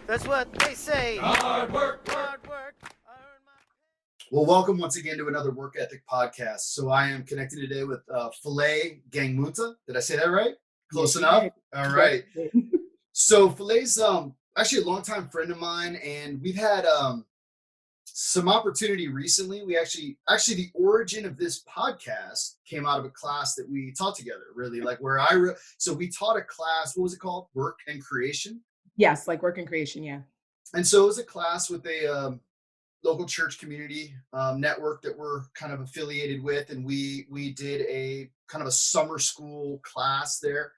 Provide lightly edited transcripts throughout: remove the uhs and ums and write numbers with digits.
That's what they say. Hard work. Hard work. Well, welcome once again to another Work Ethic podcast. So I am connected today with Fulei Ngangmuta. Did I say that right? Close enough? All right. So Fulei's actually a longtime friend of mine, and we've had some opportunity recently. We actually the origin of this podcast came out of a class that we taught together, really, like where so we taught a class. What was it called? Work and Creation. Yes, like work and creation, yeah. And so it was a class with a local church community network that we're kind of affiliated with, and we did a kind of a summer school class there,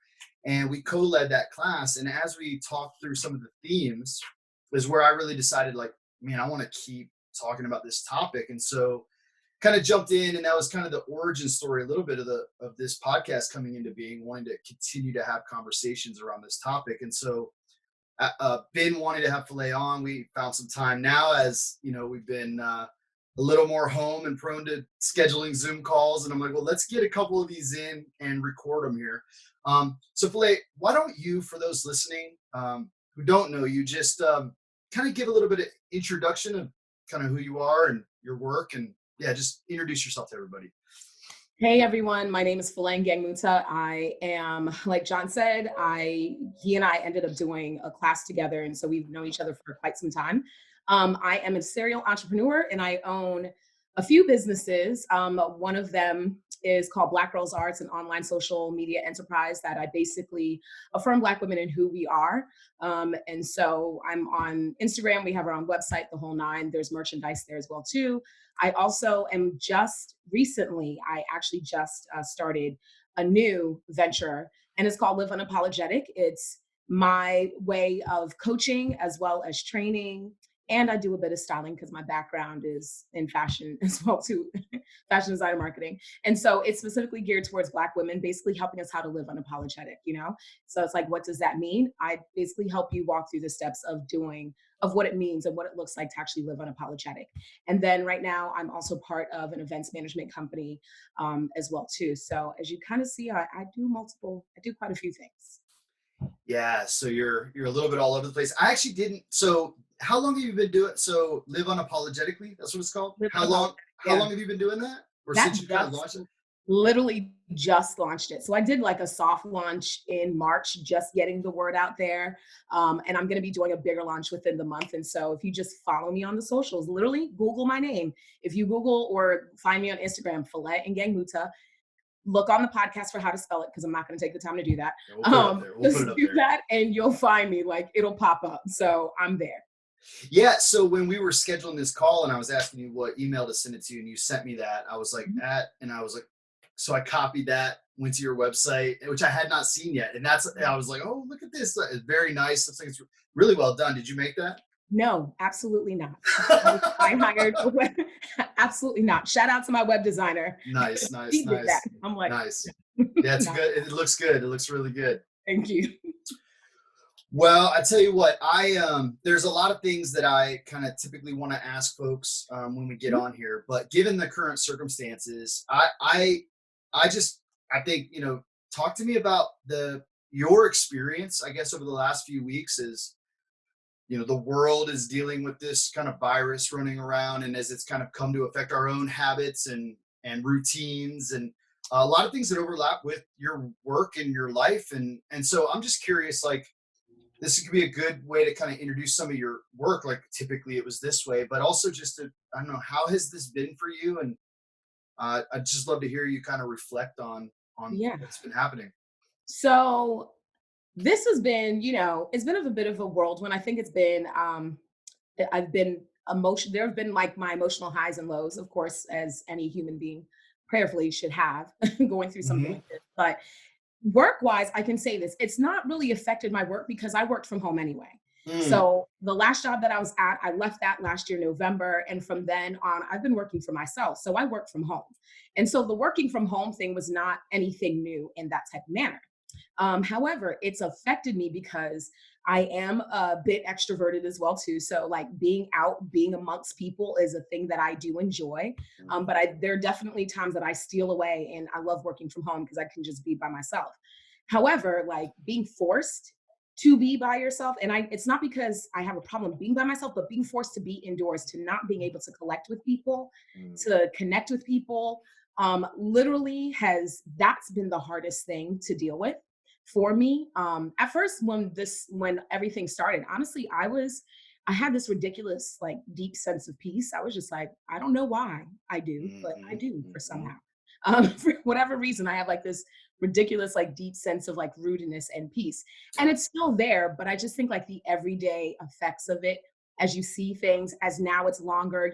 and we co-led that class. And as we talked through some of the themes is where I really decided, like, man, I want to keep talking about this topic. And so kind of jumped in, and that was kind of the origin story a little bit of this podcast coming into being, wanting to continue to have conversations around this topic. And so been wanting to have Fulei on. We found some time now, as you know, we've been a little more home and prone to scheduling Zoom calls. And I'm like, well, let's get a couple of these in and record them here. So Fulei, why don't you, for those listening who don't know you, just kind of give a little bit of introduction of kind of who you are and your work, and yeah, just introduce yourself to everybody. Hey everyone, my name is Fulei Ngangmuta. I am, like John said, he and I ended up doing a class together, and so we've known each other for quite some time. I am a serial entrepreneur, and I own a few businesses. One of them is called Black Girls Arts, an online social media enterprise that I basically affirm Black women and who we are. And so I'm on Instagram. We have our own website, the whole nine. There's merchandise there as well too. I also am I actually just started a new venture, and it's called Live Unapologetic. It's my way of coaching as well as training. And I do a bit of styling because my background is in fashion as well too, fashion design and marketing. And so it's specifically geared towards Black women, basically helping us how to live unapologetic, you know? So it's like, what does that mean? I basically help you walk through the steps of what it means and what it looks like to actually live unapologetic. And then right now I'm also part of an events management company as well too. So as you kind of see, I do quite a few things. Yeah, so you're a little bit all over the place. I actually didn't. So how long have you been doing? So Live Unapologetically, that's what it's called. How long have you been doing that? Or That since you kind of launched it? Literally just launched it. So I did like a soft launch in March, just getting the word out there. And I'm going to be doing a bigger launch within the month. And so if you just follow me on the socials, literally Google my name. If you Google or find me on Instagram, Fulei Ngangmuta, look on the podcast for how to spell it, because I'm not going to take the time to do that. We'll do that and you'll find me, like it'll pop up. So I'm there. Yeah. So when we were scheduling this call and I was asking you what email to send it to, and you sent me that, I was like, so I copied that, went to your website, which I had not seen yet. And I was like, oh, look at this. It's very nice. Looks like it's really well done. Did you make that? No, absolutely not. I hired absolutely not. Shout out to my web designer. Nice. I'm like, nice. Yeah, it's good. It looks good. It looks really good. Thank you. Well, I tell you what, there's a lot of things that I kind of typically want to ask folks when we get on here, but given the current circumstances, I think, you know, talk to me about your experience, I guess, over the last few weeks is, you know, the world is dealing with this kind of virus running around, and as it's kind of come to affect our own habits and routines and a lot of things that overlap with your work and your life. And so I'm just curious, like, this could be a good way to kind of introduce some of your work. Like typically it was this way, but also just I don't know, how has this been for you? And I'd just love to hear you kind of reflect on what's been happening. So this has been, you know, it's been a bit of a whirlwind. I think it's been, I've been there have been like my emotional highs and lows, of course, as any human being prayerfully should have going through something like this. But work-wise, I can say this, it's not really affected my work because I worked from home anyway. So the last job that I was at, I left that last year, November. And from then on, I've been working for myself. So I work from home. And so the working from home thing was not anything new in that type of manner. However, it's affected me because I am a bit extroverted as well too. So like being out, being amongst people is a thing that I do enjoy. But there are definitely times that I steal away, and I love working from home because I can just be by myself. However, like being forced to be by yourself. And it's not because I have a problem being by myself, but being forced to be indoors, to not being able to collect with people, Mm, to connect with people, literally that's been the hardest thing to deal with for me. At first, when everything started, honestly, I had this ridiculous, like, deep sense of peace. I was just like, I don't know why I do, but I mhm, do for mhm, somehow. For whatever reason, I have like this ridiculous, like, deep sense of like rootedness and peace. And it's still there, but I just think like the everyday effects of it, as you see things, as now it's longer,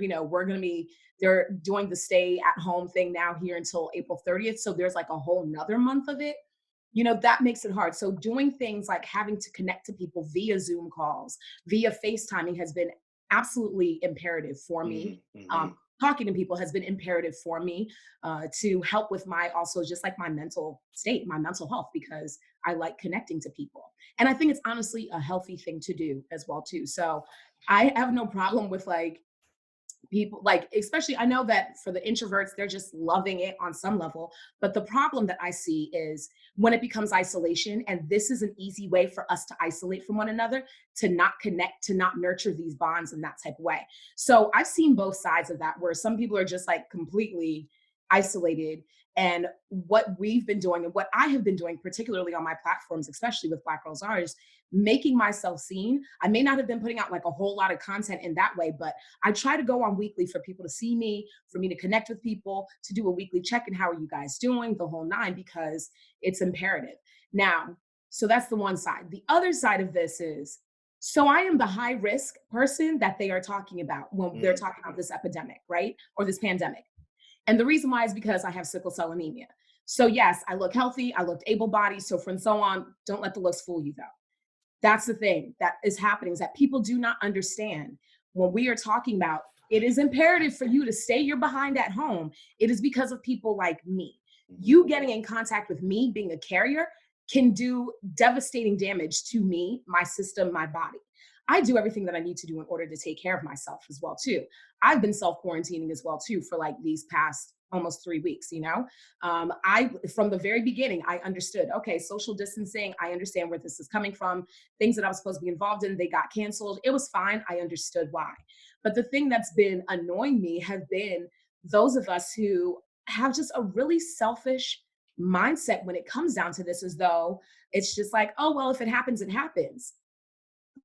they're doing the stay at home thing now here until April 30th. So there's like a whole nother month of it. That makes it hard. So doing things like having to connect to people via Zoom calls, via FaceTiming has been absolutely imperative for me. mhm, mhm, Talking to people has been imperative for me, to help with my, also just like my mental state, my mental health, because I like connecting to people. And I think it's honestly a healthy thing to do as well too. So I have no problem with like people, like, especially, I know that for the introverts, they're just loving it on some level, but the problem that I see is when it becomes isolation, and this is an easy way for us to isolate from one another, to not connect, to not nurture these bonds in that type of way. So I've seen both sides of that, where some people are just like completely isolated. And what we've been doing, and what I have been doing, particularly on my platforms, especially with Black Girls Art, is making myself seen. I may not have been putting out like a whole lot of content in that way, but I try to go on weekly for people to see me, for me to connect with people, to do a weekly check in. How are you guys doing? The whole nine, because it's imperative. Now, so that's the one side. The other side of this is, so I am the high risk person that they are talking about when they're mm, talking about this epidemic, right? Or this pandemic. And the reason why is because I have sickle cell anemia. So yes, I look healthy, I look able bodied, so forth and so on. Don't let the looks fool you though. That's the thing that is happening, is that people do not understand when we are talking about it is imperative for you to stay your behind at home. It is because of people like me. mhm, You getting in contact with me, being a carrier, can do devastating damage to me, my system, my body. I do everything that I need to do in order to take care of myself as well too. I've been self quarantining as well too for like these past almost 3 weeks. I from the very beginning I understood, okay, social distancing, I understand where this is coming from. Things that I was supposed to be involved in, they got canceled. It was fine. I understood why. But the thing that's been annoying me have been those of us who have just a really selfish mindset when it comes down to this, as though it's just like, oh, well, if it happens, it happens.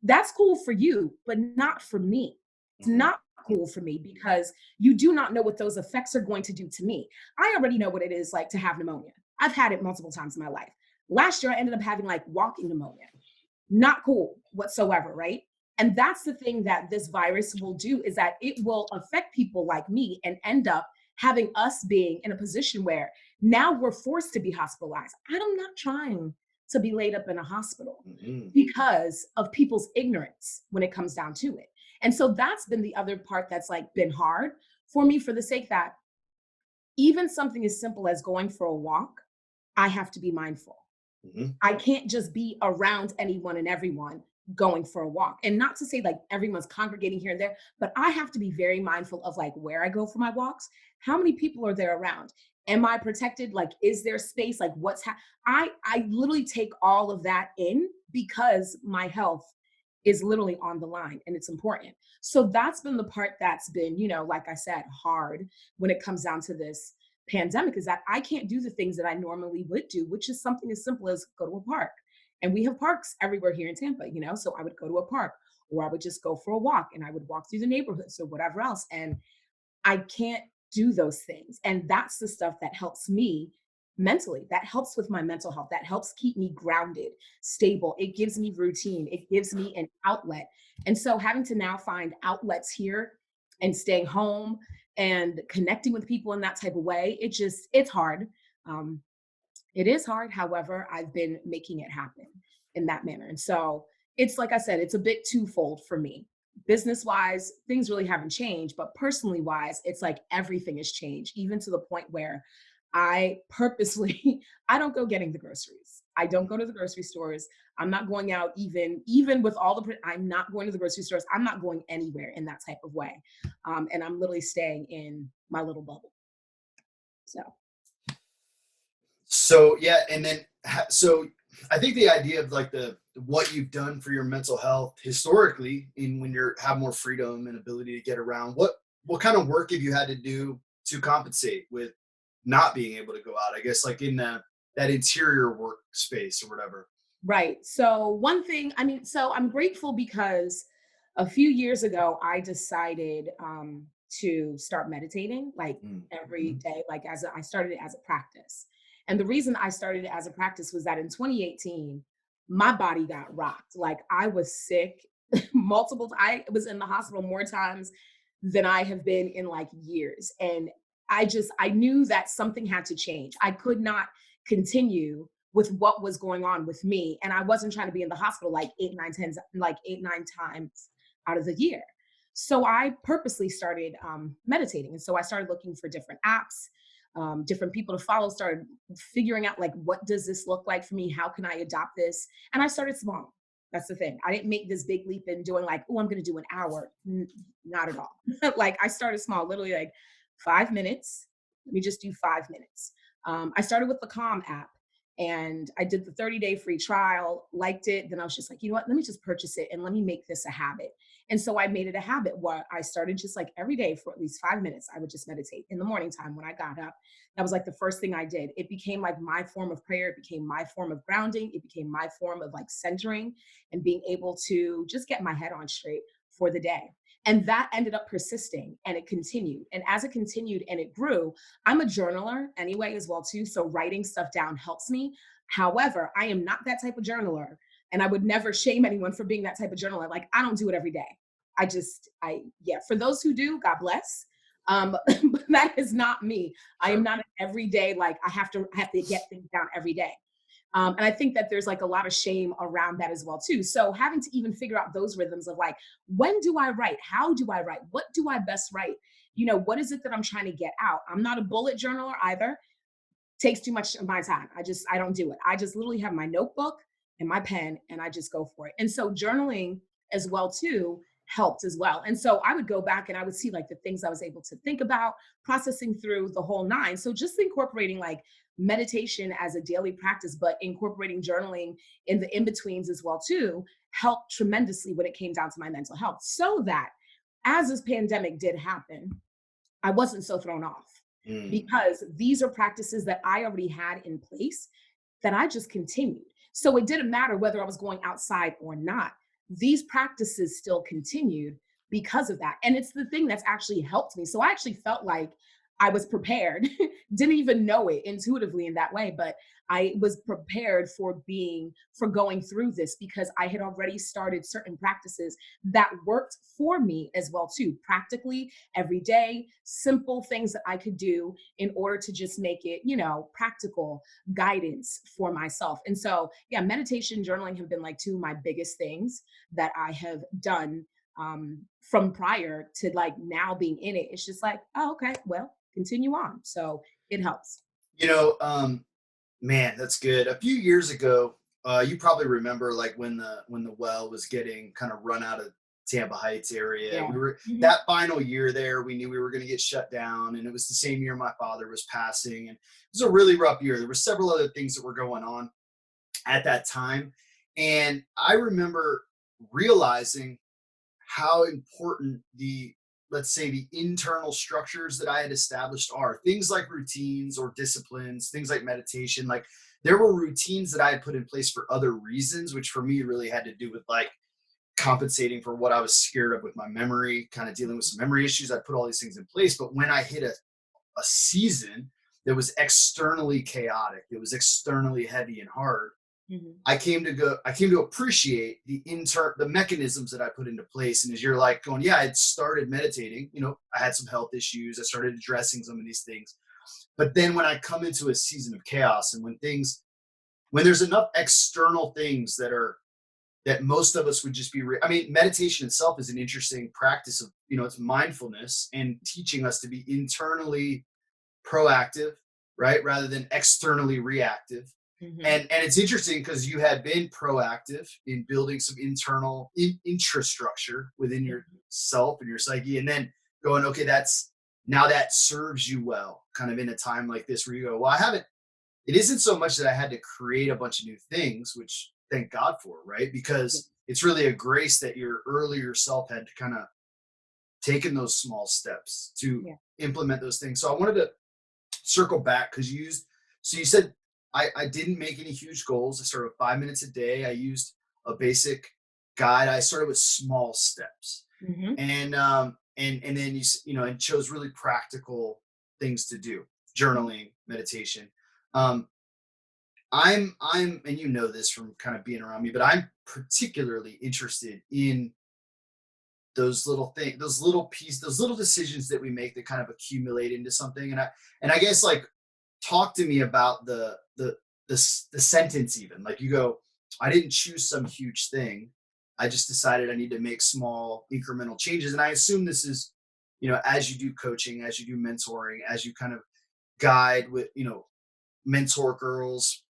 That's cool for you, but not for me. It's mhm, not cool for me, because you do not know what those effects are going to do to me. I already know what it is like to have pneumonia. I've had it multiple times in my life. Last year, I ended up having like walking pneumonia. Not cool whatsoever, right? And that's the thing that this virus will do, is that it will affect people like me and end up having us being in a position where now we're forced to be hospitalized. I'm not trying to be laid up in a hospital mhm, because of people's ignorance when it comes down to it. And so that's been the other part that's like been hard for me, for the sake that even something as simple as going for a walk, I have to be mindful. mhm, I can't just be around anyone and everyone going for a walk. And not to say like everyone's congregating here and there, but I have to be very mindful of like where I go for my walks. How many people are there around? Am I protected? Like, is there space? Like, I literally take all of that in, because my health is literally on the line and it's important. So that's been the part that's been, like I said, hard when it comes down to this pandemic, is that I can't do the things that I normally would do, which is something as simple as go to a park. And we have parks everywhere here in Tampa. So I would go to a park, or I would just go for a walk, and I would walk through the neighborhoods or whatever else. And I can't do those things. And that's the stuff that helps me mentally. That helps with my mental health. That helps keep me grounded, stable. It gives me routine. It gives me an outlet. And so having to now find outlets here and staying home and connecting with people in that type of way, it's hard. Um, it is hard. However, I've been making it happen in that manner. And so it's like I said, it's a bit twofold for me. Business wise, things really haven't changed, but personally wise, it's like everything has changed, even to the point where I purposely I don't go getting the groceries. I don't go to the grocery stores. I'm not going out, even with all I'm not going to the grocery stores. I'm not going anywhere in that type of way. And I'm literally staying in my little bubble. So So yeah, and then so I think the idea of like the what you've done for your mental health historically, in when you're have more freedom and ability to get around, what kind of work have you had to do to compensate with not being able to go out? I guess like in that interior workspace or whatever. Right. So one thing, I mean, so I'm grateful because a few years ago I decided to start meditating like every Mm-hmm. day, like I started it as a practice. And the reason I started it as a practice was that in 2018, my body got rocked. Like I was sick multiple. I was in the hospital more times than I have been in like years, and I knew that something had to change. I could not continue with what was going on with me. And I wasn't trying to be in the hospital like 8, 9 times out of the year. So I purposely started meditating. And so I started looking for different apps, different people to follow, started figuring out like, what does this look like for me? How can I adopt this? And I started small. That's the thing. I didn't make this big leap in doing like, oh, I'm going to do an hour. Not at all. Like I started small, literally like 5 minutes. Let me just do 5 minutes. I started with the Calm app and I did the 30-day free trial, liked it. Then I was just like, you know what? Let me just purchase it and let me make this a habit. And so I made it a habit where I started just like every day for at least 5 minutes. I would just meditate in the morning time when I got up. That was like the first thing I did. It became like my form of prayer. It became my form of grounding. It became my form of like centering and being able to just get my head on straight for the day. And that ended up persisting and it continued. And as it continued and it grew, I'm a journaler anyway, as well, too. So writing stuff down helps me. However, I am not that type of journaler. And I would never shame anyone for being that type of journaler. Like I don't do it every day. Yeah, for those who do, God bless. But that is not me. I am Sure. not an everyday, like I have to get things down every day. And I think that there's like a lot of shame around that as well too. So having to even figure out those rhythms of like, when do I write? How do I write? What do I best write? What is it that I'm trying to get out? I'm not a bullet journaler either. Takes too much of my time. I don't do it. I just literally have my notebook and my pen and I just go for it. And so journaling as well too helped as well. And so I would go back and I would see like the things I was able to think about, processing through the whole nine. So just incorporating like meditation as a daily practice, but incorporating journaling in the in-betweens as well too helped tremendously when it came down to my mental health. So that as this pandemic did happen, I wasn't so thrown off Mm. because these are practices that I already had in place that I just continued. So it didn't matter whether I was going outside or not. These practices still continued because of that. And it's the thing that's actually helped me. So I actually felt like I was prepared, didn't even know it intuitively in that way, but I was prepared for going through this because I had already started certain practices that worked for me as well too, practically every day, simple things that I could do in order to just make it, practical guidance for myself. And so, yeah, meditation, journaling have been like two of my biggest things that I have done from prior to like now being in it. It's just like, oh, okay, well, continue on. So it helps. You know, man, that's good. A few years ago, you probably remember like when the well was getting kind of run out of Tampa Heights area. Yeah. We were Hmm. that final year there. We knew we were going to get shut down, and it was the same year my father was passing, and it was a really rough year. There were several other things that were going on at that time, and I remember realizing how important the let's say the internal structures that I had established are things like routines or disciplines, things like meditation. Like there were routines that I had put in place for other reasons, which for me really had to do with like compensating for what I was scared of with my memory, kind of dealing with some memory issues. I put all these things in place. But when I hit a season that was externally chaotic, it was externally heavy and hard, Hmm. I came to appreciate the mechanisms that I put into place. And as you're like going, yeah, I started meditating, I had some health issues. I started addressing some of these things. But then when I come into a season of chaos and when there's enough external things that most of us would just be, I mean, meditation itself is an interesting practice of, it's mindfulness and teaching us to be internally proactive, right? Rather than externally reactive. Hmm. And it's interesting because you had been proactive in building some internal infrastructure within yourself and your psyche, and then going, okay, that's now that serves you well, kind of in a time like this where you go, well, I haven't. it isn't so much that I had to create a bunch of new things, which thank God for, right? Yeah. Because it's really a grace that your earlier self had to kind of taken those small steps to Yeah. implement those things. So I wanted to circle back because so you said I didn't make any huge goals. I started with 5 minutes a day. I used a basic guide. I started with small steps, Hmm. and then and chose really practical things to do: journaling, meditation. Um, I'm and you know this from kind of being around me, but I'm particularly interested in those little things, those little decisions that we make that kind of accumulate into something. And I guess, like, talk to me about the sentence. Even like, you go, I didn't choose some huge thing. I just decided I need to make small incremental changes. And I assume this is, as you do coaching, as you do mentoring, as you kind of guide with, mentor girls.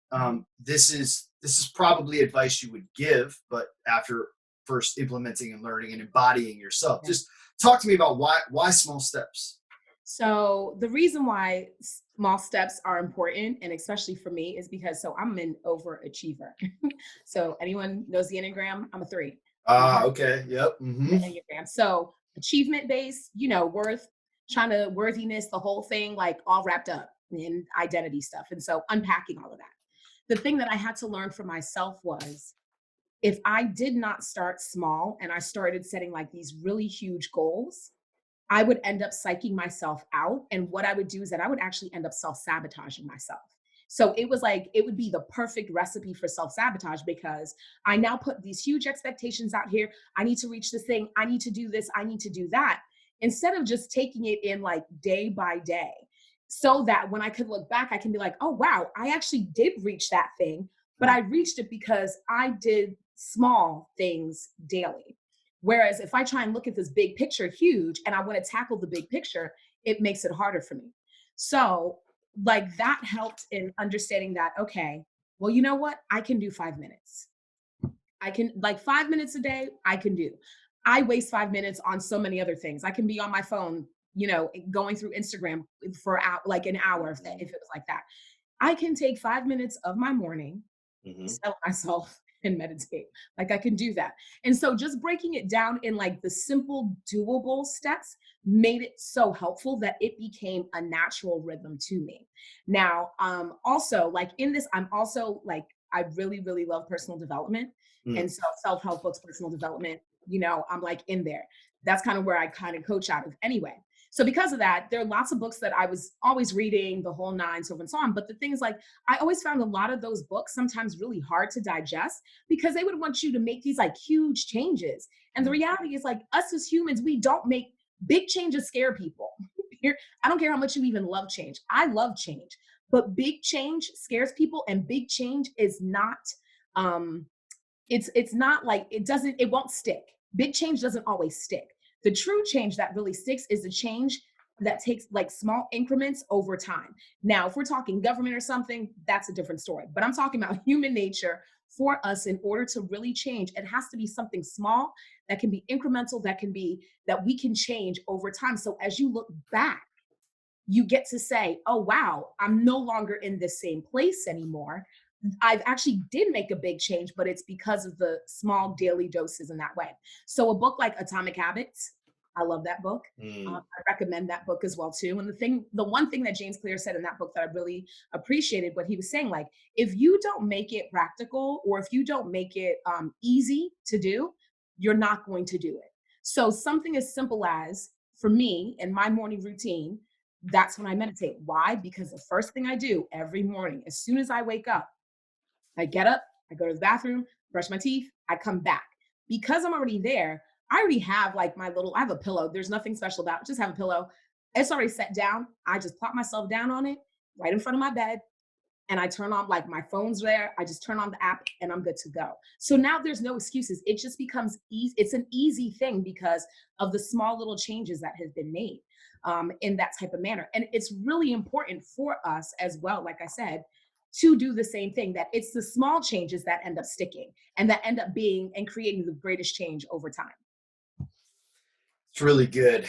This is probably advice you would give, but after first implementing and learning and embodying yourself. Yeah. Just talk to me about why small steps. So the reason why small steps are important, and especially for me, is because so I'm an overachiever. So anyone knows the Enneagram? I'm a three. My Ah, heart okay. Yep. in the Enneagram. So achievement based, worth, trying to worthiness, the whole thing, like all wrapped up in identity stuff. And so unpacking all of that. The thing that I had to learn for myself was if I did not start small and I started setting like these really huge goals, I would end up psyching myself out. And what I would do is that I would actually end up self sabotaging myself. So it was like, it would be the perfect recipe for self sabotage because I now put these huge expectations out here. I need to reach this thing. I need to do this. I need to do that. Instead of just taking it in like day by day, so that when I could look back, I can be like, oh, wow, I actually did reach that thing, but I reached it because I did small things daily. Whereas if I try and look at this big picture huge and I want to tackle the big picture, it makes it harder for me. So, like that helped in understanding that, okay, well, you know what? I can do 5 minutes. I can, like 5 minutes a day, I can do. I waste 5 minutes on so many other things. I can be on my phone, going through Instagram for like an hour if it was like that. I can take 5 minutes of my morning, Mm-hmm. settle myself and meditate. Like I can do that. And so just breaking it down in like the simple, doable steps made it so helpful that it became a natural rhythm to me. Now, also like in this, I'm also like, I really, really love personal development. And so self-help books, personal development, I'm like in there. That's kind of where I kind of coach out of anyway. So because of that, there are lots of books that I was always reading, the whole nine, so on and so on. But the thing is, like, I always found a lot of those books sometimes really hard to digest because they would want you to make these like huge changes. And the reality is, like, us as humans, we don't make big changes scare people. I don't care how much you even love change. I love change, but big change scares people, and big change is not um it's not like it won't stick. Big change doesn't always stick. The true change that really sticks is the change that takes like small increments over time. Now, if we're talking government or something, that's a different story. But I'm talking about human nature. For us, in order to really change, it has to be something small that can be incremental, that we can change over time. So as you look back, you get to say, oh, wow, I'm no longer in the same place anymore. I've actually did make a big change, but it's because of the small daily doses in that way. So a book like Atomic Habits, I love that book. Mm-hmm. I recommend that book as well too. And the one thing that James Clear said in that book that I really appreciated, what he was saying, like if you don't make it practical or if you don't make it easy to do, you're not going to do it. So something as simple as for me in my morning routine, that's when I meditate. Why? Because the first thing I do every morning, as soon as I wake up, I get up, I go to the bathroom, brush my teeth, I come back. Because I'm already there, I already have like I have a pillow. There's nothing special about it. Just have a pillow. It's already set down. I just plop myself down on it right in front of my bed and I turn on like my phone's there. I just turn on the app and I'm good to go. So now there's no excuses. It just becomes easy. It's an easy thing because of the small little changes that have been made in that type of manner. And it's really important for us as well, like I said, to do the same thing, that it's the small changes that end up sticking and that end up being and creating the greatest change over time. It's really good.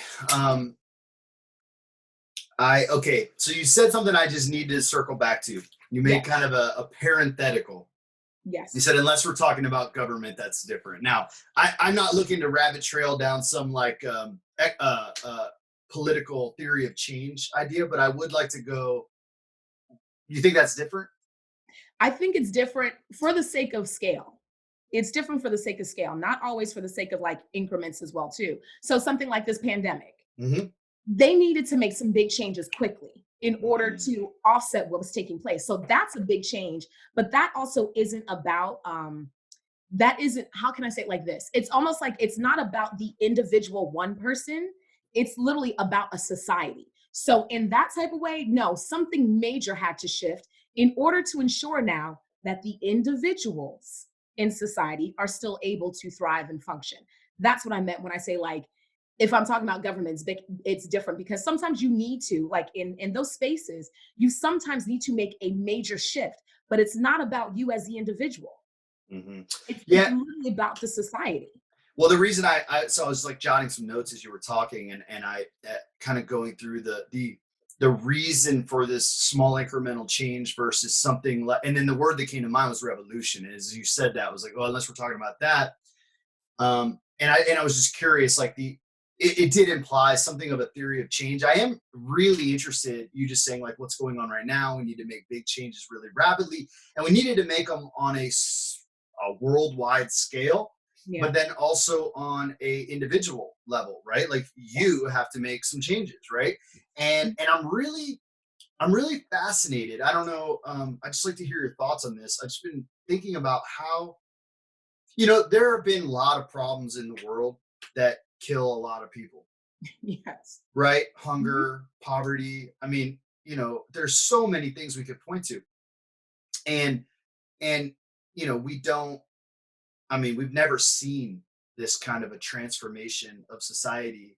I Okay. So you said something I just need to circle back to. You made Yes. kind of a parenthetical. You Yes. said, unless we're talking about government, that's different. Now, I'm not looking to rabbit trail down some like political theory of change idea, but I would like to go. You think that's different? I think it's different for the sake of scale. It's different for the sake of scale, not always for the sake of like increments as well too. So something like this pandemic, Mm-hmm. they needed to make some big changes quickly in order Mm-hmm. to offset what was taking place. So that's a big change, but that also isn't about that isn't, how can I say it like this? It's almost like it's not about the individual one person. It's literally about a society. So in that type of way, no, something major had to shift in order to ensure now that the individuals in society are still able to thrive and function. That's what I meant when I say like, if I'm talking about governments, it's different because sometimes you need to, like in those spaces, you sometimes need to make a major shift, but it's not about you as the individual. Mm-hmm. It's Yeah. literally about the society. Well, the reason so I was like jotting some notes as you were talking, and I kind of going through the reason for this small incremental change versus something like, and then the word that came to mind was revolution. And as you said that, I was like, oh, unless we're talking about that. And I was just curious, like it did imply something of a theory of change. I am really interested. You just saying like what's going on right now. We need to make big changes really rapidly, and we needed to make them on a worldwide scale, but Yeah. then also on a individual level, right? Like Yes. you have to make some changes, right? And I'm really fascinated. I don't know. I just like to hear your thoughts on this. I've just been thinking about how, there have been a lot of problems in the world that kill a lot of people, Yes. right? Mhm. Hunger, poverty. I mean, there's so many things we could point to. And and we don't, I mean, we've never seen this kind of a transformation of society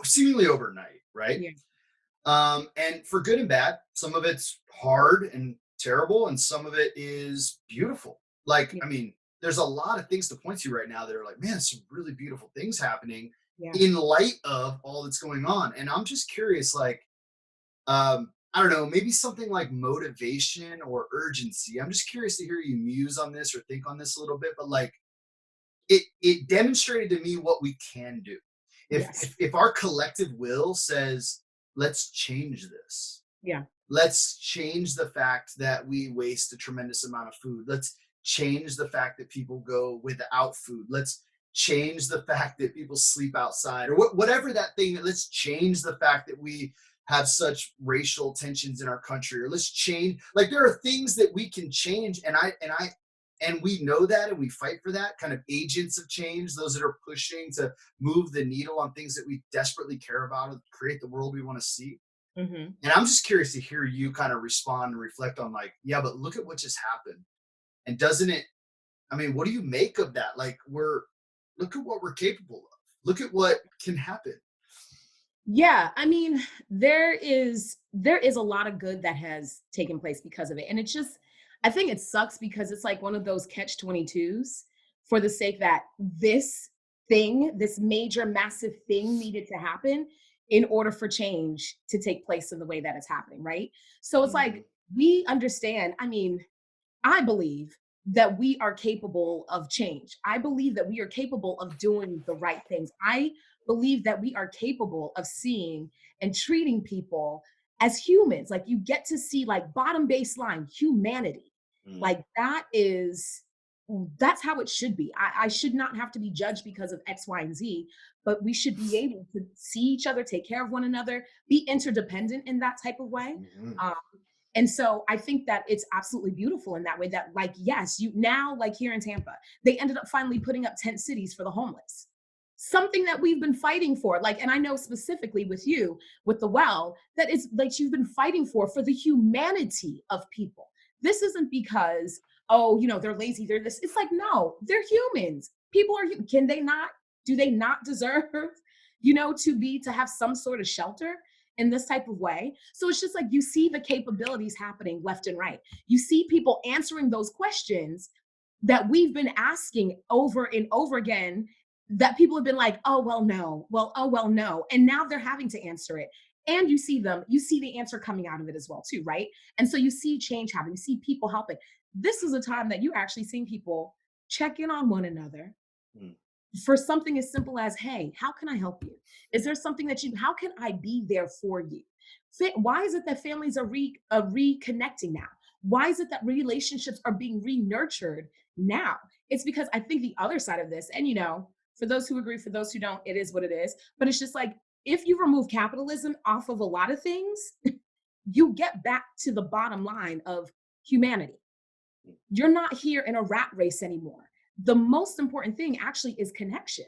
seemingly overnight, right? Yeah. And for good and bad, some of it's hard and terrible, and some of it is beautiful. Like, Yeah. I mean, there's a lot of things to point to right now that are like, man, some really beautiful things happening Yeah. in light of all that's going on. And I'm just curious, like, I don't know, maybe something like motivation or urgency. I'm just curious to hear you muse on this or think on this a little bit, but like, it demonstrated to me what we can do. If Yes. if if our collective will says, let's change this. Yeah. Let's change the fact that we waste a tremendous amount of food. Let's change the fact that people go without food. Let's change the fact that people sleep outside, or whatever that thing. Let's change the fact that we have such racial tensions in our country, or let's change, like, there are things that we can change, and we know that, and we fight for that kind of agents of change, those that are pushing to move the needle on things that we desperately care about and create the world we want to see. Hmm. And I'm just curious to hear you kind of respond and reflect on, like, yeah, but look at what just happened. And doesn't it, I mean, what do you make of that? Like, look at what we're capable of. Look at what can happen. Yeah. I mean, there is a lot of good that has taken place because of it. And it's just, I think it sucks because it's like one of those catch 22s for the sake that this major, massive thing needed to happen in order for change to take place in the way that it's happening, right? So it's Mm-hmm. like we understand. I mean, I believe that we are capable of change. I believe that we are capable of doing the right things. I believe that we are capable of seeing and treating people as humans. Like you get to see like bottom baseline humanity. Mm-hmm. Like that's how it should be. I should not have to be judged because of X, Y, and Z, but we should be able to see each other, take care of one another, be interdependent in that type of way. Mm-hmm. Um, and so I think that it's absolutely beautiful in that way that, like, yes, you now, like here in Tampa, they ended up finally putting up tent cities for the homeless. Something that we've been fighting for. Like, and I know specifically with you, with the well, that is like you've been fighting for the humanity of people. This isn't because, oh, they're lazy, they're this. It's like, no, they're humans. People are, can they not, do they not deserve, to have some sort of shelter? In this type of way. So it's just like you see the capabilities happening left and right. You see people answering those questions that we've been asking over and over again, that people have been like, oh, well, no. Well, oh, well, no. And now they're having to answer it. and you see the answer coming out of it as well too, right? And so you see change happen, you see people helping. This is a time that you're actually seeing people check in on one another Mm. for something as simple as, hey, how can I help you? Is there something that how can I be there for you? Why is it that families are reconnecting now? Why is it that relationships are being re-nurtured now? It's because I think the other side of this, and for those who agree, for those who don't, it is what it is. But it's just like, if you remove capitalism off of a lot of things, you get back to the bottom line of humanity. You're not here in a rat race anymore. The most important thing actually is connection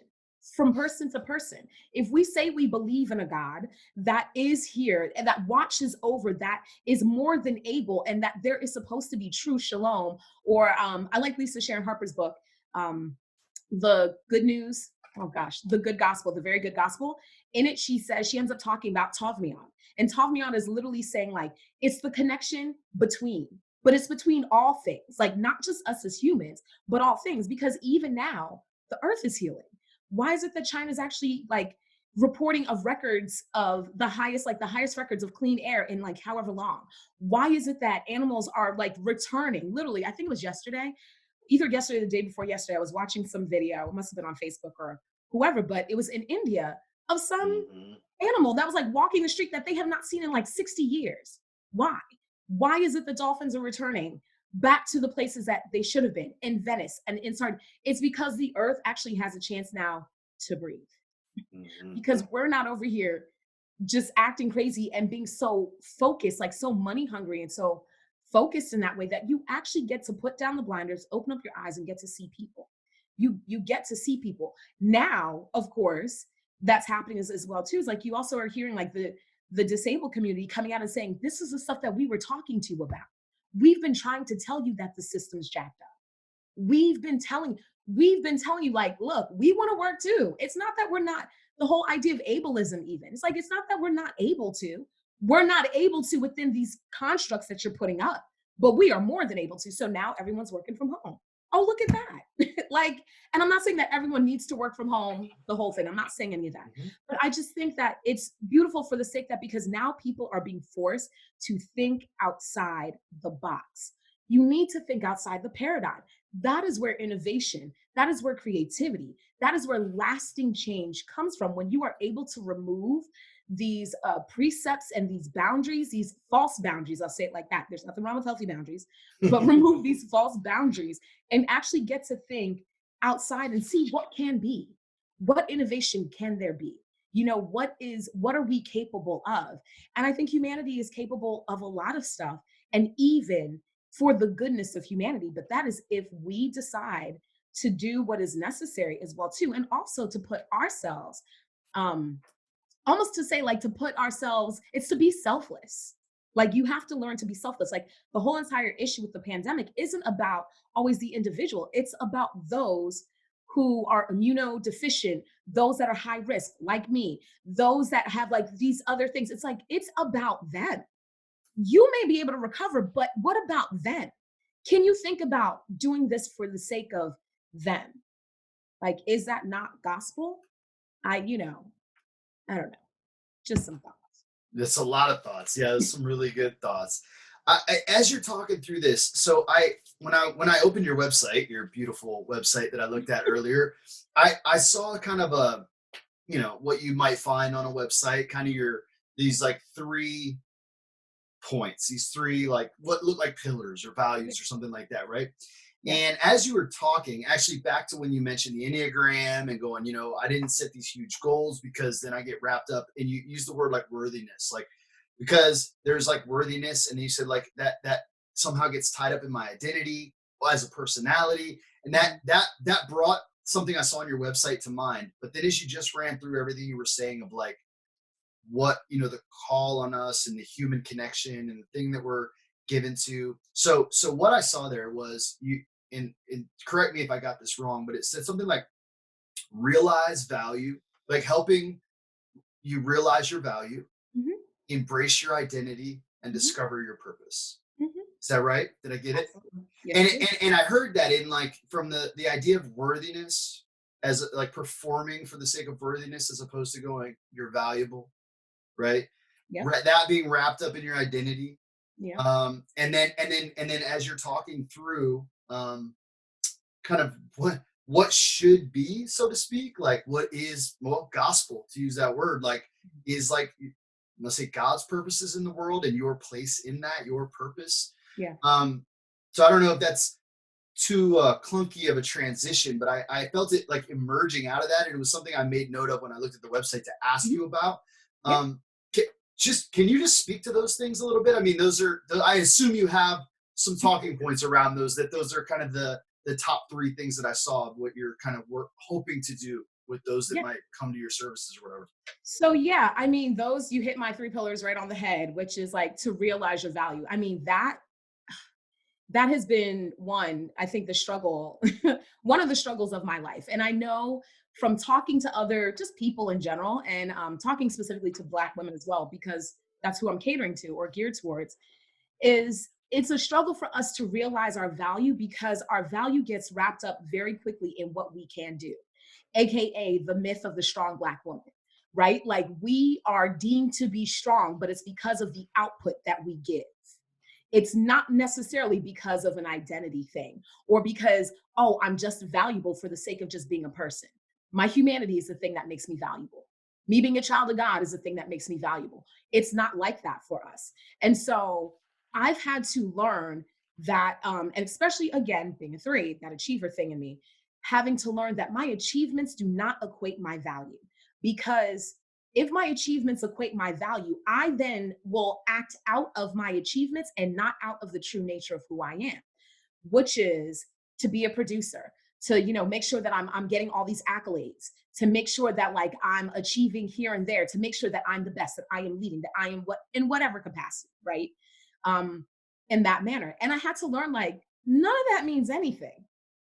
from person to person. If we say we believe in a God that is here and that watches over, that is more than able, and that there is supposed to be true shalom, or I like Lisa Sharon Harper's book, um, The Good News. Oh gosh, The Good Gospel, The Very Good Gospel. In it, she says, she ends up talking about Tavmion. And Tavmion is literally saying, like, it's the connection between, but it's between all things, like not just us as humans, but all things. Because even now, the earth is healing. Why is it that China's actually like reporting of records of the highest records of clean air in like however long? Why is it that animals are like returning? Literally, I think it was yesterday, either yesterday or the day before yesterday, I was watching some video. It must have been on Facebook or whoever, but it was in India, of some Hmm. animal that was like walking the street that they have not seen in like 60 years. Why? Why is it the dolphins are returning back to the places that they should have been in Venice and inside? It's because the earth actually has a chance now to breathe, because Hmm. we're not over here just acting crazy and being so focused, like so money hungry and so focused in that way, that you actually get to put down the blinders, open up your eyes, and get to see people. You get to see people. Now, of course, that's happening as well too. Is like you also are hearing like the disabled community coming out and saying, this is the stuff that we were talking to you about. We've been trying to tell you that the system's jacked up. we've been telling we've been telling you, like, look, we want to work too. It's not that we're not, the whole idea of ableism, even, it's like, it's not that we're not able to, we're not able to within these constructs that you're putting up, but we are more than able to. So now everyone's working from home. Oh, look at that. Like, and I'm not saying that everyone needs to work from home the whole thing, I'm not saying any of that, Hmm. but I just think that it's beautiful for the sake that, because now people are being forced to think outside the box. You need to think outside the paradigm. That is where innovation, that is where creativity, that is where lasting change comes from. When you are able to remove these precepts and these boundaries, these false boundaries, I'll say it like that. There's nothing wrong with healthy boundaries, but remove these false boundaries and actually get to think outside and see what can be. What innovation can there be? What are we capable of? And I think humanity is capable of a lot of stuff, and even for the goodness of humanity. But that is if we decide to do what is necessary as well too, and also to put ourselves, um almost to say, like, to put ourselves, it's to be selfless. Like, you have to learn to be selfless. Like, the whole entire issue with the pandemic isn't about always the individual, it's about those who are immunodeficient, those that are high risk like me, those that have like these other things. It's like, it's about them. You may be able to recover, but what about them? Can you think about doing this for the sake of them? Like, is that not gospel? I don't know. Just some thoughts. That's a lot of thoughts. Yeah, there's some really good thoughts. As you're talking through this, so when I opened your website, your beautiful website that I looked at earlier, I saw kind of a, what you might find on a website, kind of these like 3 points, these three, like what look like pillars or values or something like that, right? Yeah. And as you were talking, actually back to when you mentioned the Enneagram and going, I didn't set these huge goals because then I get wrapped up, and you use the word like worthiness, like, because there's like worthiness, and you said like that somehow gets tied up in my identity as a personality, and that Mhm. that that brought something I saw on your website to mind. But then as you just ran through everything you were saying of like what, the call on us and the human connection and the thing that we're given to, so what I saw there was you, and correct me if I got this wrong, but it said something like realize value, like helping you realize your value, Mhm. embrace your identity, and Mhm. discover your purpose. Mhm. Is that right? Did I get it? Absolutely. Yes, and you did. and, and I heard that in like from the idea of worthiness, as like performing for the sake of worthiness, as opposed to going you're valuable, right? Yep. that being wrapped up in your identity. Yeah. And then as you're talking through, kind of what should be, so to speak, like what is, well, gospel, to use that word, like is like, let's say, God's purposes in the world and your place in that, your purpose. Yeah. um so I don't know if that's too clunky of a transition, but I felt it like emerging out of that, and it was something I made note of when I looked at the website to ask Mhm. you about. Yeah. um can, can you just speak to those things a little bit? I mean, those are, I assume you have some talking points around those, that those are kind of the top three things that I saw of what you're kind of hoping to do with those that Yeah. might come to your services or whatever. So yeah, I mean, those you hit my three pillars right on the head, which is like to realize your value. I mean, that has been one, I think the struggle, one of the struggles of my life. And I know from talking to other just people in general, and talking specifically to Black women as well, because that's who I'm catering to or geared towards, is it's a struggle for us to realize our value because our value gets wrapped up very quickly in what we can do, aka the myth of the strong Black woman, right? Like we are deemed to be strong, but it's because of the output that we give. It's not necessarily because of an identity thing or because, oh, I'm just valuable for the sake of just being a person. My humanity is the thing that makes me valuable. Me being a child of God is the thing that makes me valuable. It's not like that for us. And so I've had to learn that, and especially again, being a three, that achiever thing in me, having to learn that my achievements do not equate my value. Because if my achievements equate my value, I then will act out of my achievements and not out of the true nature of who I am, which is to be a producer, to make sure that I'm getting all these accolades, to make sure that like I'm achieving here and there, to make sure that I'm the best, that I am leading, that I am what in whatever capacity, right? Um, in that manner. And I had to learn like none of that means anything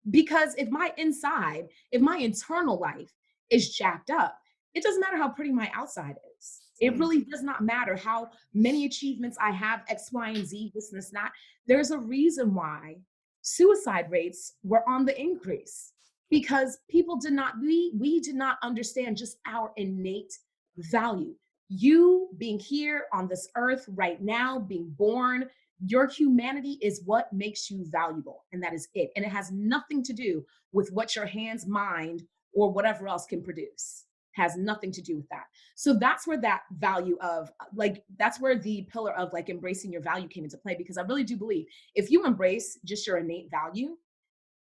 because if my internal life is jacked up, it doesn't matter how pretty my outside is. It Mm. really does not matter how many achievements I have, X, Y, and Z, this and this, not. There's a reason why suicide rates were on the increase because people did not, we did not understand just our innate value. You being here on this earth right now, being born, your humanity is what makes you valuable, and that is it. And it has nothing to do with what your hands, mind, or whatever else can produce. Has nothing to do with that. So that's where that value of like that's where the pillar of like embracing your value came into play because I really do believe if you embrace just your innate value,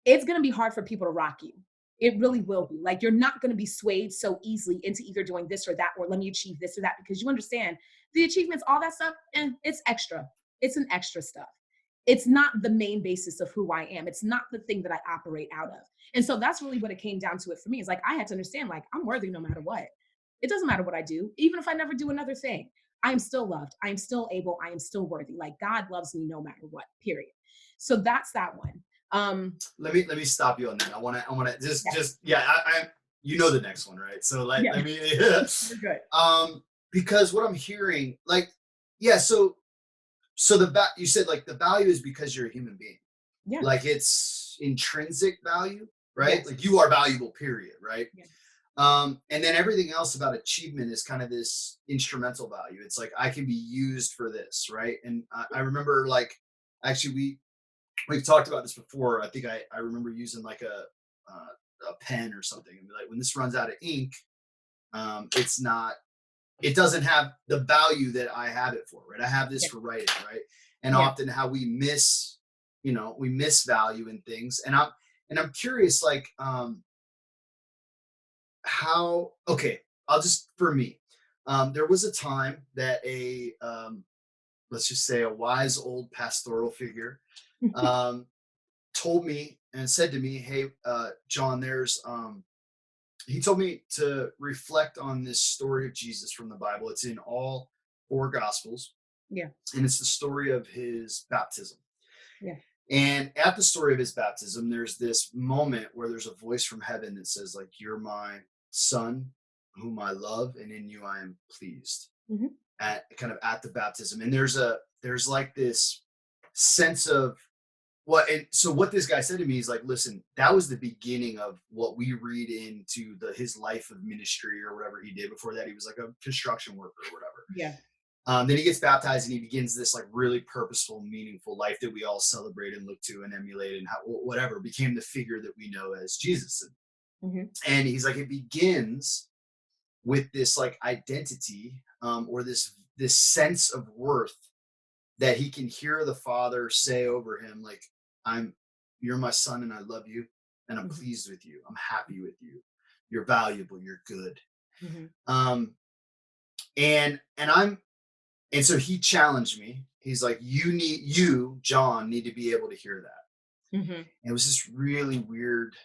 it's going to be hard for people to rock you. It really will be. Like you're not going to be swayed so easily into either doing this or that, or let me achieve this or that, because you understand the achievements, all that stuff, and it's extra. It's an extra stuff. It's not the main basis of who I am. It's not the thing that I operate out of. And so that's really what it came down to it for me. It's like I had to understand, like, I'm worthy no matter what. It doesn't matter what I do, even if I never do another thing. I am still loved. I am still able. I am still worthy. Like God loves me no matter what, period. So that's that one. Let me stop you on that. I want to Yeah, just yeah, I you know the next one, right? So yeah, let me you're good. because what I'm hearing, like, yeah, so you said like the value is because you're a human being, Yeah. like it's intrinsic value, right? Yes. Like you are valuable, period, right? Yeah. And then everything else about achievement is kind of this instrumental value. It's like I can be used for this, right? And I remember, like, actually we've talked about this before. I think I remember using like a pen or something and be like, when this runs out of ink, it's not, it doesn't have the value that I have it for, right? I have this Yeah. for writing, right? And Yeah. often how we miss value in things. And I'm curious, like, how, okay, I'll just, for me, there was a time that let's just say a wise old pastoral figure, um, told me and said to me, "Hey, John, he told me to reflect on this story of Jesus from the Bible. It's in all four Gospels, Yeah. and it's the story of his baptism. Yeah. And at the story of his baptism, there's this moment where there's a voice from heaven that says, like, you're my son, whom I love, and in you I am pleased." Mhm. At the baptism, and there's like this sense of and so what this guy said to me is like, listen, that was the beginning of what we read into his life of ministry or whatever he did. Before that, he was like a construction worker or whatever. Yeah. Then he gets baptized and he begins this like really purposeful, meaningful life that we all celebrate and look to and emulate, and how whatever became the figure that we know as Jesus. Mhm. And he's like, it begins with this like identity, or this sense of worth that he can hear the Father say over him, like, I'm you're my son and I love you and I'm Mhm. pleased with you. I'm happy with you. You're valuable, you're good. Mhm. Um and so he challenged me. He's like, you, John, need to be able to hear that. Mhm. And it was this really weird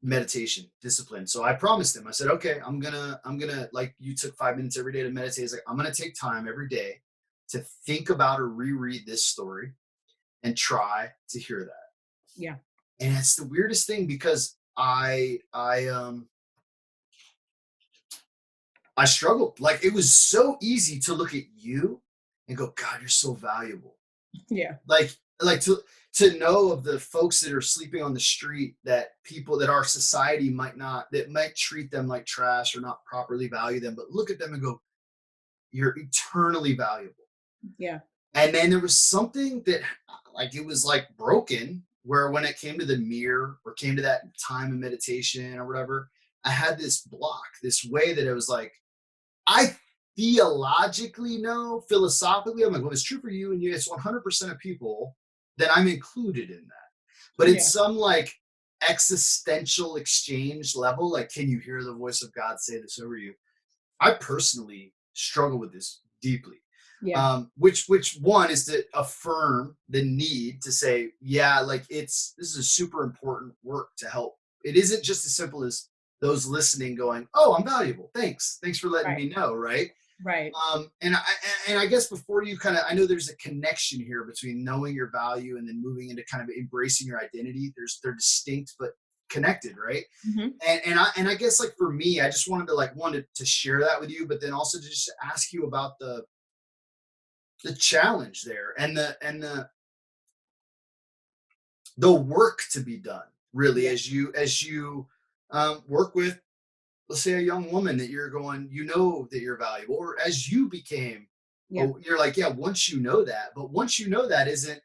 meditation discipline. So I promised him, I said, okay, I'm gonna like you took 5 minutes every day to meditate. It's like, I'm gonna take time every day to think about or reread this story and try to hear that. Yeah. And it's the weirdest thing because I struggled. Like it was so easy to look at you and go, God, you're so valuable. Yeah. Like like to know of the folks that are sleeping on the street, that people that our society might not, that might treat them like trash or not properly value them, but look at them and go, you're eternally valuable. Yeah. And then there was something that like it was like broken, where when it came to the mirror or came to that time of meditation or whatever, I had this block, this way that it was like, I theologically know, philosophically, I'm like, well, it's true for you and you, it's 100% of people, then I'm included in that. But Yeah. it's some like existential exchange level, like, can you hear the voice of God say this over you? I personally struggle with this deeply. Yeah. Which one is to affirm the need to say, yeah, like this is a super important work to help. It isn't just as simple as those listening going, oh, I'm valuable. Thanks for letting Right. me know, right? Right. And I guess before you kind of, I know there's a connection here between knowing your value and then moving into kind of embracing your identity. They're distinct but connected, right? Mhm. And I guess like for me, I just wanted to share that with you, but then also to just ask you about the challenge there and the work to be done, really, Yeah. as you work with, let's say, a young woman that you're going, you know that you're valuable, or as you became, Yeah. oh, you're like, yeah, once you know that, but once you know that, isn't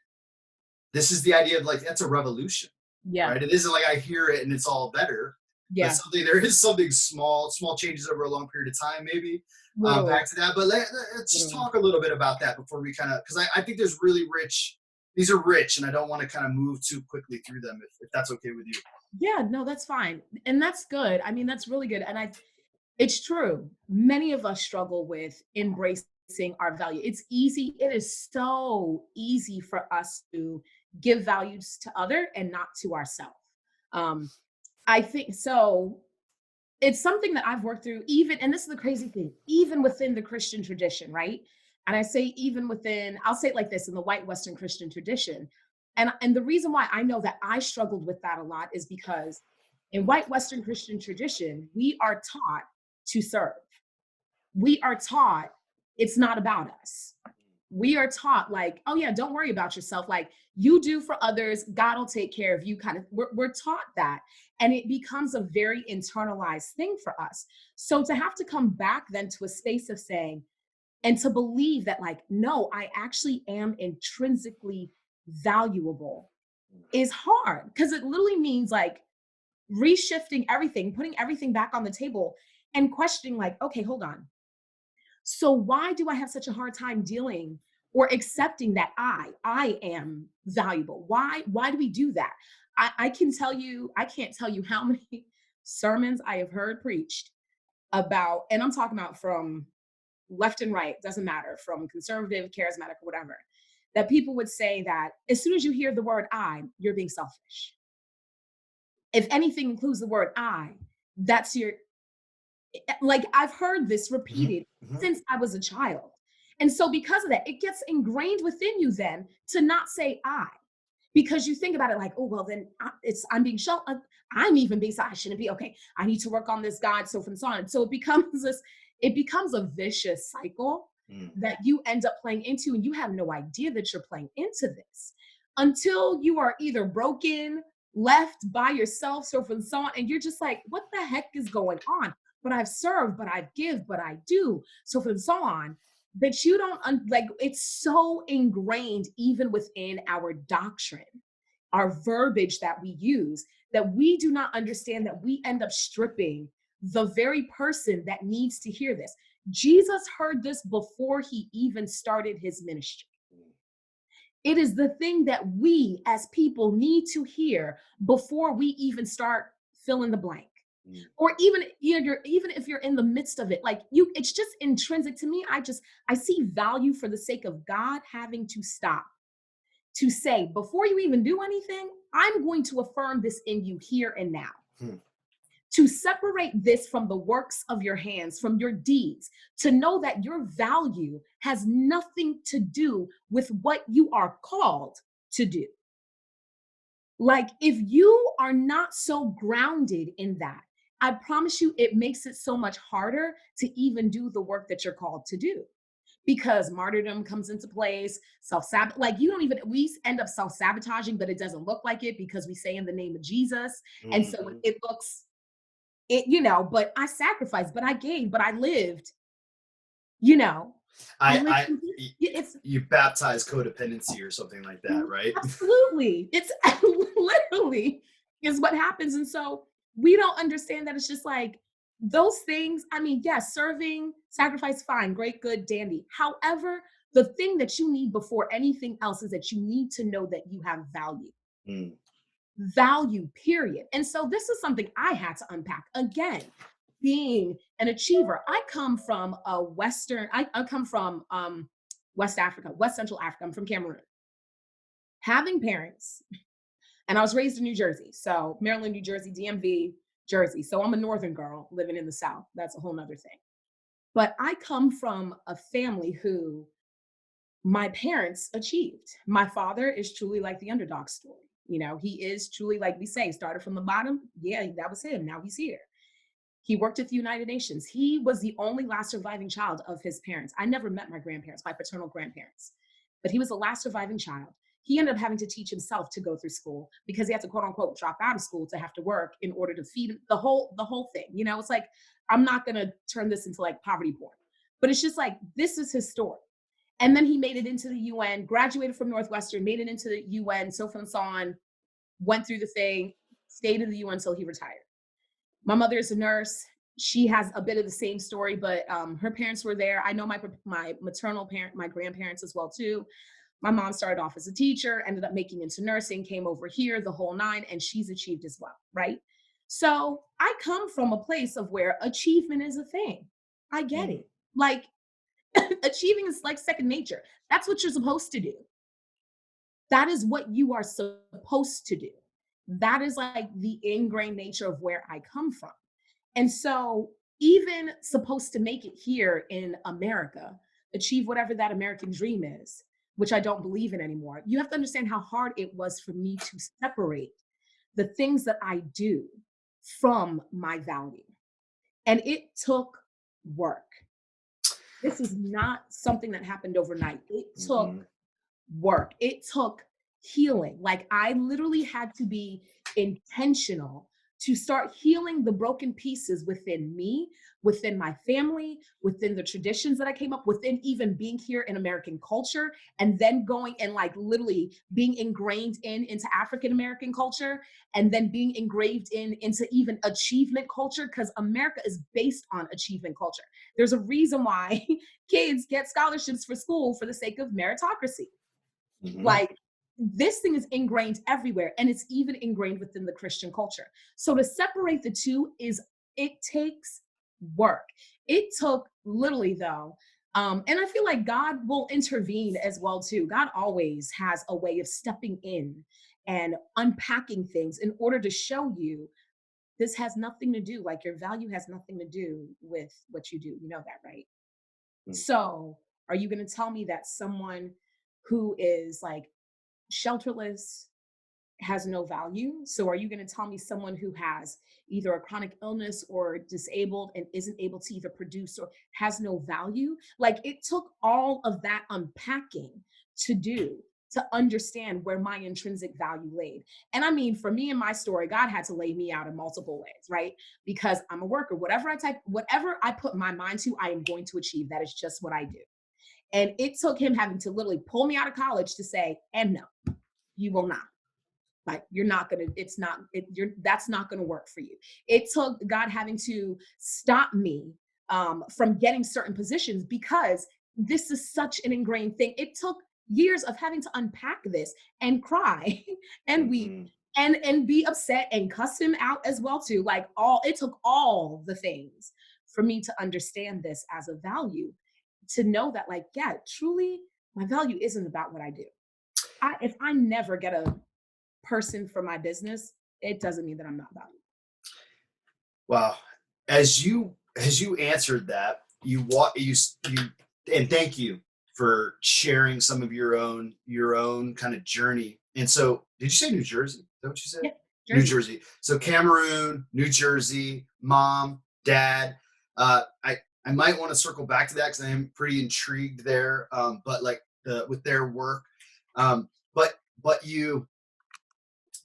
this is the idea of like, that's a revolution, Yeah. right? It isn't like I hear it and it's all better, but Yeah. there is something small changes over a long period of time, maybe. Literally. Back to that, but let's just Literally. talk a little bit about that before we kind of, because I think there's really rich, these are rich, and I don't want to kind of move too quickly through them, if that's okay with you. Yeah, no, that's fine. And that's good. I mean, that's really good. And it's true. Many of us struggle with embracing our value. It's easy. It is so easy for us to give values to other and not to ourselves. Um, I think so. It's something that I've worked through, even, and this is the crazy thing, even within the Christian tradition, right? And I say even within, I'll say it like this, in the white Western Christian tradition. And the reason why I know that I struggled with that a lot is because in white Western Christian tradition, we are taught to serve. We are taught it's not about us. We are taught like, oh yeah, don't worry about yourself. Like you do for others, God will take care of you. Kind of, we're taught that, and it becomes a very internalized thing for us. So to have to come back then to a space of saying, and to believe that, like, no, I actually am intrinsically valuable is hard because it literally means like reshifting everything, putting everything back on the table and questioning, like, okay, hold on. So why do I have such a hard time dealing or accepting that I am valuable? Why do we do that? I can tell you, I can't tell you how many sermons I have heard preached about, and I'm talking about from left and right, doesn't matter, from conservative, charismatic, whatever, that people would say that as soon as you hear the word I, you're being selfish. If anything includes the word I, that's your, like I've heard this Mhm, repeated mhm. since I was a child. And so because of that, it gets ingrained within you then to not say I, because you think about it like, oh, well, then I'm being shown, I'm even being, I shouldn't be, okay, I need to work on this, God, so forth and so on. So it becomes this, it becomes a vicious cycle Mm. that you end up playing into, and you have no idea that you're playing into this until you are either broken, left by yourself, so forth and so on. And you're just like, what the heck is going on? but I've served, but I've give, but I do, so forth and so on. That you don't like, it's so ingrained even within our doctrine, our verbiage that we use, that we do not understand that we end up stripping the very person that needs to hear this. Jesus heard this before he even started his ministry. It is the thing that we as people need to hear before we even start fill in the blank. Mm. Or even, you know, you're, even if you're in the midst of it, like you, it's just intrinsic to me. I see value for the sake of God having to stop to say, before you even do anything, I'm going to affirm this in you here and now. Hmm. To separate this from the works of your hands, from your deeds, to know that your value has nothing to do with what you are called to do. Like, if you are not so grounded in that, I promise you, it makes it so much harder to even do the work that you're called to do, because martyrdom comes into place, self-sabotage, like you don't even, we end up self-sabotaging, but it doesn't look like it because we say in the name of Jesus. And so Mhm. it looks, it, you know, but I sacrificed, but I gave, but I lived, you know, I lived. y- It's you baptize codependency or something like that, right? absolutely, it's literally is what happens. And so we don't understand that it's just like those things. I mean, yes, serving, sacrifice, fine, great, good, dandy. However, the thing that you need before anything else is that you need to know that you have value. Mm. Value, period. And so this is something I had to unpack again. Being an achiever, I come from a Western, I come from West Africa, West Central Africa. I'm from Cameroon. Having parents, and I was raised in New Jersey. So Maryland, New Jersey, DMV, Jersey. So I'm a Northern girl living in the South. That's a whole nother thing. But I come from a family who my parents achieved. My father is truly like the underdog story. You know, he is truly, like we say, started from the bottom. Yeah, that was him. Now he's here. He worked at the United Nations. He was the only last surviving child of his parents. I never met my grandparents, my paternal grandparents, but he was the last surviving child. He ended up having to teach himself to go through school because he had to quote unquote drop out of school to have to work in order to feed the whole thing. You know, it's like, I'm not gonna turn this into like poverty porn, but it's just like this is his story. And then he made it into the UN, graduated from Northwestern, made it into the UN, so forth and so on, went through the thing, stayed in the UN until he retired. My mother is a nurse. She has a bit of the same story, but her parents were there. I know my maternal parent, my grandparents as well too. My mom started off as a teacher, ended up making into nursing, came over here, the whole nine, and she's achieved as well, right? So I come from a place of where achievement is a thing. I get Mm. it. Like achieving is like second nature. That's what you're supposed to do. That is what you are supposed to do. That is like the ingrained nature of where I come from. And so, even supposed to make it here in America, achieve whatever that American dream is, which I don't believe in anymore, you have to understand how hard it was for me to separate the things that I do from my value. And it took work. This is not something that happened overnight. It took Mhm. work. It took healing. Like I literally had to be intentional to start healing the broken pieces within me, within my family, within the traditions that I came up within, even being here in American culture, and then going and like literally being ingrained into African American culture, and then being engraved into even achievement culture, because America is based on achievement culture. There's a reason why kids get scholarships for school for the sake of meritocracy. Mhm. Like this thing is ingrained everywhere, and it's even ingrained within the Christian culture. So to separate the two is, it takes work. It took literally though, and I feel like God will intervene as well too. God always has a way of stepping in and unpacking things in order to show you this has nothing to do, like your value has nothing to do with what you do. You know that, right? Mm. So are you going to tell me that someone who is like shelterless has no value? So are you going to tell me someone who has either a chronic illness or disabled and isn't able to either produce or has no value? Like it took all of that unpacking to do to understand where my intrinsic value laid. And I mean, for me and my story, God had to lay me out in multiple ways, right? Because I'm a worker. Whatever I put my mind to, I am going to achieve. That is just what I do. And it took him having to literally pull me out of college to say, and no, you will not. Like you're not gonna, it's not, you're that's not gonna work for you. It took God having to stop me from getting certain positions because this is such an ingrained thing. It took years of having to unpack this and cry and weep Mhm. and be upset and cuss him out as well too. Like all it took all the things for me to understand this as a value, to know that like, yeah, truly my value isn't about what I do. If I never get a person for my business, it doesn't mean that I'm not valuable. Wow. As you answered that, you and thank you for sharing some of your own kind of journey. And so, did you say New Jersey? Is that what you said? Yeah, New Jersey. Jersey. So Cameroon, New Jersey, mom, dad. I might want to circle back to that because I am pretty intrigued there. But like with their work, but you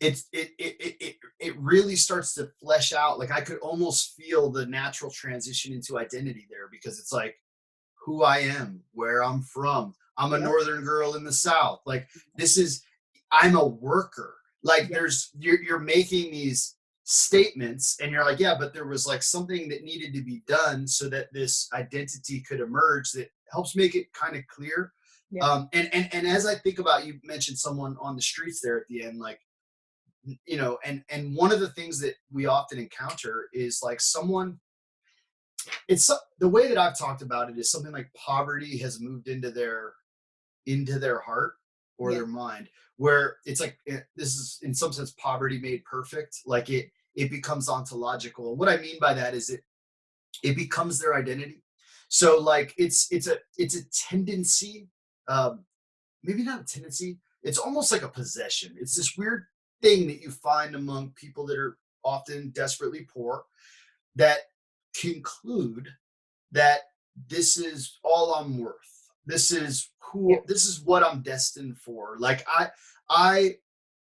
it really starts to flesh out. Like I could almost feel the natural transition into identity there because it's like who I am, where I'm from. I'm a Yep. northern girl in the south. Like this is I'm a worker. Like Yep. you're making these statements and you're like, yeah, but there was like something that needed to be done so that this identity could emerge that helps make it kind of clear. Yep. And as I think about, you mentioned someone on the streets there at the end, like and one of the things that we often encounter is like someone the way that I've talked about it is something like poverty has moved into their heart or Yeah. their mind, where it's like this is in some sense poverty made perfect. Like it becomes ontological, and what I mean by that is it becomes their identity. So like it's a tendency, um maybe not a tendency, it's almost like a possession. It's this weird thing that you find among people that are often desperately poor that conclude that this is all I'm worth. Yeah. This is what I'm destined for. Like I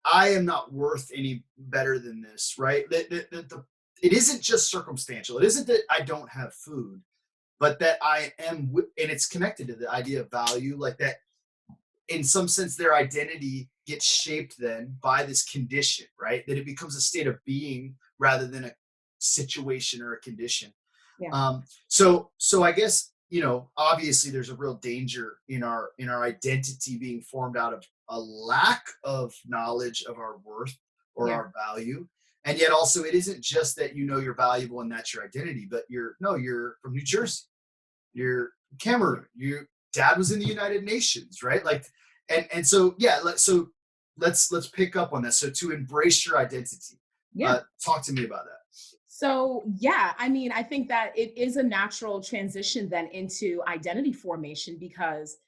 I am not worth any better than this, right? It isn't just circumstantial. It isn't that I don't have food, but that I am, and it's connected to the idea of value, like that in some sense their identity gets shaped then by this condition, right? That it becomes a state of being rather than a situation or a condition. Yeah. So I guess obviously there's a real danger in our identity being formed out of a lack of knowledge of our worth or Yeah. our value. And yet also it isn't just that you're valuable and that's your identity, but you're from New Jersey, you're Cameroon, your dad was in the United Nations, right? Like, and so yeah, let's pick up on that. So to embrace your identity, Yeah. talk to me about that. So, yeah, I mean, I think that it is a natural transition then into identity formation because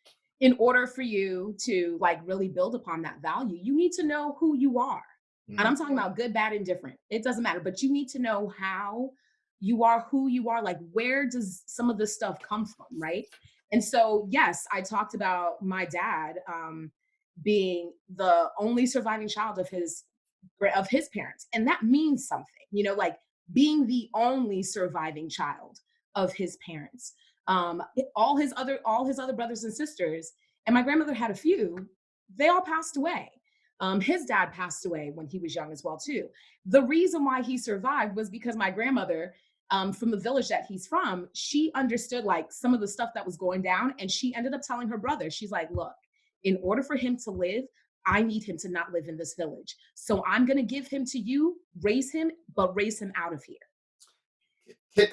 in order for you to like really build upon that value, you need to know who you are. And Mm, I'm talking about good, bad, and different. It doesn't matter, but you need to know how you are, who you are, like where does some of this stuff come from, right? And so, yes, I talked about my dad being the only surviving child of his parents, and that means something, like being the only surviving child of his parents. All his other brothers and sisters, and my grandmother had a few. They all passed away. His dad passed away when he was young as well too. The reason why he survived was because my grandmother, from the village that he's from, she understood like some of the stuff that was going down, and she ended up telling her brother, she's like, "Look, in order for him to live, I need him to not live in this village. So I'm going to give him to you, raise him, but raise him out of here."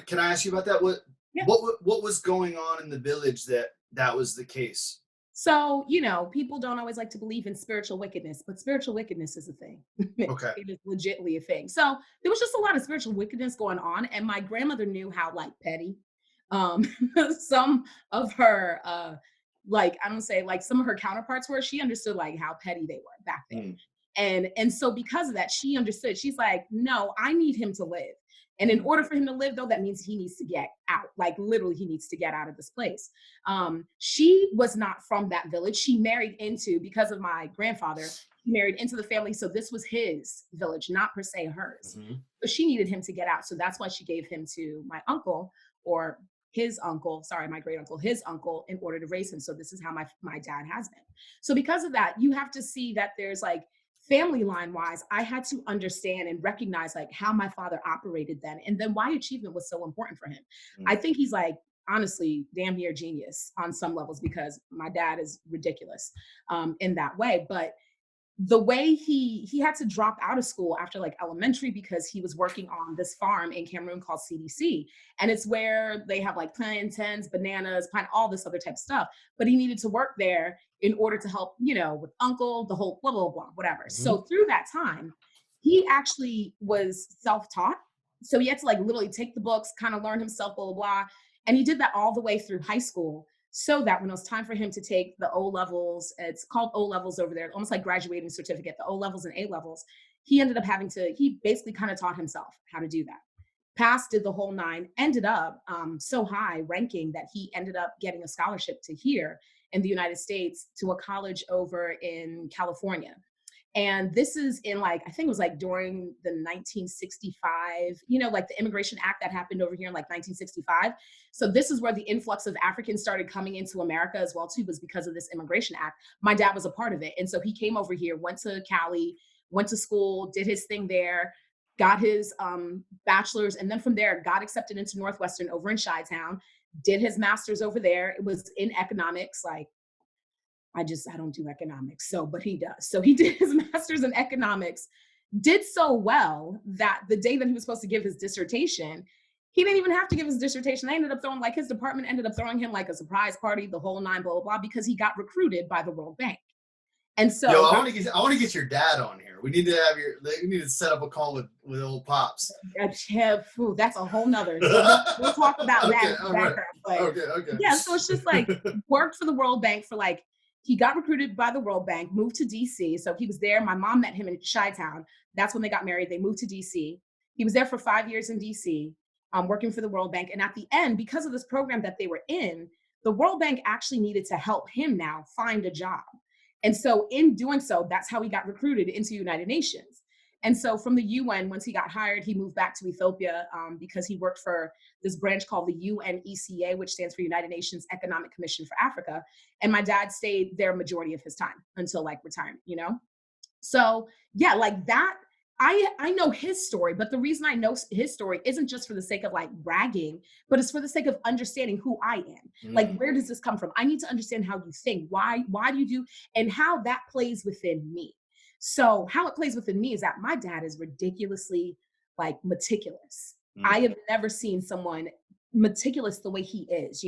can I ask you about that? What Yeah. what was going on in the village that was the case? So, people don't always like to believe in spiritual wickedness, but spiritual wickedness is a thing. Okay. It is legitly a thing. So there was just a lot of spiritual wickedness going on. And my grandmother knew how like petty um some of her like I don't say like some of her counterparts were. She understood like how petty they were back then. Mm, And so because of that, she understood. She's like, no, I need him to live. And in Mhm. order for him to live, though, that means he needs to get out. Like literally, he needs to get out of this place. She was not from that village. She married into, because of my grandfather, he married into the family. So this was his village, not per se hers. Mhm. But she needed him to get out. So that's why she gave him to my uncle, or his uncle, sorry, my great uncle, his uncle, in order to raise him. So this is how my dad has been. So because of that, you have to see that there's like family line wise, I had to understand and recognize like how my father operated then, and then why achievement was so important for him. I Mm. think he's like honestly damn near genius on some levels, because my dad is ridiculous in that way. But the way he had to drop out of school after like elementary because he was working on this farm in Cameroon called CDC, and it's where they have like plantains, bananas, pine, all this other type of stuff. But he needed to work there in order to help, with uncle, the whole blah blah blah, whatever. Mhm. So through that time, he actually was self-taught. So he had to like literally take the books, kind of learn himself, blah blah blah, and he did that all the way through high school, so that when it was time for him to take the O levels, it's called O levels over there, almost like graduating certificate, the O levels and A levels, he ended up having to, he basically kind of taught himself how to do that. Passed, did the whole nine, ended up so high ranking that he ended up getting a scholarship to here in the United States to a college over in California. And this is in like, I think it was like during the 1965, like the Immigration Act that happened over here in like 1965. So this is where the influx of Africans started coming into America as well too, was because of this Immigration Act. My dad was a part of it. And so he came over here, went to Cali, went to school, did his thing there, got his bachelor's, and then from there got accepted into Northwestern over in Chi-Town, did his master's over there. It was in economics. Like I don't do economics. So, but he does. So he did his master's in economics, did so well that the day that he was supposed to give his dissertation, he didn't even have to give his dissertation. They ended up throwing, like, his department ended up throwing him like a surprise party, the whole nine, blah, blah, blah, because he got recruited by the World Bank. And Yo, so got I want to get your dad on here. We need to have we need to set up a call with old pops. that's a whole nother. So we'll talk about that Okay, in the all right. background. But Okay, okay. yeah, so it's just like worked for the World Bank for like, he got recruited by the World Bank, moved to DC. So he was there. My mom met him in Chi-Town. That's when they got married. They moved to DC. He was there for 5 years in DC, working for the World Bank. And at the end, because of this program that they were in, the World Bank actually needed to help him now find a job. And so in doing so, that's how he got recruited into United Nations. And so from the UN, once he got hired, he moved back to Ethiopia because he worked for this branch called the UNECA, which stands for United Nations Economic Commission for Africa. And my dad stayed there majority of his time until like retirement. So yeah, like that. I know his story, but the reason I know his story isn't just for the sake of like bragging, but it's for the sake of understanding who I am. Like, Mm. where does this come from? I need to understand how you think. Why do you do, and how that plays within me. So how it plays within me is that my dad is ridiculously like meticulous. I Mm. have never seen someone meticulous the way he is.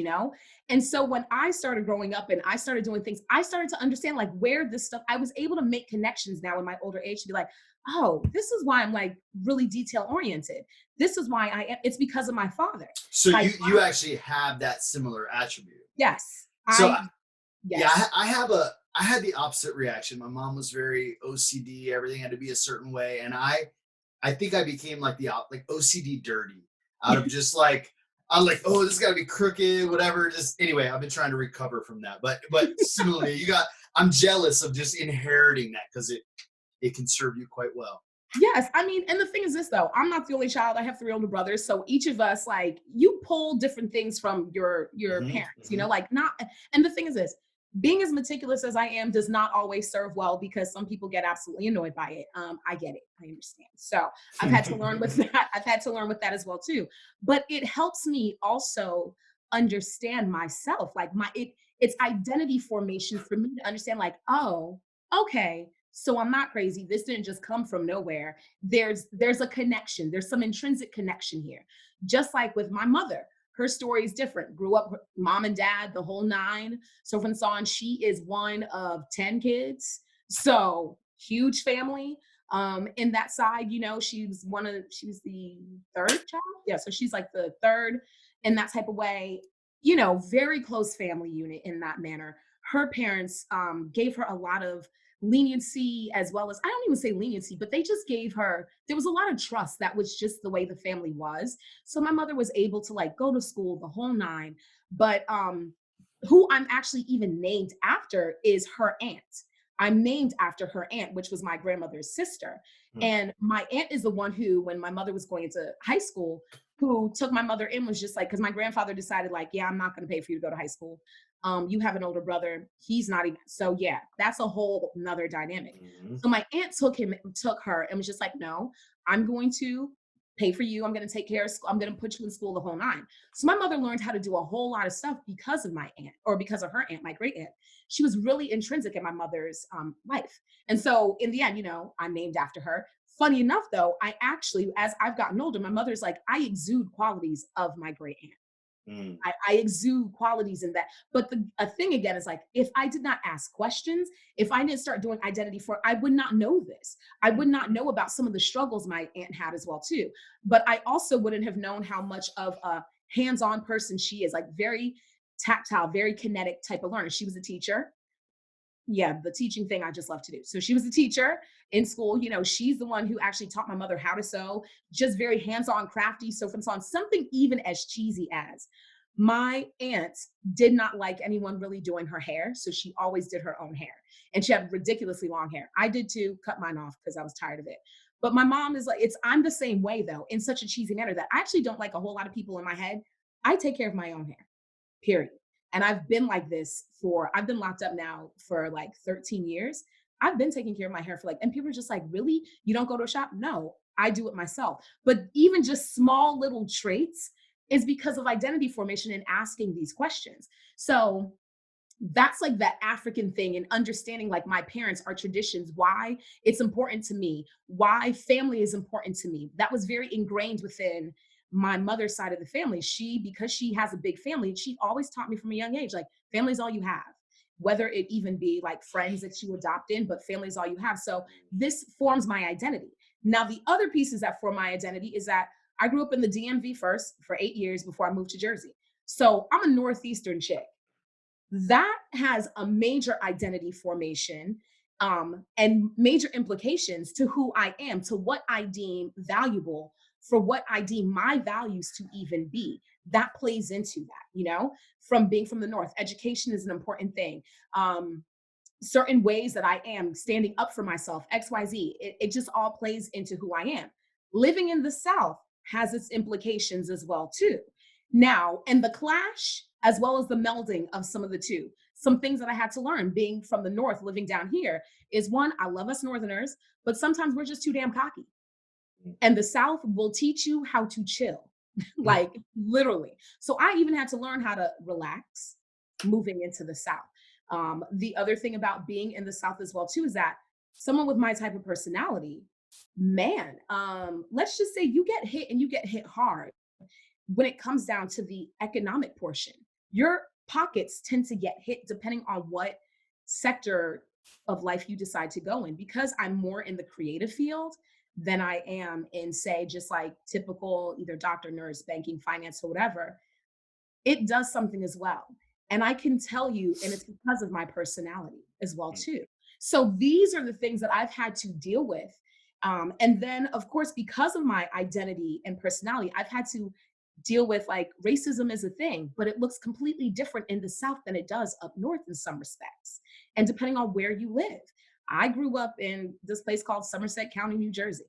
And so when I started growing up and I started doing things, I started to understand like where this stuff, I was able to make connections now in my older age to be like, oh, this is why I'm like really detail oriented. This is why I am. It's because of my father. So My you actually have that similar attribute. yes, So yeah, yes. I had the opposite reaction. My mom was very OCD. Everything had to be a certain way, and I think I became like like OCD dirty out of just like I'm like, oh, this got to be crooked, whatever. Just anyway, I've been trying to recover from that. But similarly, I'm jealous of just inheriting that because it can serve you quite well. Yes, I mean, and the thing is this though, I'm not the only child. I have three older brothers, so each of us, like, you pull different things from your Hmm. parents, Hmm. like not. And the thing is this, being as meticulous as I am does not always serve well because some people get absolutely annoyed by it. I get it, I understand. So I've had to learn with that. I've had to learn with that as well too. But it helps me also understand myself, like it's identity formation for me to understand, like, oh, okay, so I'm not crazy. This didn't just come from nowhere. There's a connection. There's some intrinsic connection here. Just like with my mother, her story is different. Grew up mom and dad, the whole nine. So from so on, she is one of 10 kids. So huge family. In that side, she was the third child. Yeah, so she's like the third in that type of way. Very close family unit in that manner. Her parents gave her a lot of leniency, as well as, I don't even say leniency, but they just gave her, there was a lot of trust. That was just the way the family was. So my mother was able to like go to school the whole nine. But who I'm actually even named after is her aunt. I'm named after her aunt, which was my grandmother's sister. Mm, And my aunt is the one who, when my mother was going into high school, who took my mother in, was just like, because my grandfather decided, like, yeah, I'm not going to pay for you to go to high school. You have an older brother. He's not even. So yeah, that's a whole another dynamic. mhm, So my aunt took her and was just like, no, I'm going to pay for you. I'm going to take care of school. I'm going to put you in school the whole nine. So my mother learned how to do a whole lot of stuff because of my aunt, or because of her aunt, my great aunt. She was really intrinsic in my mother's life. And so in the end, I'm named after her. Funny enough, though, I actually, as I've gotten older, my mother's like, I exude qualities of my great aunt. mm, I exude qualities in that. But the a thing again is like, if I did not ask questions, if I didn't start doing identity for, I would not know this. I would not know about some of the struggles my aunt had as well too. But I also wouldn't have known how much of a hands-on person she is, like very tactile, very kinetic type of learner. She was a teacher. Yeah, the teaching thing I just love to do. So she was a teacher in school. She's the one who actually taught my mother how to sew, just very hands-on, crafty. So from on something even as cheesy as, my aunt did not like anyone really doing her hair. So she always did her own hair. And she had ridiculously long hair. I did too, cut mine off because I was tired of it. But my mom is like, I'm the same way though, in such a cheesy manner that I actually don't like a whole lot of people in my head. I take care of my own hair, period. And I've been like this I've been locked up now for like 13 years. I've been taking care of my hair for like, and people are just like, really? You don't go to a shop? No, I do it myself. But even just small little traits is because of identity formation and asking these questions. So that's like that African thing, and understanding like my parents, our traditions, why it's important to me, why family is important to me. That was very ingrained within my mother's side of the family. Because she has a big family, she always taught me from a young age, like, family's all you have. Whether it even be like friends that you adopt in, but family's all you have. So this forms my identity. Now, the other pieces that form my identity is that I grew up in the DMV first for 8 years before I moved to Jersey. So I'm a Northeastern chick that has a major identity formation, and major implications to who I am, to what I deem valuable, for what I deem my values to even be. That plays into that, from being from the North. Education is an important thing. Certain ways that I am standing up for myself, XYZ, it just all plays into who I am. Living in the South has its implications as well too. Now, and the clash as well as the melding of some of the two. Some things that I had to learn being from the North, living down here, is one, I love us Northerners, but sometimes we're just too damn cocky. mm, And the South will teach you how to chill, like literally. So I even had to learn how to relax moving into the South. The other thing about being in the South as well too is that someone with my type of personality, man, let's just say you get hit, and you get hit hard when it comes down to the economic portion. Your pockets tend to get hit depending on what sector of life you decide to go in. Because I'm more in the creative field than I am in, say, just like typical either doctor, nurse, banking, finance, or whatever, it does something as well. And I can tell you, and it's because of my personality as well mm, too. So these are the things that I've had to deal with. And then, of course, because of my identity and personality, I've had to deal with, like, racism is a thing, but it looks completely different in the South than it does up north in some respects. And depending on where you live, I grew up in this place called Somerset County, New Jersey.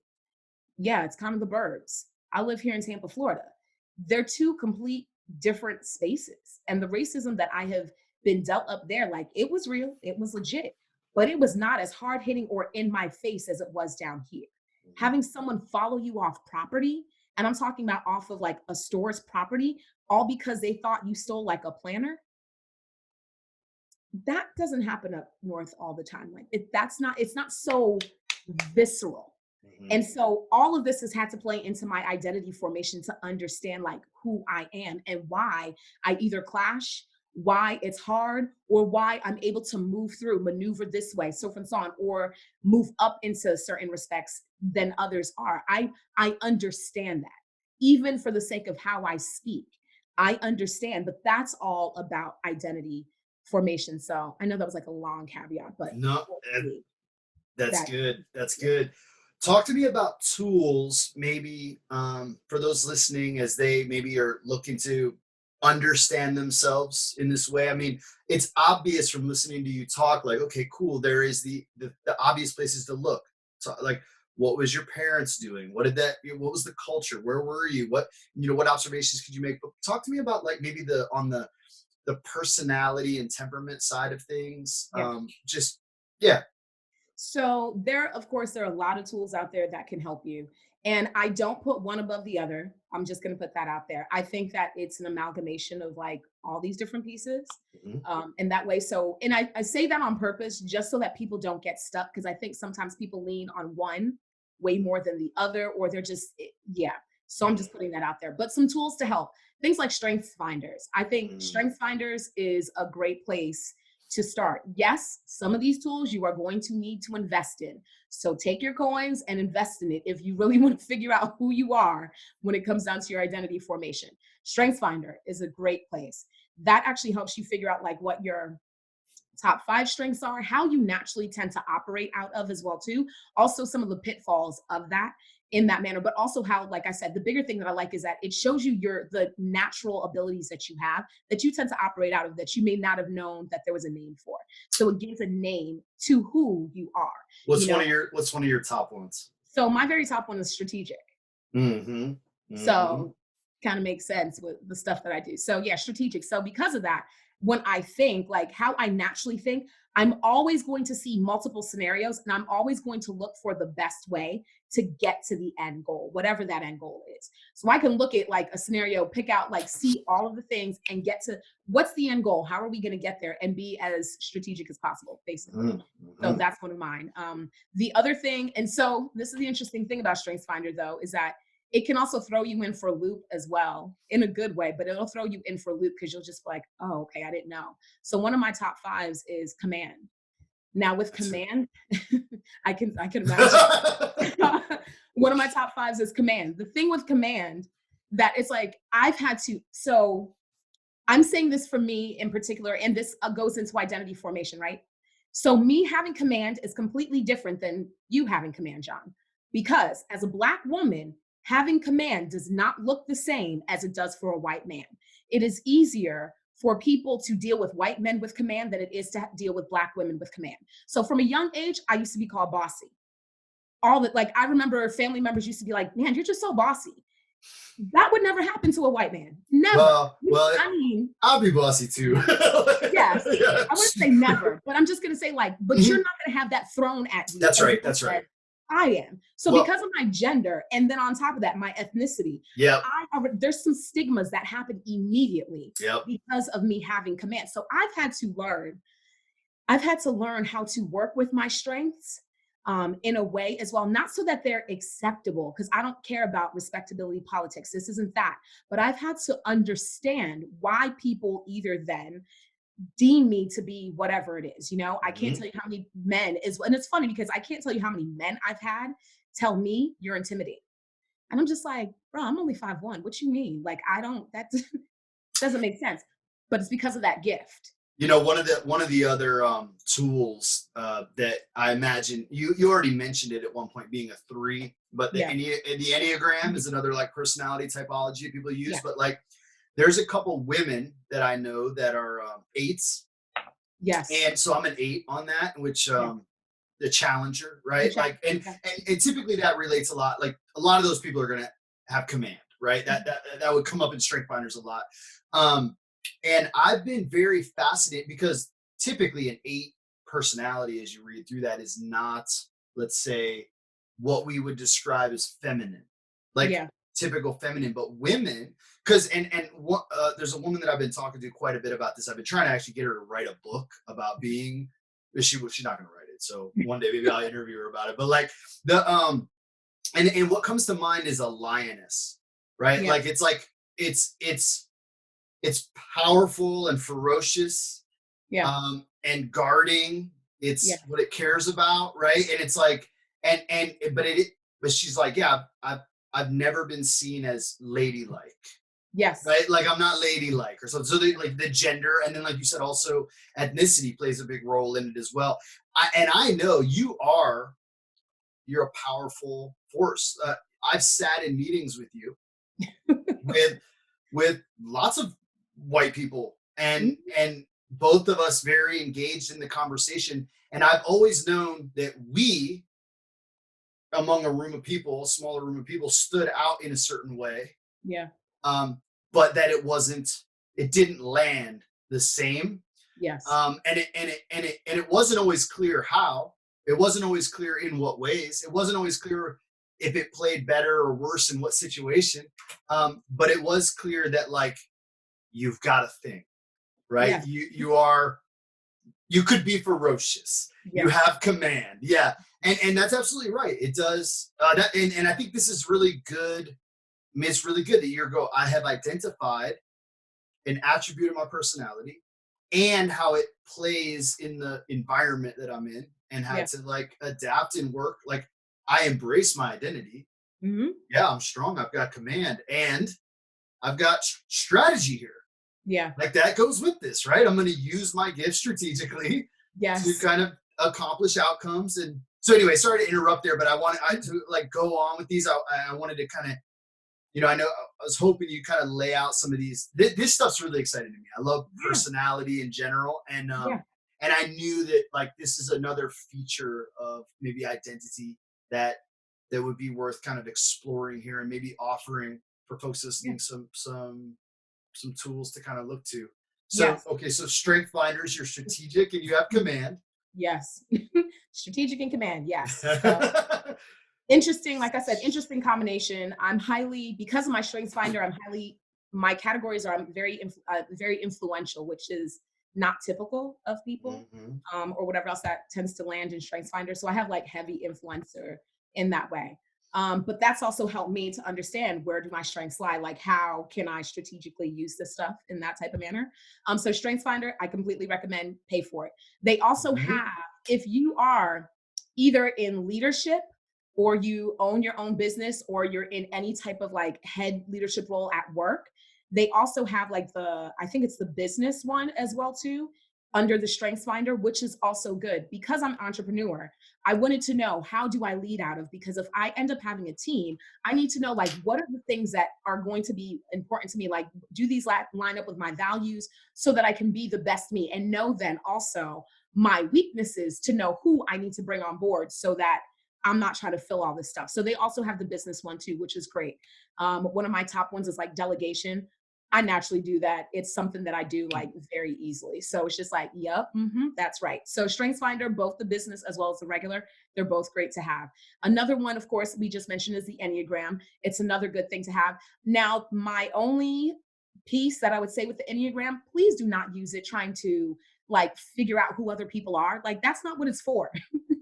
Yeah, it's kind of the burbs. I live here in Tampa, Florida. They're two complete different spaces. And the racism that I have been dealt up there, like, it was real, it was legit, but it was not as hard hitting or in my face as it was down here. mhm. Having someone follow you off property, and I'm talking about off of like a store's property, all because they thought you stole like a planner, that doesn't happen up north all the time. Like, it's not so visceral. Mhm. And so all of this has had to play into my identity formation to understand like who I am and why I either clash, why it's hard, or why I'm able to move through, maneuver this way, so from so on, or move up into certain respects than others are. I understand that. Even for the sake of how I speak, I understand, but that's all about identity formation. So I know that was like a long caveat, but No, hopefully. That's That good. That's yeah, good. Talk to me about tools, maybe for those listening as they maybe are looking to understand themselves in this way. I mean, it's obvious from listening to you talk, like, okay, cool. There is the obvious places to look. So, like, what was your parents doing? What did that? What was the culture? Where were you? What observations could you make? But talk to me about like maybe the personality and temperament side of things. yeah. Just yeah. So of course, there are a lot of tools out there that can help you. And I don't put one above the other. I'm just going to put that out there. I think that it's an amalgamation of like all these different pieces. Mhm. And that way, so, and I say that on purpose just so that people don't get stuck. Cause I think sometimes people lean on one way more than the other, or they're just, yeah. So I'm just Mhm. putting that out there. But some tools to help, things like strengths finders. I think Mm. strengths finders is a great place to start. Yes, some of these tools you are going to need to invest in. So take your coins and invest in it if you really want to figure out who you are when it comes down to your identity formation. StrengthsFinder is a great place. That actually helps you figure out like what your top five strengths are, how you naturally tend to operate out of as well too. Also some of the pitfalls of that in that manner, but also how, like I said, the bigger thing that I like is that it shows you the natural abilities that you have that you tend to operate out of that you may not have known that there was a name for. So it gives a name to who you are, you know. What's one of your top ones? So my very top one is strategic. Mhm. Mhm. So kind of makes sense with the stuff that I do. So yeah, strategic. So because of that, when I think like how I naturally think, I'm always going to see multiple scenarios and I'm always going to look for the best way to get to the end goal, whatever that end goal is. So I can look at like a scenario, pick out like see all of the things and get to what's the end goal? How are we going to get there and be as strategic as possible, basically. Mhm. So Mhm. that's one of mine. The other thing, and so this is the interesting thing about StrengthsFinder though, is that it can also throw you in for a loop as well in a good way, but it'll throw you in for a loop because you'll just be like, oh, okay, I didn't know. So one of my top fives is command. Now with That's it. command, I can imagine. One of my top fives is command. The thing with command that it's like I've had to, so I'm saying this for me in particular, and this goes into identity formation, right? So, me having command is completely different than you having command, John, because as a Black woman, having command does not look the same as it does for a white man. It is easier for people to deal with white men with command than it is to deal with Black women with command. So, from a young age, I used to be called bossy. All that, like, I remember family members used to be like, man, you're just so bossy. That would never happen to a white man. Never. Well, I mean, I'll be bossy too. yes. Yeah. I wouldn't say never, but I'm just gonna say like, but you're Mhm. not gonna have that thrown at you That's as right. much That's as right. I am. So Well, because of my gender, and then on top of that, my ethnicity, yep. there's some stigmas that happen immediately Yep. because of me having command. So I've had to learn how to work with my strengths in a way as well, not so that they're acceptable, because I don't care about respectability politics. This isn't that. But I've had to understand why people either then deem me to be whatever it is. You know, I can't Mhm. tell you how many men is, and it's funny because I can't tell you how many men I've had tell me you're intimidating. And I'm just like, bro, I'm only 5'1". What you mean? Like, I don't, that doesn't make sense. But it's because of that gift. One of the other tools that I imagine you already mentioned it at one point being a three, but Yeah. the Enneagram is another like personality typology people use. Yeah. But like, there's a couple women that I know that are eights, Yes. and so I'm an eight on that, which Yeah. the challenger, The right? chat. Like, and, Yeah. and typically that relates a lot. Like a lot of those people are gonna have command, right? That would come up in strength finders a lot. Um, and I've been very fascinated because typically an eight personality, as you read through that, is not, let's say, what we would describe as feminine, like Yeah. typical feminine. But women, because and what there's a woman that I've been talking to quite a bit about this. I've been trying to actually get her to write a book about being. She's not going to write it. So one day maybe I'll interview her about it. But like the and what comes to mind is a lioness, right? Yeah. Like it's it's it's powerful and ferocious, Yeah. and guarding. Yeah. It's what it cares about, right? And it's like, but she's like, yeah, I've never been seen as ladylike, Yes. right? Like I'm not ladylike or something. So like the gender, and then like you said, also ethnicity plays a big role in it as well. And I know you're a powerful force. I've sat in meetings with you with lots of white people, and Mhm. both of us very engaged in the conversation. And I've always known that we, among a room of people, a smaller room of people, stood out in a certain way, Yeah. um, but that it didn't land the same. Yes. And it wasn't always clear how. It wasn't always clear in what ways. It wasn't always clear if it played better or worse in what situation. But it was clear that like you've got a thing, right? Yes. You could be ferocious. You Yes. have command, yeah, and that's absolutely right. It does that, and I think this is really good. I mean, it's really good that I have identified an attribute of my personality and how it plays in the environment that I'm in, and Yeah. had to like adapt and work. Like I embrace my identity. Hmm. Yeah, I'm strong. I've got command, and I've got strategy here. Yeah. Like that goes with this, right? I'm going to use my gift strategically to Yes. kind of accomplish outcomes. And so, anyway, sorry to interrupt there, but I to like go on with these. I wanted to kind of, I know I was hoping you kind of lay out some of these. This stuff's really exciting to me. I love Yeah. personality in general, Yeah. and I knew that like this is another feature of maybe identity that would be worth kind of exploring here, and maybe offering for folks Yeah. listening some tools to kind of look to. So Yes. okay, so strength finders, you're strategic and you have command. Yes. Strategic in command. Yes. So interesting, like I said, interesting combination. I'm highly, because of my strengths finder, my categories are, I'm very influential, which is not typical of people, Mhm. or whatever else that tends to land in strengths finder. So I have like heavy influencer in that way. But that's also helped me to understand, where do my strengths lie? Like, how can I strategically use this stuff in that type of manner? So strengths finder, I completely recommend, pay for it. They also Mhm. have, if you are either in leadership, or you own your own business, or you're in any type of like head leadership role at work, they also have like I think it's the business one as well too, under the strengths finder, which is also good. Because I'm an entrepreneur, I wanted to know, how do I lead out of, because if I end up having a team, I need to know like, what are the things that are going to be important to me, like, do these line up with my values, so that I can be the best me, and know then also my weaknesses, to know who I need to bring on board, so that I'm not trying to fill all this stuff. So they also have the business one too, which is great. One of my top ones is like delegation. I naturally do that. It's something that I do like very easily. So it's just like, yep, that's right. So Strengths Finder, both the business as well as the regular, they're both great to have. Another one, of course, we just mentioned, is the Enneagram. It's another good thing to have. Now, my only piece that I would say with the Enneagram, please do not use it trying to like figure out who other people are. Like, that's not what it's for.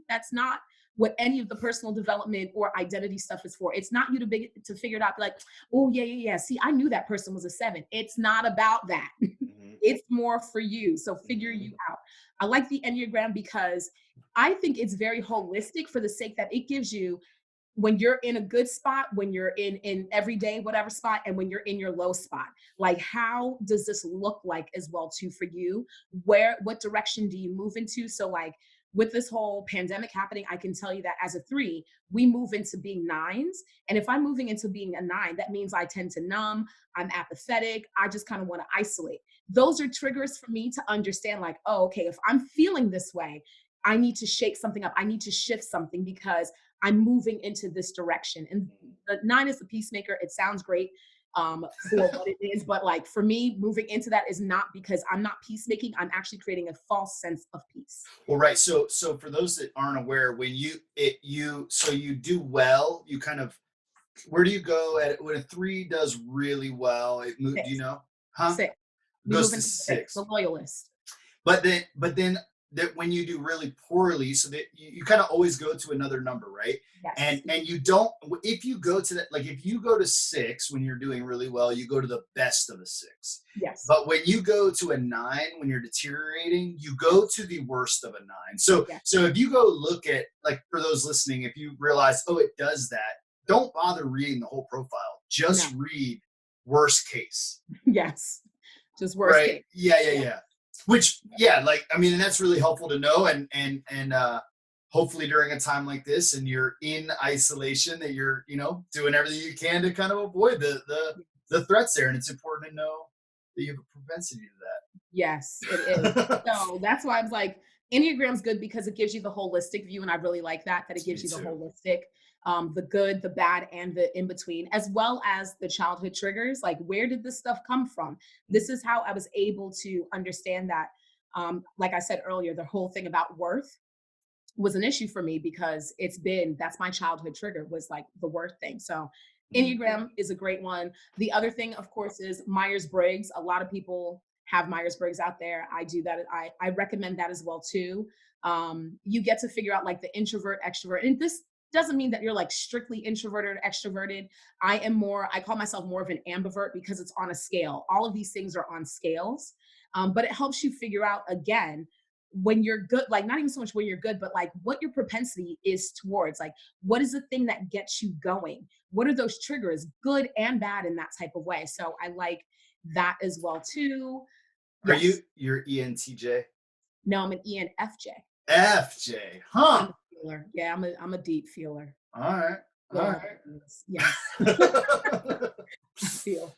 That's not what any of the personal development or identity stuff is for. It's not you to figure it out, be like, oh yeah, yeah, yeah. See, I knew that person was a 7. It's not about that. Mhm. It's more for you. So figure you Mhm. out. I like the Enneagram because I think it's very holistic, for the sake that it gives you, when you're in a good spot, when you're in everyday whatever spot, and when you're in your low spot, like, how does this look like as well too for you? What direction do you move into? So like, with this whole pandemic happening, I can tell you that as a 3, we move into being 9s. And if I'm moving into being a 9, that means I tend to numb, I'm apathetic, I just kind of want to isolate. Those are triggers for me to understand, like, oh, okay, if I'm feeling this way, I need to shake something up, I need to shift something, because I'm moving into this direction. And the 9 is the peacemaker. It sounds great for what it is, but like, for me, moving into that is not because I'm not peacemaking. I'm actually creating a false sense of peace. Well, right. So for those that aren't aware, when you do well, you kind of, where do you go at when a 3 does really well? Do you Six, know? Huh? six. It We goes move to into the 6, the 6. loyalist. But then that when you do really poorly, so that you kind of always go to another number, right? Yes, And you don't, if you go to that, like if you go to 6 when you're doing really well, you go to the best of a 6. yes, But when you go to a 9 when you're deteriorating, you go to the worst of a 9. So yes, so if you go look at, like, for those listening, if you realize, oh, it does that, don't bother reading the whole profile. no, Just read worst case. Yes. Just worst Right. case. Yeah, yeah, Yeah. yeah. Which, yeah, like, I mean, and that's really helpful to know. And hopefully during a time like this and you're in isolation, that you're, doing everything you can to kind of avoid the threats there. And it's important to know that you have a propensity to Yes, it is. that. So that's why I was like, Enneagram's good because it gives you the holistic view, and I really like that it Me gives you the too. holistic, the good, the bad, and the in between, as well as the childhood triggers. Like, where did this stuff come from? This is how I was able to understand that. Like I said earlier, the whole thing about worth was an issue for me because that's my childhood trigger, was like the worth thing. So Mm. Enneagram is a great one. The other thing, of course, is Myers-Briggs. A lot of people have Myers-Briggs out there. I do that. I recommend that as well too. You get to figure out like the introvert, extrovert, and this doesn't mean that you're like strictly introverted or extroverted. I call myself more of an ambivert because it's on a scale. All of these things are on scales. But it helps you figure out again when you're good, like not even so much when you're good, but like what your propensity is towards, like what is the thing that gets you going? What are those triggers, good and bad, in that type of way? So I like that as well too. Are Yes. you're ENTJ? No, I'm an ENFJ. FJ, I'm huh? a feeler. Yeah, I'm a deep feeler. All right, Feel all all right. things. Yes. I feel.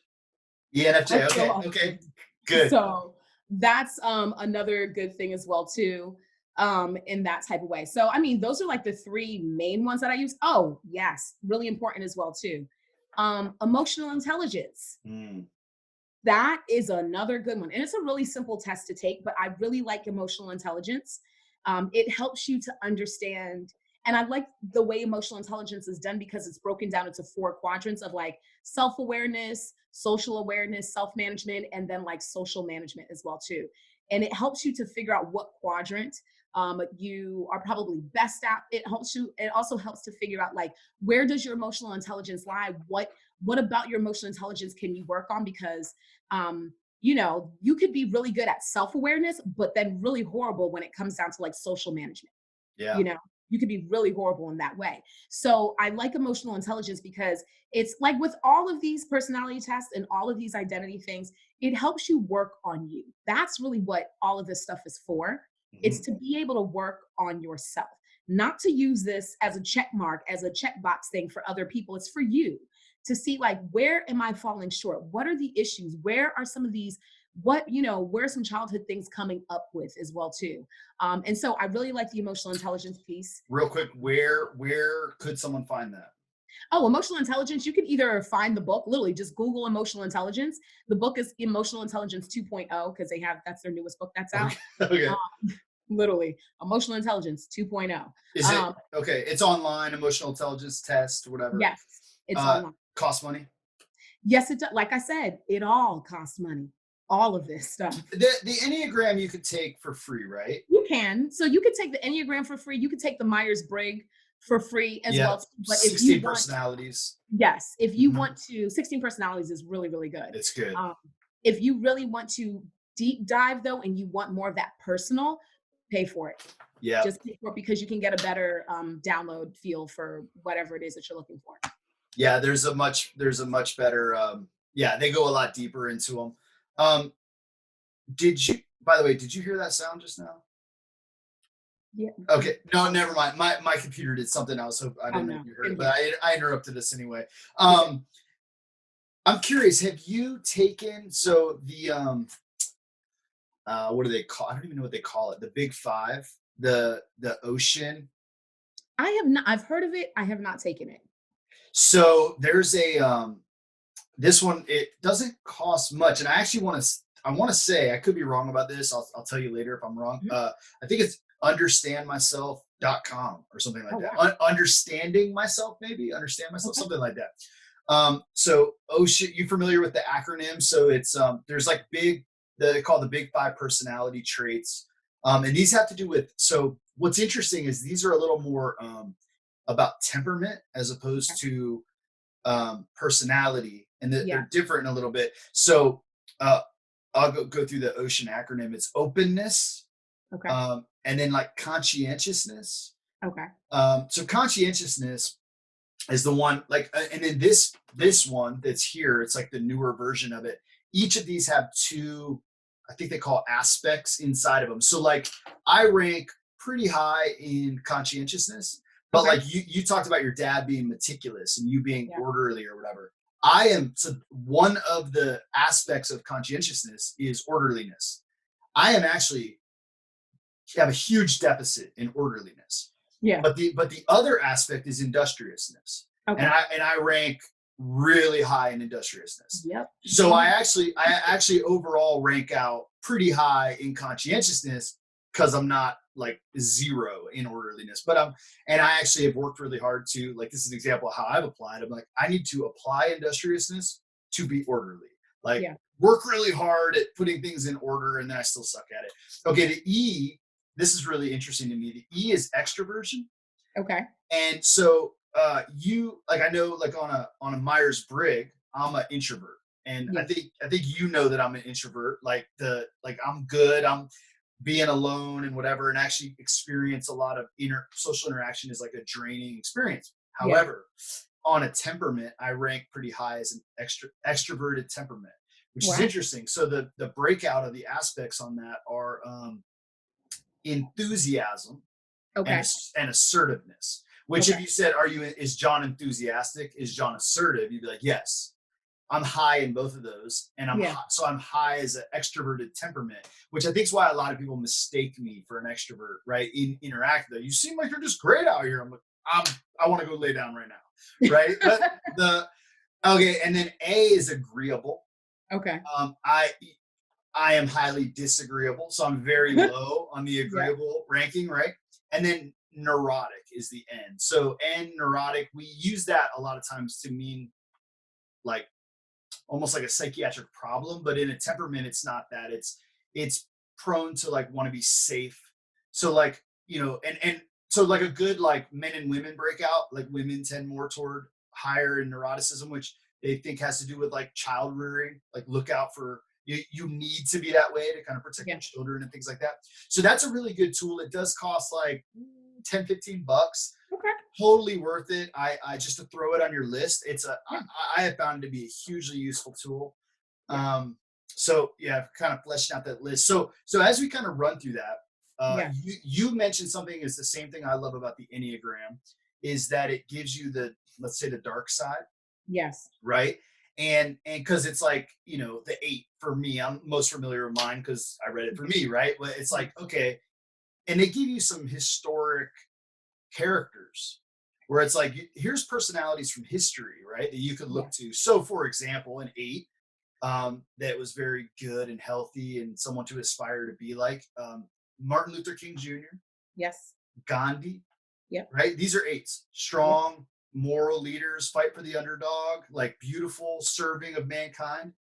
I ENFJ. feel Okay, all okay, things. good. So that's another good thing as well too, in that type of way. So I mean, those are like the three main ones that I use. Oh yes, really important as well too. Emotional intelligence. Mm, That is another good one. And it's a really simple test to take, but I really like emotional intelligence. It helps you to understand. And I like the way emotional intelligence is done because it's broken down into four quadrants of like self awareness, social awareness, self management, and then like social management as well too. And it helps you to figure out what quadrant you are probably best at. It helps you. It also helps to figure out like where does your emotional intelligence lie? What about your emotional intelligence can you work on? Because you could be really good at self-awareness, but then really horrible when it comes down to like social management. yeah, You know, you could be really horrible in that way. So I like emotional intelligence because it's like with all of these personality tests and all of these identity things, it helps you work on you. That's really what all of this stuff is for. It's mhm, to be able to work on yourself, not to use this as a check mark, as a checkbox thing for other people. It's for you to see like where am I falling short? What are the issues? Where are some of these where are some childhood things coming up with as well too. And so I really like the emotional intelligence piece. real quick, where could someone find that? Oh, emotional intelligence, you can either find the book, literally just Google emotional intelligence. The book is Emotional Intelligence 2.0 because that's their newest book that's out. Okay, okay. um, Literally Emotional Intelligence 2.0. Is it um, okay? It's online, emotional intelligence test, whatever. yes, it's Uh, online. Cost money. Yes, it does. Like I said, it all costs money, all of this stuff. The Enneagram you could take for free, right? You can. So you could take the Enneagram for free. You could take the Myers-Briggs for free as Yeah, well. But if you 16 want, personalities. yes, if you Mhm. want to, 16 personalities is really, really good. It's good. Um, if you really want to deep dive though, and you want more of that personal, pay for it. Yeah, Just pay for it because you can get a better download feel for whatever it is that you're looking for. yeah. There's a much better. Yeah, they go a lot deeper into them. Did you? By the way, did you hear that sound just now? Yeah. Okay, no, never mind. My computer did something else, so I Oh didn't know if no, you heard good it, but here. I interrupted this anyway. You're good. I'm curious. Have you taken the what do they call? I don't even know what they call it. The Big Five, the ocean. I have not. I've heard of it. I have not taken it. So there's a this one. It doesn't cost much, and I want to say I could be wrong about this. I'll tell you later if I'm wrong. Mhm. I think it's understandmyself.com or something like Oh that. wow. Understanding myself, maybe understand myself, Okay. something like that. So OSHA, you familiar with the acronym? So it's there's like they call the big five personality traits. And these have to do with, so what's interesting is these are a little more about temperament as Okay. opposed to personality, and that Yeah. they're different in a little bit. So uh, I'll go through the ocean acronym. It's openness, Okay. and then like conscientiousness. Okay. So conscientiousness is the one like, and then this one that's here, it's like the newer version of it. Each of these have two, I think they call aspects inside of them. So like I rank pretty high in conscientiousness, but Okay. like you talked about your dad being meticulous and you being Yeah. orderly or whatever. I am, so one of the aspects of conscientiousness is orderliness. I am actually have a huge deficit in orderliness. Yeah. But the other aspect is industriousness. And Okay. I rank really high in industriousness. Yep. So I actually overall rank out pretty high in conscientiousness because I'm not like zero in orderliness. And I actually have worked really hard to, like, this is an example of how I've applied. I'm like, I need to apply industriousness to be orderly. Like, Yeah. work really hard at putting things in order, and then I still suck at it. Okay, the E, this is really interesting to me. The E is extroversion. Okay. And so you, like, I know, like, on a Myers-Briggs, I'm an introvert. And I Yes. think I think you know that I'm an introvert. Like I'm good. I'm being alone and whatever, and actually experience a lot of social interaction is like a draining experience. Yeah. However, on a temperament, I rank pretty high as an extroverted temperament, which is Wow. interesting. So the breakout of the aspects on that are enthusiasm and Okay. and assertiveness. Which, if Okay. you said, "Are you is John enthusiastic? Is John assertive?" You'd be like, "Yes." I'm high in both of those, and Yeah. I'm high as an extroverted temperament, which I think is why a lot of people mistake me for an extrovert, right? In interact, though, you seem like you're just great out here. I'm like, I want to go lay down right now, right? But the okay, and then A is agreeable. Okay. Um, I I am highly disagreeable, so I'm very low on the Yeah. agreeable ranking, right? And then neurotic is the N. So N, neurotic, we use that a lot of times to mean like almost like a psychiatric problem, but in a temperament, it's not that. It's prone to like want to be safe. So like, and so like a good like men and women breakout, like women tend more toward higher in neuroticism, which they think has to do with like child rearing, like look out for you need to be that way to kind of protect Yeah. your children and things like that. So that's a really good tool. It does cost like 10-15 bucks, Okay. totally worth it. I just to throw it on your list. Yeah. I have found it to be a hugely useful tool. Yeah. So yeah, kind of fleshing out that list. So as we kind of run through that, Yeah. you mentioned something is the same thing I love about the Enneagram is that it gives you the, let's say, the dark side, Yes. right? And because it's like, the 8 for me, I'm most familiar with mine because I read it for me, right? But it's Yeah. like, okay, and they give you some historic characters where it's like here's personalities from history, right, that you could look Yeah. to. So for example, an 8 that was very good and healthy and someone to aspire to be like, Martin Luther King Jr., Yes. Gandhi, Yep. right? These are 8s, Yep. strong moral leaders, fight for the underdog, like beautiful serving of mankind.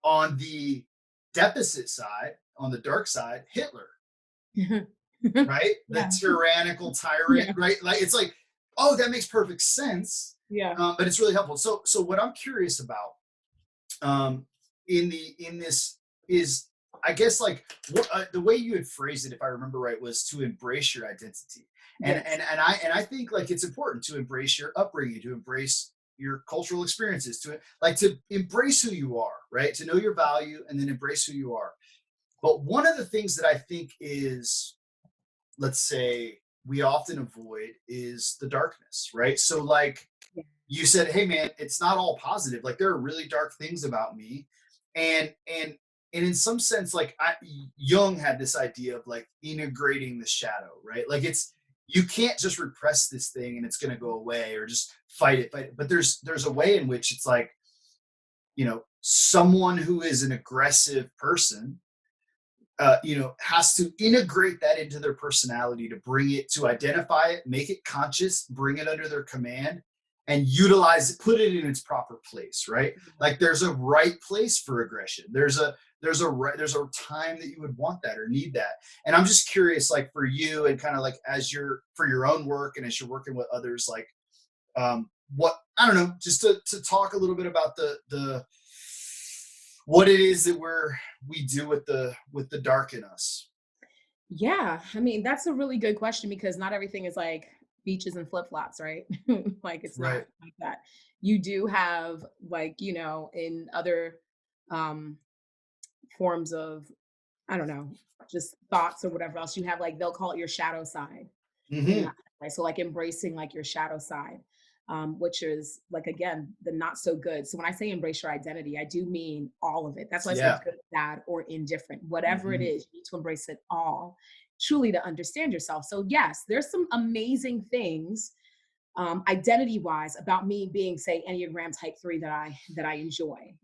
On the deficit side, on the dark side, Hitler, right? The Yeah. tyrannical tyrant, Yeah. right? Like it's like, oh, that makes perfect sense, Yeah. but it's really helpful. So what I'm curious about, um, in this is, I guess, like what the way you had phrased it, if I remember right, was to embrace your identity, and Yes. and and I think like it's important to embrace your upbringing, to embrace your cultural experiences, to embrace who you are, right? To know your value and then embrace who you are. But one of the things that I think is, let's say, we often avoid is the darkness, right? So like Yeah. you said, hey man, it's not all positive. Like there are really dark things about me. And in some sense, like Jung had this idea of like integrating the shadow, right? Like it's you can't just repress this thing and it's gonna go away or just fight it. But there's a way in which it's like, someone who is an aggressive person has to integrate that into their personality to bring it, to identify it, make it conscious, bring it under their command, and utilize it, put it in its proper place, right? Like there's a right place for aggression. There's a time that you would want that or need that. And I'm just curious, like for you, and kind of like as you're for your own work and as you're working with others, like what I don't know, just to talk a little bit about the what it is that we do with the dark in us. Yeah. I mean, that's a really good question because not everything is like beaches and flip-flops, right? Like, it's not Right. like that. You do have, like, in other, um, forms of, I don't know, just thoughts or whatever else, you have, like, they'll call it your shadow side in that Hmm. way. So, like, embracing, like, your shadow side, which is, like, again, the not so good. So when I say embrace your identity, I do mean all of it. That's why I say Yeah. good, bad, or indifferent. Whatever it Hmm. is, you need to embrace it all, truly, to understand yourself. So yes, there's some amazing things, identity wise, about me being, say, Enneagram type 3, that I enjoy.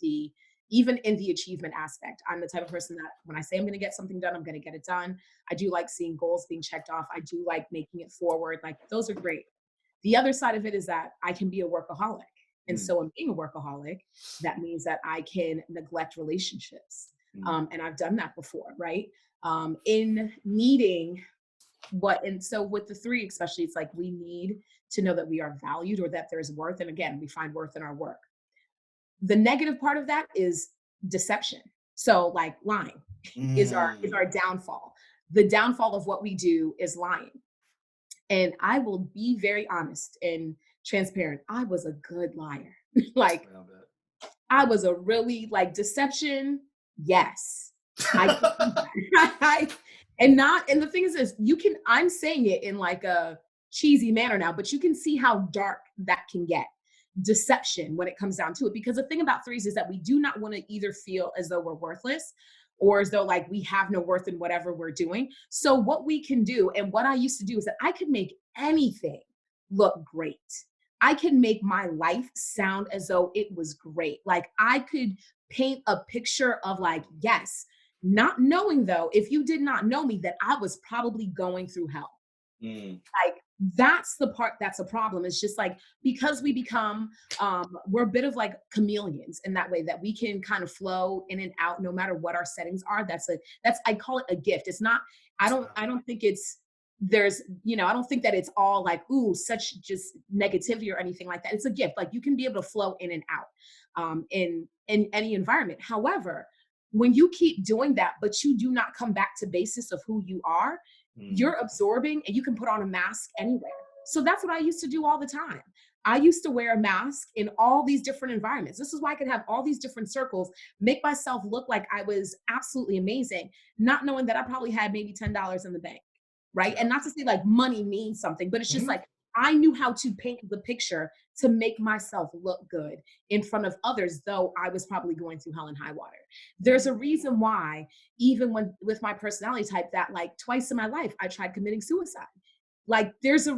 The Even in the achievement aspect, I'm the type of person that when I say I'm going to get something done, I'm going to get it done. I do like seeing goals being checked off. I do like making it forward. Like, those are great. The other side of it is that I can be a workaholic. And Mm. so, in being a workaholic, that means that I can neglect relationships. Mm. And I've done that before, right? In needing what, and so with the three, especially, it's like we need to know that we are valued, or that there's worth. And again, we find worth in our work. The negative part of that is deception. So, like, lying is Mm. our downfall. The downfall of what we do is lying. And I will be very honest and transparent. I was a good liar. Like, I bet. I was a really, like, deception. Yes, I can do that. And not, and the thing is this, I'm saying it in like a cheesy manner now, but you can see how dark that can get. Deception when it comes down to it. Because the thing about threes is that we do not want to either feel as though we're worthless, or as though like we have no worth in whatever we're doing. So what we can do, and what I used to do, is that I could make anything look great. I can make my life sound as though it was great. Like, I could paint a picture of, like, yes, not knowing though, if you did not know me, that I was probably going through hell. Mm. Like, that's the part that's a problem. It's just like, because we become, we're a bit of like chameleons in that way, that we can kind of flow in and out no matter what our settings are. That's, I call it a gift. It's not, I don't think it's, I don't think that it's all like, ooh, such just negativity or anything like that. It's a gift. Like, you can be able to flow in and out, in any environment. However, when you keep doing that, but you do not come back to basis of who you are, Mm. you're absorbing, and you can put on a mask anywhere. So that's what I used to do all the time. I used to wear a mask in all these different environments. This is why I could have all these different circles, make myself look like I was absolutely amazing, not knowing that I probably had maybe $10 in the bank, right? Yeah. And not to say like money means something, but it's just Hmm. like I knew how to paint the picture to make myself look good in front of others, though I was probably going through hell and high water. There's a Mm. reason why, even when with my personality type, that like twice in my life I tried committing suicide. Like, there is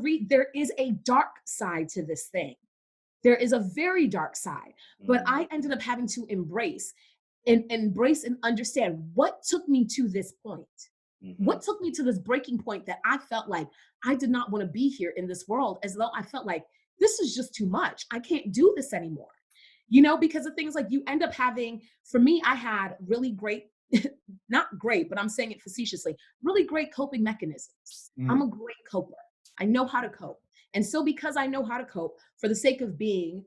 a dark side to this thing. There is a very dark side, but Mm. I ended up having to embrace and understand what took me to this point. Hmm. What took me to this breaking point, that I felt like I did not want to be here in this world, as though I felt like this is just too much. I can't do this anymore. Because of things like, you end up having, for me, I had really great, not great, but I'm saying it facetiously, really great coping mechanisms. I'm Mm. a great coper. I know how to cope. And so, because I know how to cope, for the sake of being,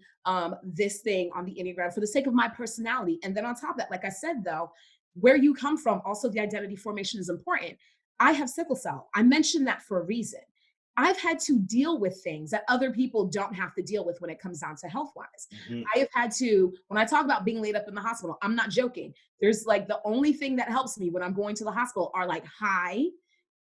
this thing on the Enneagram, for the sake of my personality, and then on top of that, like I said, though, where you come from, also the identity formation is important. I have sickle cell. I mentioned that for a reason. I've had to deal with things that other people don't have to deal with when it comes down to health wise. Hmm. I have had to, when I talk about being laid up in the hospital, I'm not joking. There's like, the only thing that helps me when I'm going to the hospital are like high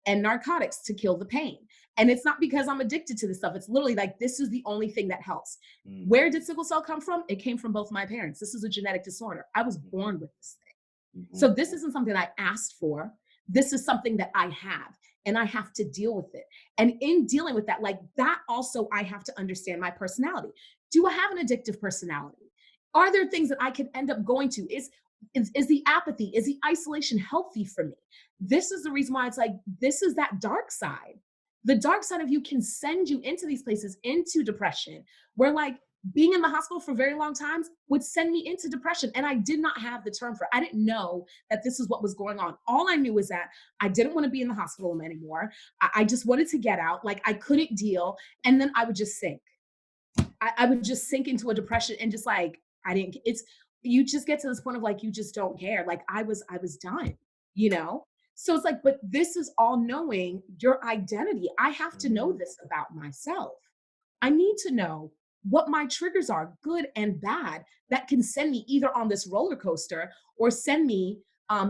and narcotics to kill the pain. And it's not because I'm addicted to this stuff. It's literally like, this is the only thing that helps. Mm. Where did sickle cell come from? It came from both my parents. This is a genetic disorder. I was born with this thing. Hmm. So this isn't something I asked for. This is something that I have, and I have to deal with it. And in dealing with that, like that, also, I have to understand my personality. Do I have an addictive personality? Are there things that I could end up going to? Is the apathy, is the isolation healthy for me? This is the reason why it's like, this is that dark side. The dark side of you can send you into these places, into depression, where like being in the hospital for very long times would send me into depression. And I did not have the term for it. I didn't know that this is what was going on. All I knew is that I didn't want to be in the hospital anymore. I just wanted to get out. Like, I couldn't deal. And then I would just sink. I would just sink into a depression, and just like, I didn't, it's, you just get to this point of like, you just don't care. Like, I was done, you know? So it's like, but this is all knowing your identity. I have to know Mm, this about myself. I need to know what my triggers are, good and bad, that can send me either on this roller coaster or send me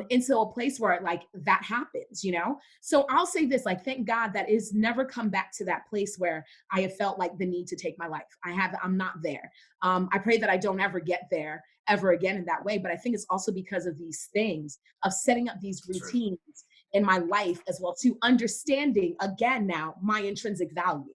into a place where like that happens, you know? So I'll say this, like, thank God that is never come back to that place where I have felt like the need to take my life. I'm not there. I pray that I don't ever get there ever again in that way. But I think it's also because of these things of setting up these that's right. routines in my life as well, to understanding again now my intrinsic value,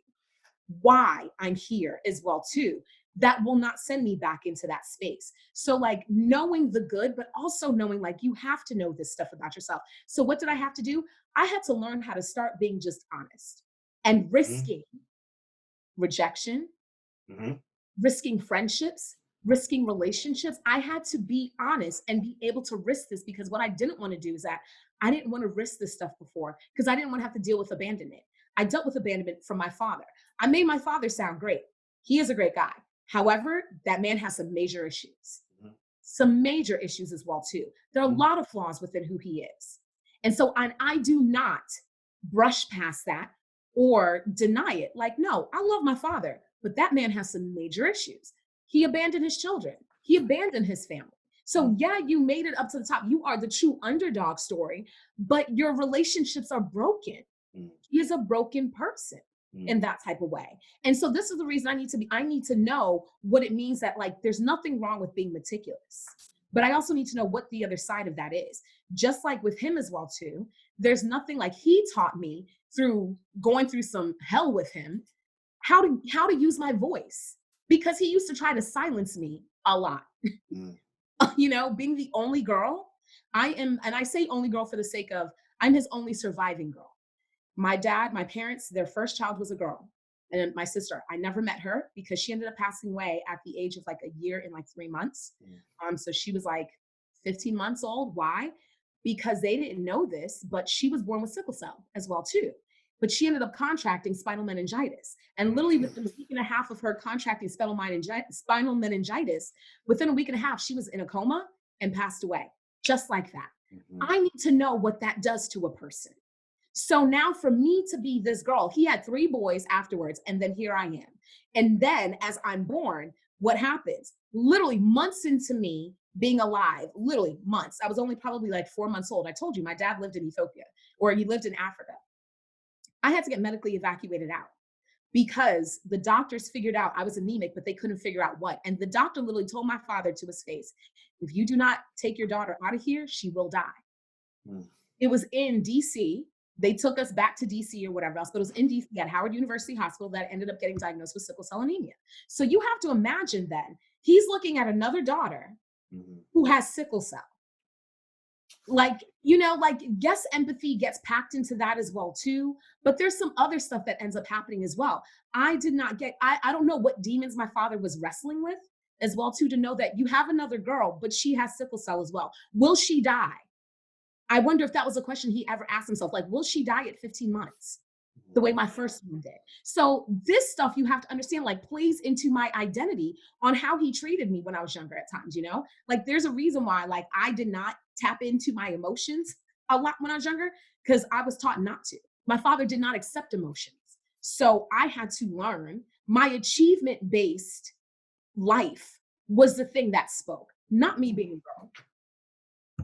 why I'm here as well too. That will not send me back into that space. So like knowing the good, but also knowing like you have to know this stuff about yourself. So what did I have to do? I had to learn how to start being just honest and Mhm, risking rejection, mhm, risking friendships, risking relationships. I had to be honest and be able to risk this, because what I didn't want to do is that I didn't want to risk this stuff before, because I didn't want to have to deal with abandonment. I dealt with abandonment from my father. I made my father sound great. He is a great guy. However, that man has some major issues, mhm, some major issues as well too. There are a mhm, lot of flaws within who he is. And so I do not brush past that or deny it. Like, no, I love my father, but that man has some major issues. He abandoned his children. He abandoned his family. So mhm, yeah, you made it up to the top. You are the true underdog story, but your relationships are broken. mhm, He is a broken person mhm, in that type of way. And so this is the reason I need to know what it means that like there's nothing wrong with being meticulous. But I also need to know what the other side of that is. Just like with him as well too. There's nothing, like he taught me through going through some hell with him how to use my voice, because he used to try to silence me a lot. mhm, You know, being the only girl, I am, and I say only girl for the sake of I'm his only surviving girl. My dad, my parents, their first child was a girl. And then my sister, I never met her because she ended up passing away at the age of like a year and like 3 months. mhm, So she was like 15 months old. Why? Because they didn't know this, but she was born with sickle cell as well too. But she ended up contracting spinal meningitis. And literally mhm, within a week and a half of her contracting spinal meningitis, within a week and a half, she was in a coma and passed away, just like that. mhm, I need to know what that does to a person. So now for me to be this girl, he had 3 boys afterwards, and then here I am. And then as I'm born, what happens? Literally months into me being alive, literally months. I was only probably like 4 months old. I told you my dad lived in Ethiopia, or he lived in Africa. I had to get medically evacuated out because the doctors figured out I was anemic, but they couldn't figure out what. And the doctor literally told my father to his face, if you do not take your daughter out of here, she will die. mhm. It was in DC. They took us back to DC or whatever else, but it was in DC at Howard University Hospital that ended up getting diagnosed with sickle cell anemia. So you have to imagine then he's looking at another daughter Mhm. who has sickle cell. Like, you know, like, yes, empathy gets packed into that as well too, but there's some other stuff that ends up happening as well. I did not get, I don't know what demons my father was wrestling with as well too, to know that you have another girl, but she has sickle cell as well. Will she die? I wonder if that was a question he ever asked himself, like, will she die at 15 months? The way my first one did. So this stuff you have to understand, like, plays into my identity on how he treated me when I was younger at times, you know? Like there's a reason why like I did not tap into my emotions a lot when I was younger, because I was taught not to. My father did not accept emotions. So I had to learn my achievement based life was the thing that spoke, not me being a girl.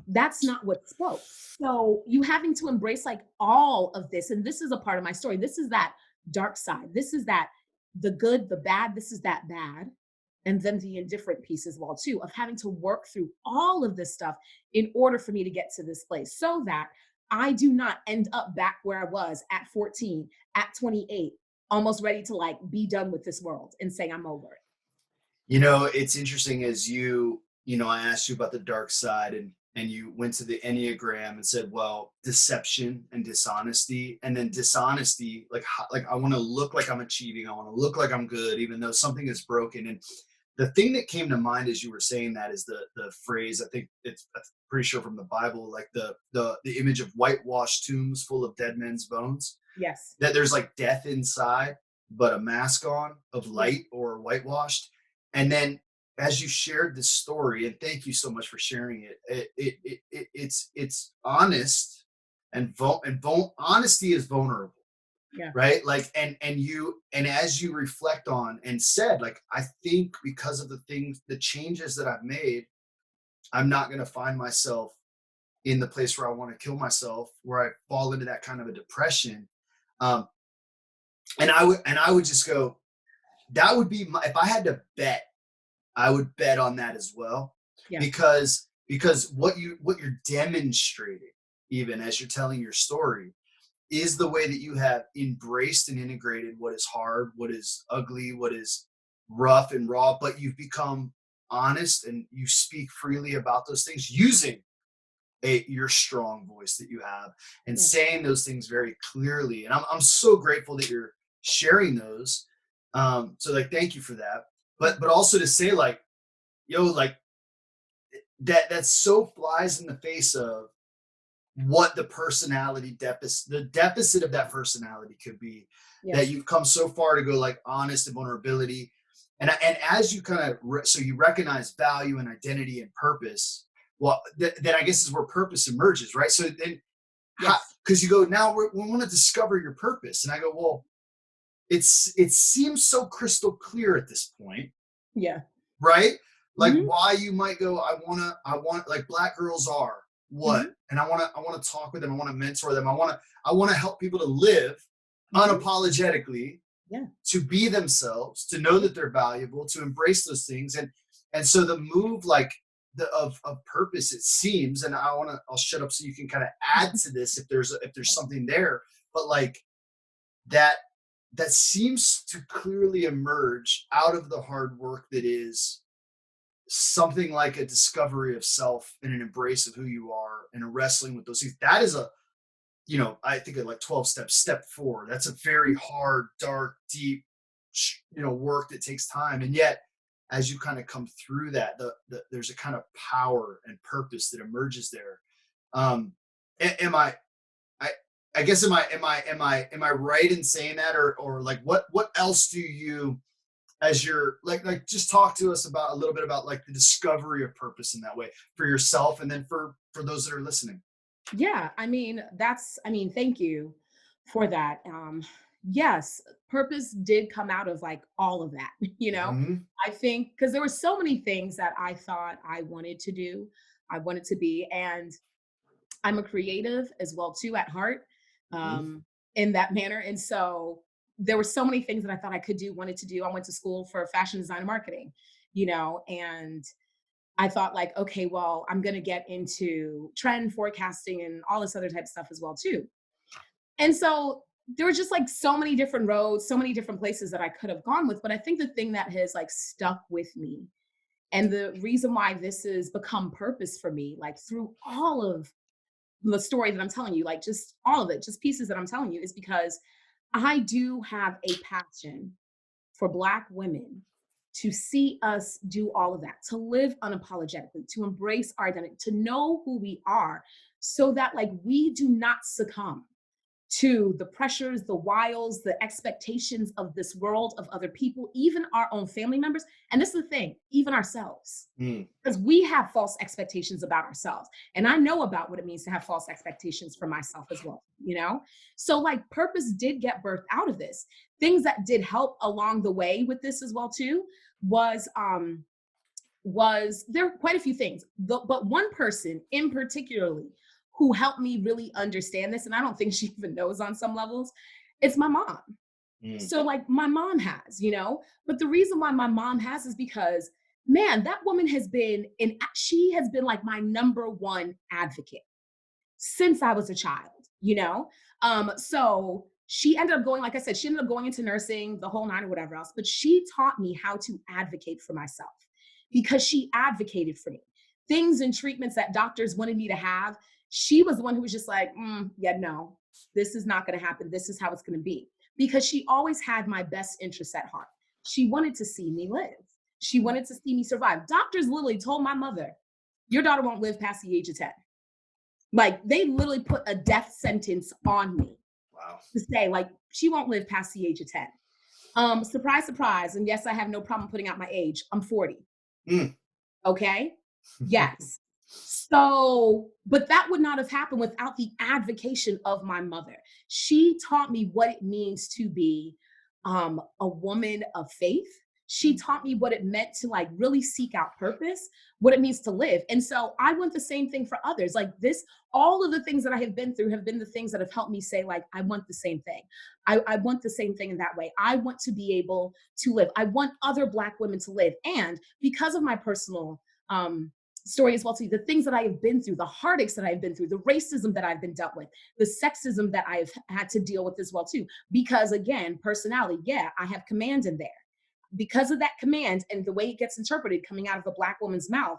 That's not what spoke. So you having to embrace like all of this. And this is a part of my story. This is that dark side. This is that the good, the bad, this is that bad. And then the indifferent piece as well, too, of having to work through all of this stuff in order for me to get to this place so that I do not end up back where I was at 14, at 28, almost ready to like be done with this world and say I'm over it. You know, it's interesting as I asked you about the dark side and you went to the Enneagram and said, well, deception and dishonesty, and then dishonesty, like I want to look like I'm achieving, I want to look like I'm good, even though something is broken. And the thing that came to mind as you were saying that is the phrase, I think I'm pretty sure from the Bible, like the image of whitewashed tombs full of dead men's bones, Yes. that there's like death inside, but a mask on of Yeah. light or whitewashed. And then as you shared this story, and thank you so much for sharing it, it's honest, Honesty is vulnerable, Yeah. right? Like, and as you reflect on and said, like, I think because of the changes that I've made, I'm not going to find myself in the place where I want to kill myself, where I fall into that kind of a depression. um and I would just go, that would be my, if I had to bet, I would bet on that as well, Yeah. because what you're demonstrating, even as you're telling your story, is the way that you have embraced and integrated what is hard, what is ugly, what is rough and raw, but you've become honest and you speak freely about those things using your strong voice that you have, and Yeah. saying those things very clearly. And I'm so grateful that you're sharing those. So like, thank you for that. But also to say, like, yo, like, that so flies in the face of what the deficit of that personality could be, Yeah. that you've come so far to go, like, honest and vulnerability. And as you kind of so you recognize value and identity and purpose, well, then I guess is where purpose emerges, right? So then, Yes. because you go, now we want to discover your purpose, and I go, well, it seems so crystal clear at this point, Yeah. right? Like, Hmm. why you might go, I want, like, black girls are what, Hmm. and I want to talk with them, I want to mentor them, I want to help people to live Hmm. unapologetically, Yeah. to be themselves, to know Yeah. that they're valuable, to embrace those things. And so the move, like, of purpose, it seems, and I'll shut up so you can kind of add to this if there's something there, but like, that that seems to clearly emerge out of the hard work that is something like a discovery of self and an embrace of who you are and a wrestling with those things. That is I think of, like, 12 steps, step 4. That's a very hard, dark, deep, work that takes time. And yet, as you kind of come through that, there's a kind of power and purpose that emerges there. Um, am I, I guess, am I right in saying that, or like, what else do you, as you're like, just talk to us about a little bit about, like, the discovery of purpose in that way for yourself, and then for those that are listening. Yeah, thank you for that. Yes, purpose did come out of like all of that, you know. Hmm. I think because there were so many things that I thought I wanted to do, I wanted to be, and I'm a creative as well too at heart, Hmm. um, in that manner. And so there were so many things that I thought I could do, wanted to do. I went to school for fashion design and marketing, and I thought like, okay, well, I'm going to get into trend forecasting and all this other type of stuff as well too. And so there were just like so many different roads, so many different places that I could have gone with. But I think the thing that has like stuck with me and the reason why this has become purpose for me, like through all of the story that I'm telling you, like just all of it, just pieces that I'm telling you, is because I do have a passion for Black women to see us do all of that, to live unapologetically, to embrace our identity, to know who we are, so that like we do not succumb to the pressures, the wiles, the expectations of this world, of other people, even our own family members. And this is the thing, even ourselves, Mm. because we have false expectations about ourselves. And I know about what it means to have false expectations for myself as well. So like purpose did get birthed out of this. Things that did help along the way with this as well too was there are quite a few things, but one person in particularly who helped me really understand this, and I don't think she even knows on some levels, it's my mom. Mm. So like my mom has, but the reason why my mom has is because, man, that woman she has been like my number one advocate since I was a child. So she ended up going, like I said, she ended up going into nursing, the whole nine or whatever else, but she taught me how to advocate for myself because she advocated for me. Things and treatments that doctors wanted me to have, she was the one who was just like, yeah, no, this is not going to happen. This is how it's going to be. Because she always had my best interests at heart. She wanted to see me live. She Mm. wanted to see me survive. Doctors literally told my mother, your daughter won't live past the age of 10. Like they literally put a death sentence on me Wow. to say, like, she won't live past the age of 10. Surprise, surprise. And yes, I have no problem putting out my age. I'm 40. Mm. Okay. Yes. So, but that would not have happened without the advocation of my mother. She taught me what it means to be a woman of faith. She Mm, taught me what it meant to like really seek out purpose, what it means to live. And so I want the same thing for others. Like this, all of the things that I have been through have been the things that have helped me say, like, I want the same thing. I want the same thing in that way. I want to be able to live. I want other Black women to live. And because of my personal story as well too, the things that I have been through, the heartaches that I've been through, the racism that I've been dealt with, the sexism that I've had to deal with as well too, because again, personality, yeah, I have command in there. Because of that command and the way it gets interpreted coming out of a Black woman's mouth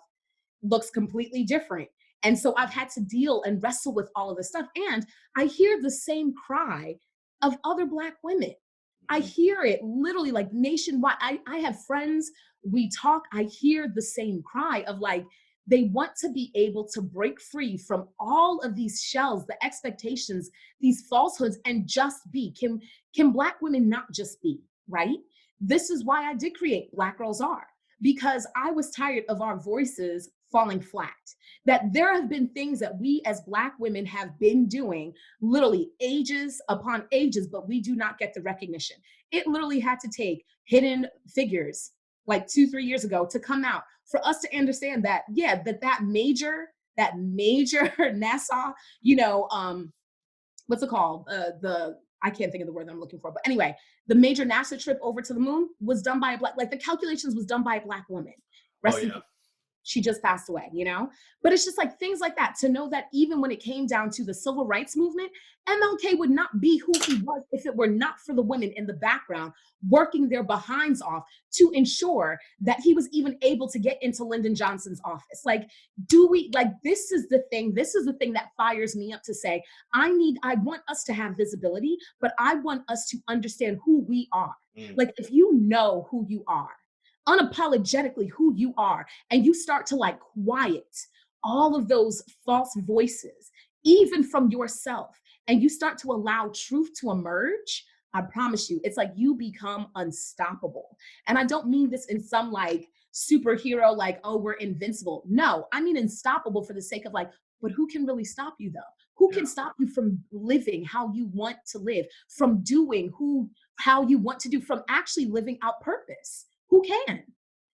looks completely different. And so I've had to deal and wrestle with all of this stuff. And I hear the same cry of other Black women. I mhm. hear it literally like nationwide. I have friends, we talk, I hear the same cry of like, they want to be able to break free from all of these shells, the expectations, these falsehoods, and just be. Can Black women not just be, right? This is why I did create Black Girls Are, because I was tired of our voices falling flat. That there have been things that we as Black women have been doing literally ages upon ages, but we do not get the recognition. It literally had to take Hidden Figures like 2, 3 years ago to come out for us to understand that, yeah, that major NASA, you know, what's it called? The I can't think of the word that I'm looking for, but anyway, the major NASA trip over to the moon was done by a Black, like the calculations was done by a Black woman. Oh Rest in yeah. peace. She just passed away, you know? But it's just like things like that to know that even when it came down to the civil rights movement, MLK would not be who he was if it were not for the women in the background working their behinds off to ensure that he was even able to get into Lyndon Johnson's office. Like, do we like this is the thing that fires me up to say, I want us to have visibility, but I want us to understand who we are. Mm, Like, if you know who you are, unapologetically who you are, and you start to like quiet all of those false voices, even from yourself, and you start to allow truth to emerge, I promise you, it's like you become unstoppable. And I don't mean this in some like superhero, like, oh, we're invincible. No, I mean unstoppable for the sake of like, but who can really stop you though? Who yeah. can stop you from living how you want to live, from doing how you want to do, from actually living out purpose? Who can?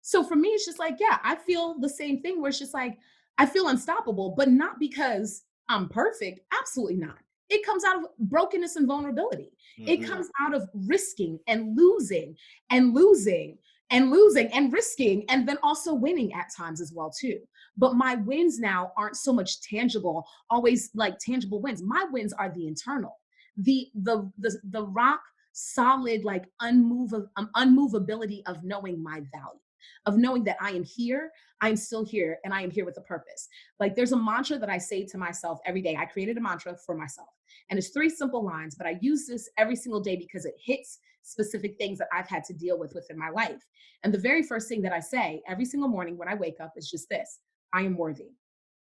So for me, it's just like, yeah, I feel the same thing where it's just like, I feel unstoppable, but not because I'm perfect. Absolutely not. It comes out of brokenness and vulnerability. It Mhm. comes out of risking and losing and losing and losing and risking and then also winning at times as well too. But my wins now aren't so much tangible, always like tangible wins. My wins are the internal, the rock solid like unmovability of knowing my value, of knowing that I am here, I'm still here, and I am here with a purpose. Like there's a mantra that I say to myself every day. I created a mantra for myself, and it's 3 simple lines, but I use this every single day because it hits specific things that I've had to deal with within my life. And the very first thing that I say every single morning when I wake up is just this: I am worthy.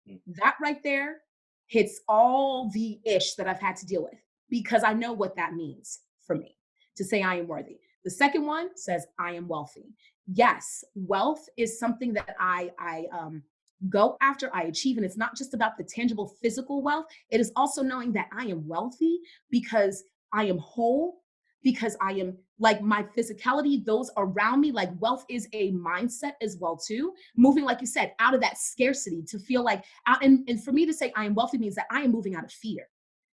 Mm, That right there hits all the ish that I've had to deal with because I know what that means for me to say I am worthy. The second one says I am wealthy. Yes, wealth is something that I go after, I achieve, and it's not just about the tangible physical wealth. It is also knowing that I am wealthy because I am whole, because I am like my physicality, those around me. Like wealth is a mindset as well too. Moving, like you said, out of that scarcity to feel like out, and for me to say I am wealthy means that I am moving out of fear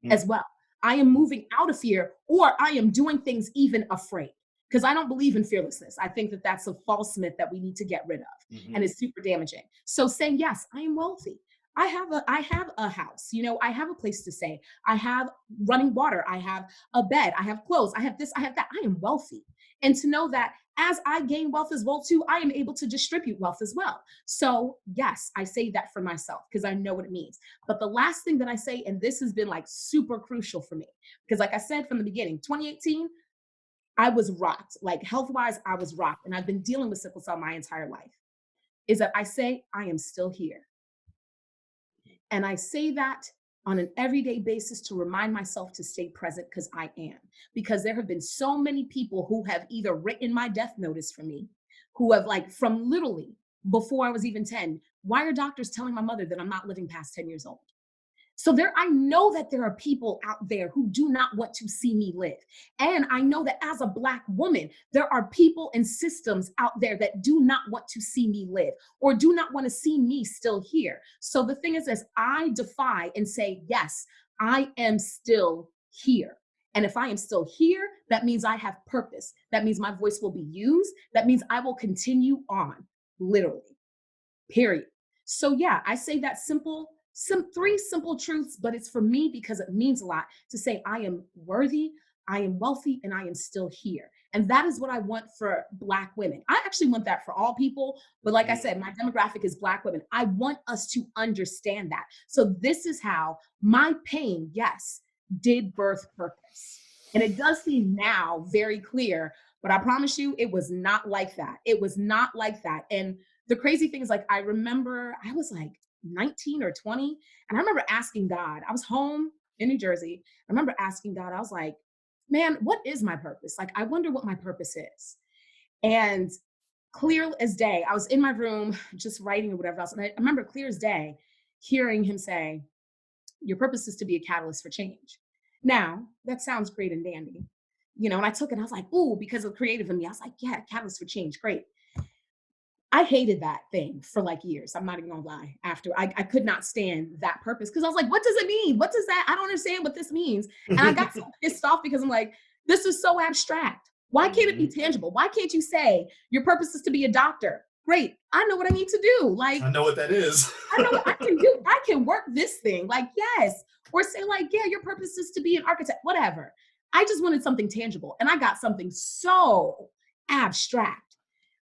mm, as well. I am moving out of fear, or I am doing things even afraid. Because I don't believe in fearlessness. I think that that's a false myth that we need to get rid of, and mhm. it's super damaging. So saying yes, I am wealthy. I have a house. You know, I have a place to stay. I have running water. I have a bed. I have clothes. I have this. I have that. I am wealthy, and to know that as I gain wealth as well too, I am able to distribute wealth as well. So yes, I say that for myself because I know what it means. But the last thing that I say, and this has been like super crucial for me, because like I said from the beginning, 2018, I was rocked. Like health wise, I was rocked. And I've been dealing with sickle cell my entire life. Is that I say, I am still here. And I say that on an everyday basis to remind myself to stay present because I am. Because there have been so many people who have either written my death notice for me, who have like from literally before I was even 10, Why are doctors telling my mother that I'm not living past 10 years old? So I know that there are people out there who do not want to see me live. And I know that as a Black woman, there are people and systems out there that do not want to see me live or do not want to see me still here. So the thing is this, I defy and say, yes, I am still here. And if I am still here, that means I have purpose. That means my voice will be used. That means I will continue on, literally. Period. So yeah, I say that three simple truths, but it's for me because it means a lot to say I am worthy, I am wealthy, and I am still here. And that is what I want for Black women. I actually want that for all people, but like I said, my demographic is Black women. I want us to understand that. So this is how my pain, yes, did birth purpose. And it does seem now very clear, but I promise you, it was not like that. It was not like that. And the crazy thing is, like, I remember I was like 19 or 20, and I remember asking God, I was home in New Jersey. I remember asking God, I was like, man, what is my purpose? Like, I wonder what my purpose is. And clear as day, I was in my room just writing or whatever else. And I remember clear as day hearing him say, your purpose is to be a catalyst for change. Now, that sounds great and dandy, and I took it, I was like, ooh, because of creative in me, I was like, yeah, catalyst for change, great. I hated that thing for like years. I'm not even gonna lie. After I could not stand that purpose because I was like, what does it mean? What does that? I don't understand what this means. And I got so pissed off because I'm like, this is so abstract. Why can't it be tangible? Why can't you say your purpose is to be a doctor? Great. I know what I need to do. Like, I know what that is. I know what I can do. I can work this thing. Like, yes. Or say, like, yeah, your purpose is to be an architect, whatever. I just wanted something tangible. And I got something so abstract.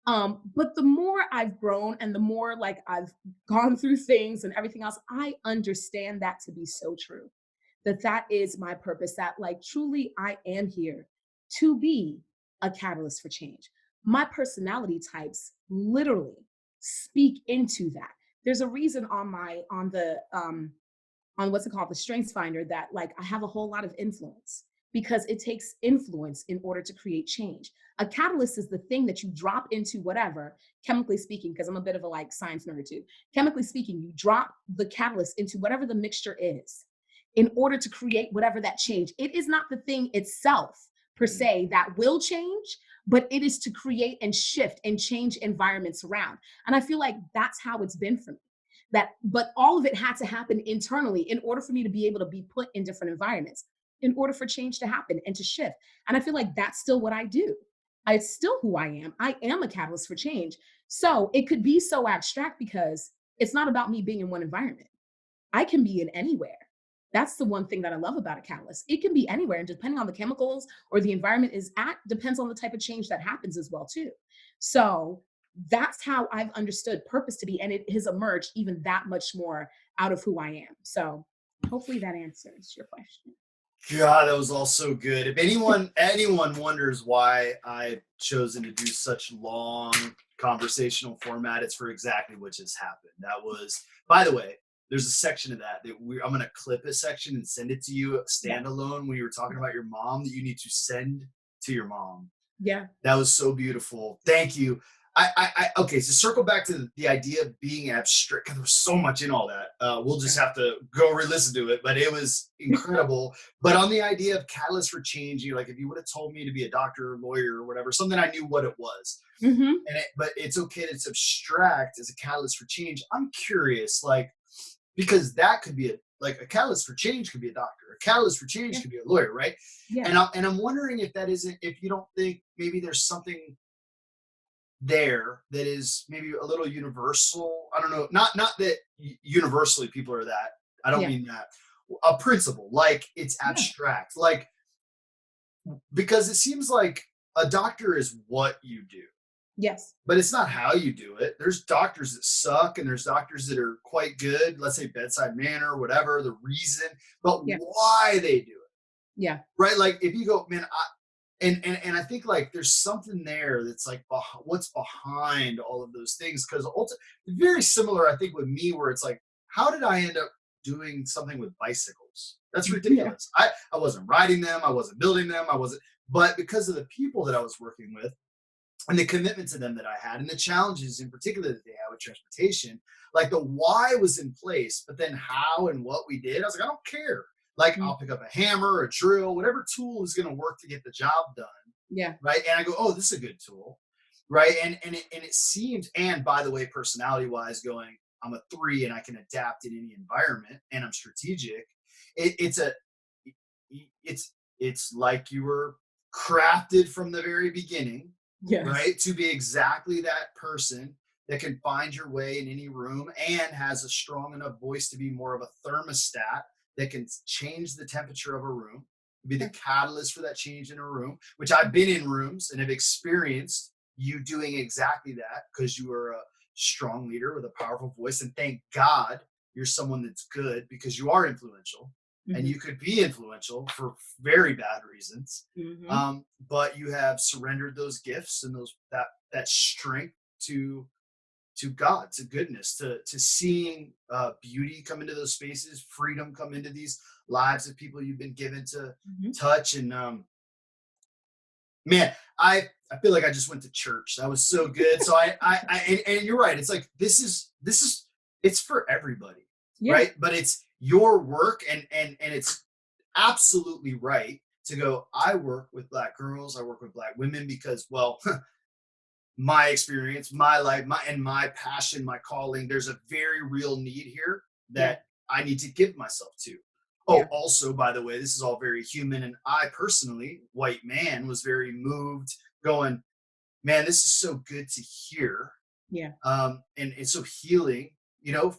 But the more I've grown and the more like I've gone through things and everything else, I understand that to be so true. That is my purpose, that like truly I am here to be a catalyst for change. My personality types literally speak into that. There's a reason on what's it called, the strengths finder, that like I have a whole lot of influence because it takes influence in order to create change. A catalyst is the thing that you drop into whatever, chemically speaking, because I'm a bit of a like science nerd too. Chemically speaking, you drop the catalyst into whatever the mixture is in order to create whatever that change. It is not the thing itself per se that will change, but it is to create and shift and change environments around. And I feel like that's how it's been for me. But all of it had to happen internally in order for me to be able to be put in different environments, in order for change to happen and to shift. And I feel like that's still what I do. It's still who I am. I am a catalyst for change. So it could be so abstract because it's not about me being in one environment. I can be in anywhere. That's the one thing that I love about a catalyst. It can be anywhere, and depending on the chemicals or the environment is at, depends on the type of change that happens as well too. So that's how I've understood purpose to be, and it has emerged even that much more out of who I am. So hopefully that answers your question. God, that was all so good. If anyone wonders why I've chosen to do such long conversational format, it's for exactly what just happened. That was, by the way, there's a section of I'm going to clip a section and send it to you Yeah. standalone when you were talking about your mom that you need to send to your mom. Yeah. That was so beautiful. Thank you. Okay, so circle back to the idea of being abstract, because there was so much in all that. We'll just have to go re-listen to it, but it was incredible. But on the idea of catalyst for change, like if you would have told me to be a doctor or lawyer or whatever, something I knew what it was. Mm-hmm. But it's okay, it's abstract as a catalyst for change. I'm curious, like, because that could be a catalyst for change could be a doctor, a catalyst for change Yeah. could be a lawyer, right? Yeah. And I'm wondering if you don't think maybe there's something there that is maybe a little universal. I don't know, not that universally people are that. I don't Yeah. mean that. A principle, like it's Yeah. abstract, like, because it seems like a doctor is what you do, Yes. but it's not how you do it. There's doctors that suck and there's doctors that are quite good, let's say bedside manner, whatever the reason, but Yeah. why they do it, Yeah. right? Like if you go, man, and I think like there's something there that's like what's behind all of those things, because very similar I think with me, where it's like, how did I end up doing something with bicycles? That's Yeah. ridiculous. I wasn't riding them, I wasn't building them, I wasn't, but because of the people that I was working with, and the commitment to them that I had, and the challenges in particular that they had with transportation. Like the why was in place, but then how and what we did, I was like, I don't care. Like Mm. I'll pick up a hammer, a drill, whatever tool is going to work to get the job done, Yeah. right? And I go, oh, this is a good tool, right? And it seems, and by the way, personality wise, going, I'm a 3 and I can adapt in any environment, and I'm strategic. It's a it's like you were crafted from the very beginning, Yes. right? To be exactly that person that can find your way in any room and has a strong enough voice to be more of a thermostat that can change the temperature of a room, be the Sure. catalyst for that change in a room, which I've been in rooms and have experienced you doing exactly that because you are a strong leader with a powerful voice. And thank God you're someone that's good because you are influential and Hmm. you could be influential for very bad reasons. Hmm. But you have surrendered those gifts and that strength to God, to goodness, to seeing beauty come into those spaces, freedom come into these lives of people you've been given to Hmm. touch. And man, I feel like I just went to church. That was so good. So and you're right. It's like this is it's for everybody, Yeah. right? But it's your work, and it's absolutely right to go. I work with Black girls. I work with Black women because, well, my experience, my life, my passion, my calling. There's a very real need here Yeah. that I need to give myself to. Oh, Yeah. also, by the way, this is all very human. And I personally, white man, was very moved, going, man, this is so good to hear, Yeah. and it's so healing,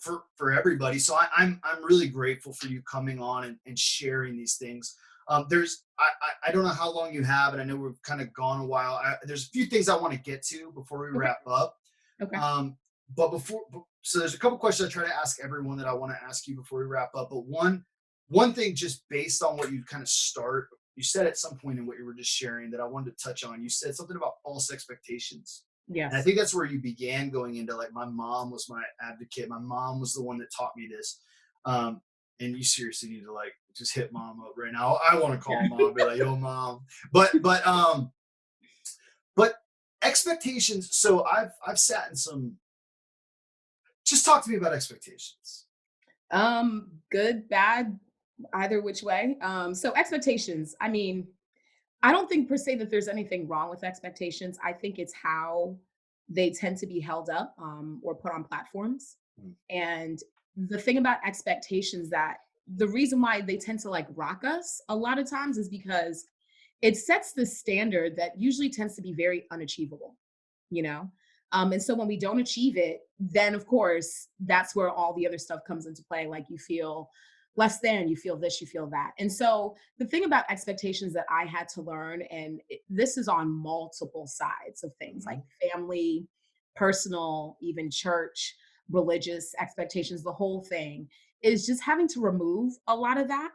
for everybody. So I'm really grateful for you coming on and sharing these things. I don't know how long you have, and I know we've kind of gone a while. There's a few things I want to get to before we Okay. wrap up. Okay. But so there's a couple questions I try to ask everyone that I want to ask you before we wrap up. But one thing, just based on what you kind of start, you said at some point in what you were just sharing that I wanted to touch on. You said something about false expectations. And I Yes. think that's where you began going into, like, my mom was my advocate. My mom was the one that taught me this. Um, and you seriously need to, like, just hit mom up right now. I want to call mom and be like, yo, mom. But expectations. So I've sat in some, just talk to me about expectations. Good, bad, either which way. So expectations. I mean, I don't think per se that there's anything wrong with expectations. I think it's how they tend to be held up, or put on platforms. Mm, And the thing about expectations, that the reason why they tend to like rock us a lot of times is because it sets the standard that usually tends to be very unachievable, you know? And so when we don't achieve it, then of course, that's where all the other stuff comes into play. Like you feel less than, you feel this, you feel that. And so the thing about expectations that I had to learn, and this is on multiple sides of things like mhm, family, personal, even church, religious expectations, the whole thing, is just having to remove a lot of that.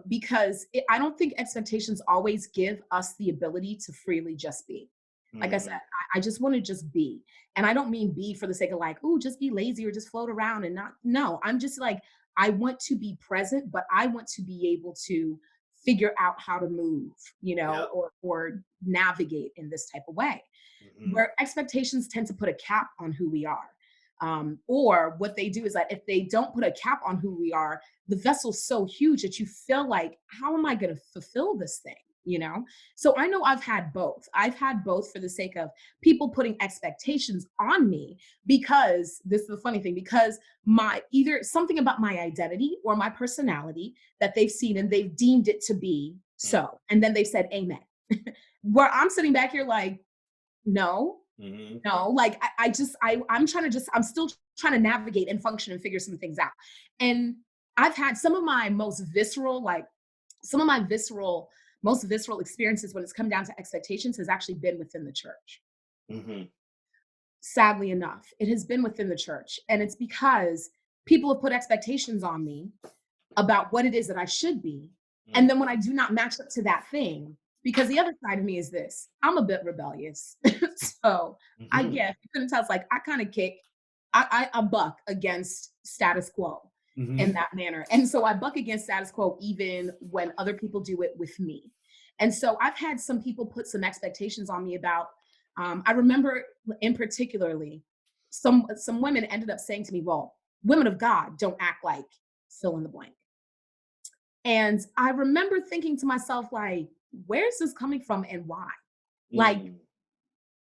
Because I don't think expectations always give us the ability to freely just be. Like I said, mhm, I just want to just be. And I don't mean be for the sake of like, oh, just be lazy or just float around and not. No, I'm just like, I want to be present, but I want to be able to figure out how to move, yep, or navigate in this type of way. mhm, Where expectations tend to put a cap on who we are. Or what they do is that if they don't put a cap on who we are, the vessel's so huge that you feel like, how am I going to fulfill this thing? So I know I've had both. I've had both for the sake of people putting expectations on me, because this is the funny thing, because my either something about my identity or my personality that they've seen and they've deemed it to be mm, so. And then they said, Amen. Where I'm sitting back here like, no, mhm, no, like I'm trying to I'm still trying to navigate and function and figure some things out. And I've had some of my most visceral, some of my most visceral experiences when it's come down to expectations has actually been within the church. mhm, Sadly enough, it has been within the church. And it's because people have put expectations on me about what it is that I should be. And mm, then when I do not match up to that thing, because the other side of me is this, I'm a bit rebellious. So I mhm, guess you couldn't tell, it's like I kind of kick, I buck against status quo in mhm, that manner. And so I buck against status quo even when other people do it with me. And so I've had some people put some expectations on me about I remember in particularly, some women ended up saying to me, "Well, women of God don't act like fill in the blank." And I remember thinking to myself, like, where is this coming from and why? Like, Mm,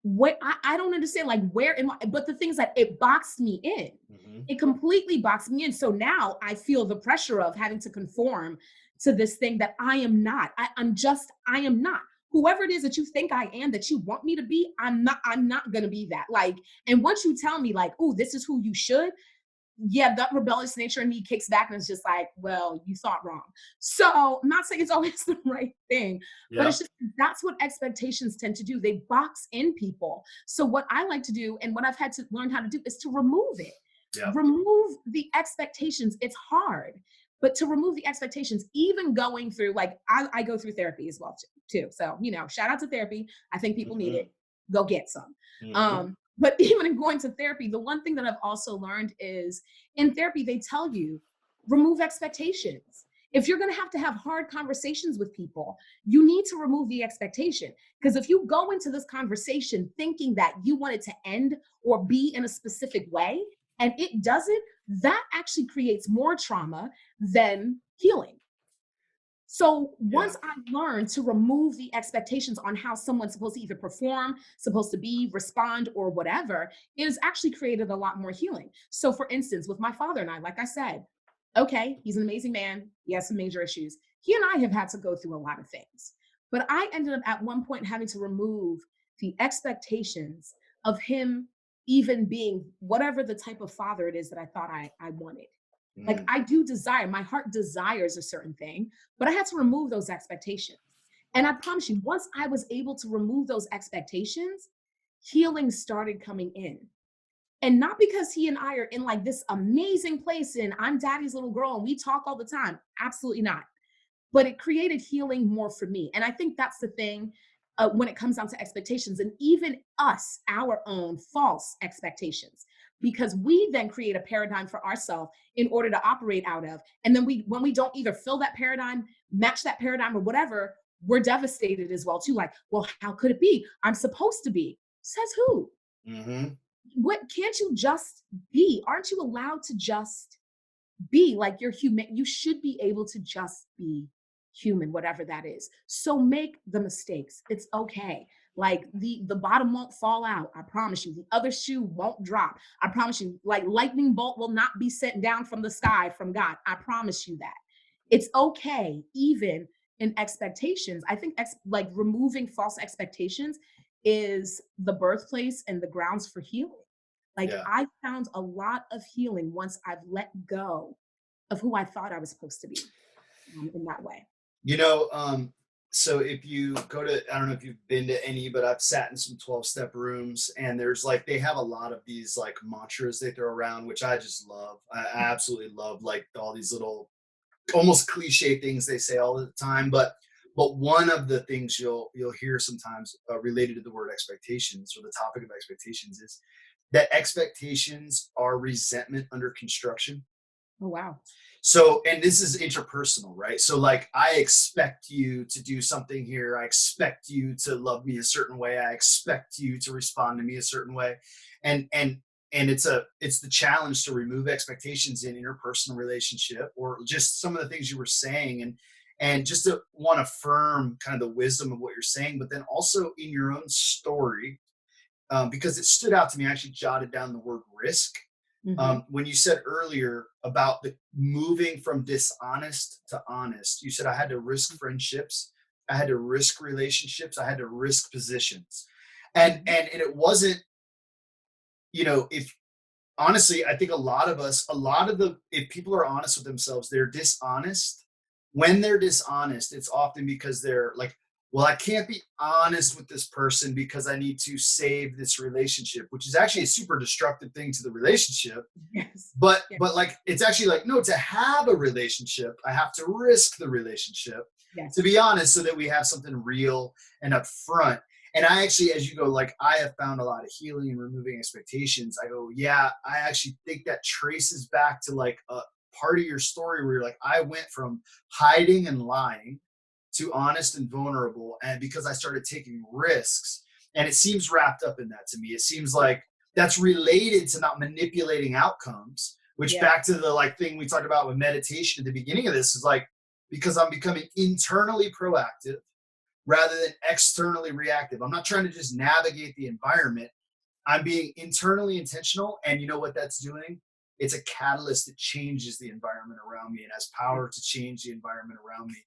what I don't understand, like, where am I? But the things that it boxed me in. mhm, It completely boxed me in. So now I feel the pressure of having to conform to this thing that I am not. I am not. Whoever it is that you think I am, that you want me to be, I'm not gonna be that. Like, and once you tell me, like, oh, this is who you should, yeah, that rebellious nature in me kicks back and it's just like, well, you thought wrong. So I'm not saying it's always the right thing, but Yeah. it's just that's what expectations tend to do. They box in people. So what I like to do and what I've had to learn how to do is to remove it. Yeah. Remove the expectations. It's hard, but to remove the expectations, even going through, like, I go through therapy as well too. So, shout out to therapy. I think people need it. mhm, Go get some. mhm, But even in going to therapy, the one thing that I've also learned is in therapy, they tell you remove expectations. If you're going to have hard conversations with people, you need to remove the expectation. Because if you go into this conversation thinking that you want it to end or be in a specific way, and it doesn't, that actually creates more trauma than healing. So Yeah. once I learned to remove the expectations on how someone's supposed to either perform, supposed to be, respond, or whatever, it has actually created a lot more healing. So, for instance, with my father and I, like I said, okay, he's an amazing man. He has some major issues. He and I have had to go through a lot of things. But I ended up at one point having to remove the expectations of him even being whatever the type of father it is that I thought I wanted. Like, mm, I do desire, my heart desires a certain thing, but I had to remove those expectations. And I promise you, once I was able to remove those expectations, healing started coming in. And not because he and I are in like this amazing place and I'm daddy's little girl and we talk all the time. Absolutely not, but it created healing more for me. And I think that's the thing when it comes down to expectations and even us, our own false expectations, because we then create a paradigm for ourselves in order to operate out of. And then when we don't either fill that paradigm, match that paradigm, or whatever, we're devastated as well too. Like, well, how could it be? I'm supposed to be. Says who? mhm. What can't you just be? Aren't you allowed to just be like you're human? You should be able to just be human, whatever that is. So make the mistakes. It's okay. Like the bottom won't fall out. I promise you. The other shoe won't drop. I promise you. Like lightning bolt will not be sent down from the sky from God. I promise you that. It's okay, even in expectations. I think like removing false expectations is the birthplace and the grounds for healing. Like Yeah. I found a lot of healing once I've let go of who I thought I was supposed to be in that way. You know, so if you go to, I don't know if you've been to any, but I've sat in some 12-step rooms and there's like, they have a lot of these like mantras they throw around, which I just love. I absolutely love like all these little almost cliche things they say all the time. But one of the things you'll hear sometimes related to the word expectations or the topic of expectations is that expectations are resentment under construction. Oh wow. So, and this is interpersonal, right? So, like, I expect you to do something here. I expect you to love me a certain way. I expect you to respond to me a certain way, and and and it's the challenge to remove expectations in interpersonal relationship, or just some of the things you were saying, and just to want to affirm kind of the wisdom of what you're saying, but then also in your own story, because it stood out to me. I actually jotted down the word risk Hmm. when you said earlier about the moving from dishonest to honest. You said I had to risk friendships, I had to risk relationships, I had to risk positions, Hmm. and it wasn't, if honestly, I think a lot of the if people are honest with themselves, they're dishonest. When they're dishonest, it's often because they're like, well, I can't be honest with this person because I need to save this relationship, which is actually a super destructive thing to the relationship. Yes. but Yes. but like it's actually like, no, to have a relationship I have to risk the relationship, to Yes. be honest, so that we have something real and upfront. And I actually, as you go, like, I have found a lot of healing and removing expectations. I go, yeah, I actually think that traces back to like a part of your story where you're like, I went from hiding and lying to honest and vulnerable, and because I started taking risks. And it seems wrapped up in that to me. It seems like that's related to not manipulating outcomes, which Yeah. back to the like thing we talked about with meditation at the beginning of this is like, because I'm becoming internally proactive rather than externally reactive. I'm not trying to just navigate the environment. I'm being internally intentional. And you know what that's doing? It's a catalyst that changes the environment around me and has power to change the environment around me.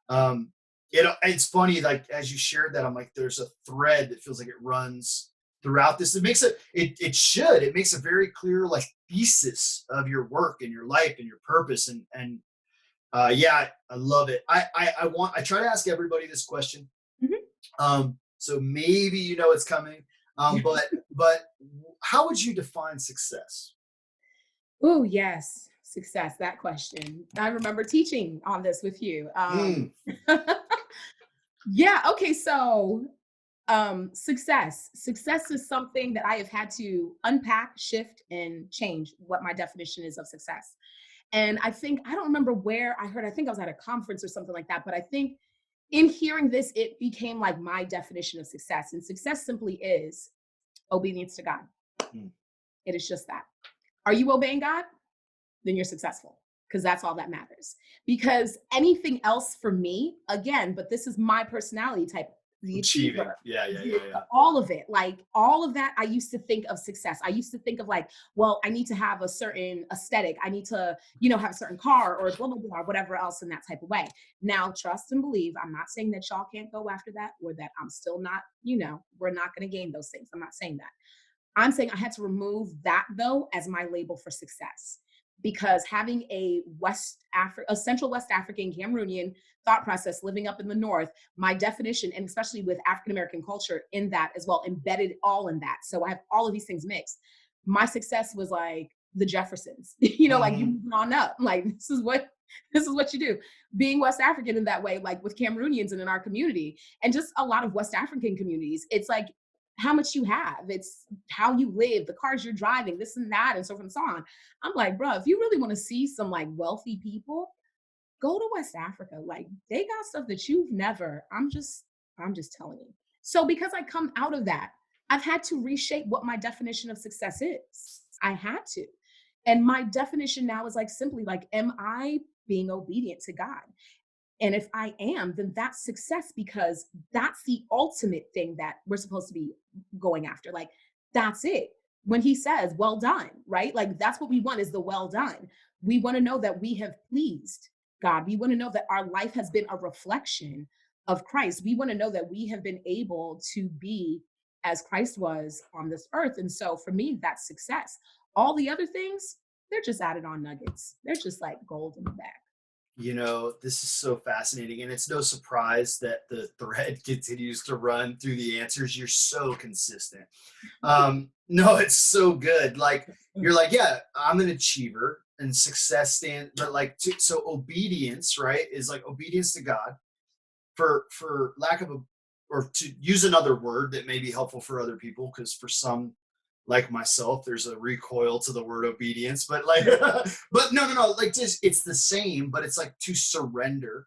Um, it's funny, like as you shared that, I'm like, there's a thread that feels like it runs throughout this. It makes it makes a very clear like thesis of your work and your life and your purpose. Yeah, I love it. I try to ask everybody this question. Mhm. So maybe you know it's coming. But how would you define success? Oh, yes. Success, that question. I remember teaching on this with you. Mm, Yeah, okay, so success is something that I have had to unpack, shift, and change what my definition is of success. And I think I don't remember where I heard, I think I was at a conference or something like that, but I think in hearing this, it became like my definition of success. And success simply is obedience to God. mm, It is just that. Are you obeying God? Then you're successful, because that's all that matters. Because anything else for me, again, but this is my personality type, the achieving. achiever, Yeah, yeah, yeah, yeah. all of it, like all of that, I used to think of success. I used to think of like, well, I need to have a certain aesthetic. I need to, have a certain car or blah, blah, blah, whatever else in that type of way. Now, trust and believe, I'm not saying that y'all can't go after that or that I'm still not, we're not going to gain those things. I'm not saying that. I'm saying I had to remove that though as my label for success, because having a Central West African Cameroonian thought process living up in the North, my definition, and especially with African American culture in that as well, embedded all in that. So I have all of these things mixed. My success was like the Jeffersons, like you Mhm. moving on up, like this is what you do. Being West African in that way, like with Cameroonians and in our community, and just a lot of West African communities, it's like how much you have, it's how you live, the cars you're driving, this and that, and so forth and so on. I'm like, bro, if you really want to see some like wealthy people, go to West Africa. Like they got stuff that you've never. I'm just telling you. So because I come out of that, I've had to reshape what my definition of success is. I had to. And my definition now is like simply like, am I being obedient to God? And if I am, then that's success, because that's the ultimate thing that we're supposed to be going after. Like, that's it. When he says, well done, right? Like, that's what we want, is the well done. We want to know that we have pleased God. We want to know that our life has been a reflection of Christ. We want to know that we have been able to be as Christ was on this earth. And so for me, that's success. All the other things, they're just added on nuggets. They're just like gold in the bag. This is so fascinating, and it's no surprise that the thread continues to run through the answers. You're so consistent. No, it's so good. Like you're like, yeah, I'm an achiever, and success stand, but like, so obedience, right, is like obedience to God. For lack of a, or to use another word that may be helpful for other people, because for some like myself, there's a recoil to the word obedience, but like, but no, like just it's the same, but it's like to surrender,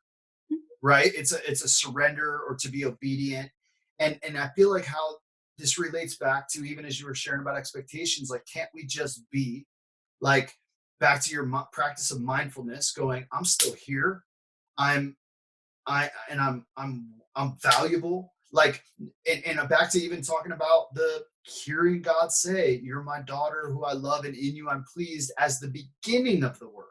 right? It's a surrender or to be obedient, and I feel like how this relates back to even as you were sharing about expectations, like can't we just be like back to your practice of mindfulness, going, I'm still here, I'm I'm valuable. Like, and back to even talking about the hearing God say, "You're my daughter, who I love, and in you I'm pleased," as the beginning of the work.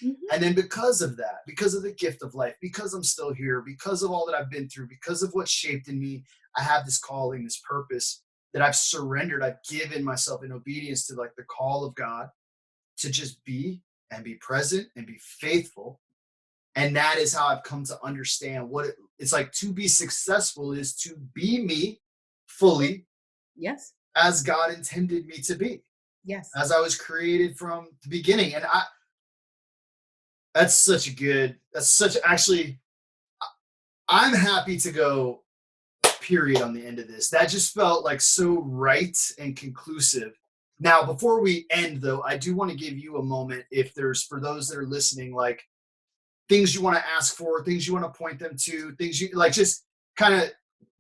Mhm. And then because of that, because of the gift of life, because I'm still here, because of all that I've been through, because of what shaped in me, I have this calling, this purpose that I've surrendered. I've given myself in obedience to like the call of God to just be and be present and be faithful. And that is how I've come to understand what it's like to be successful is to be me fully Yes. as God intended me to be, Yes. as I was created from the beginning. And that's such actually, I'm happy to go period on the end of this. That just felt like so right and conclusive. Now, before we end though, I do want to give you a moment if there's, for those that are listening, like things you want to ask for, things you want to point them to, things you like, just kind of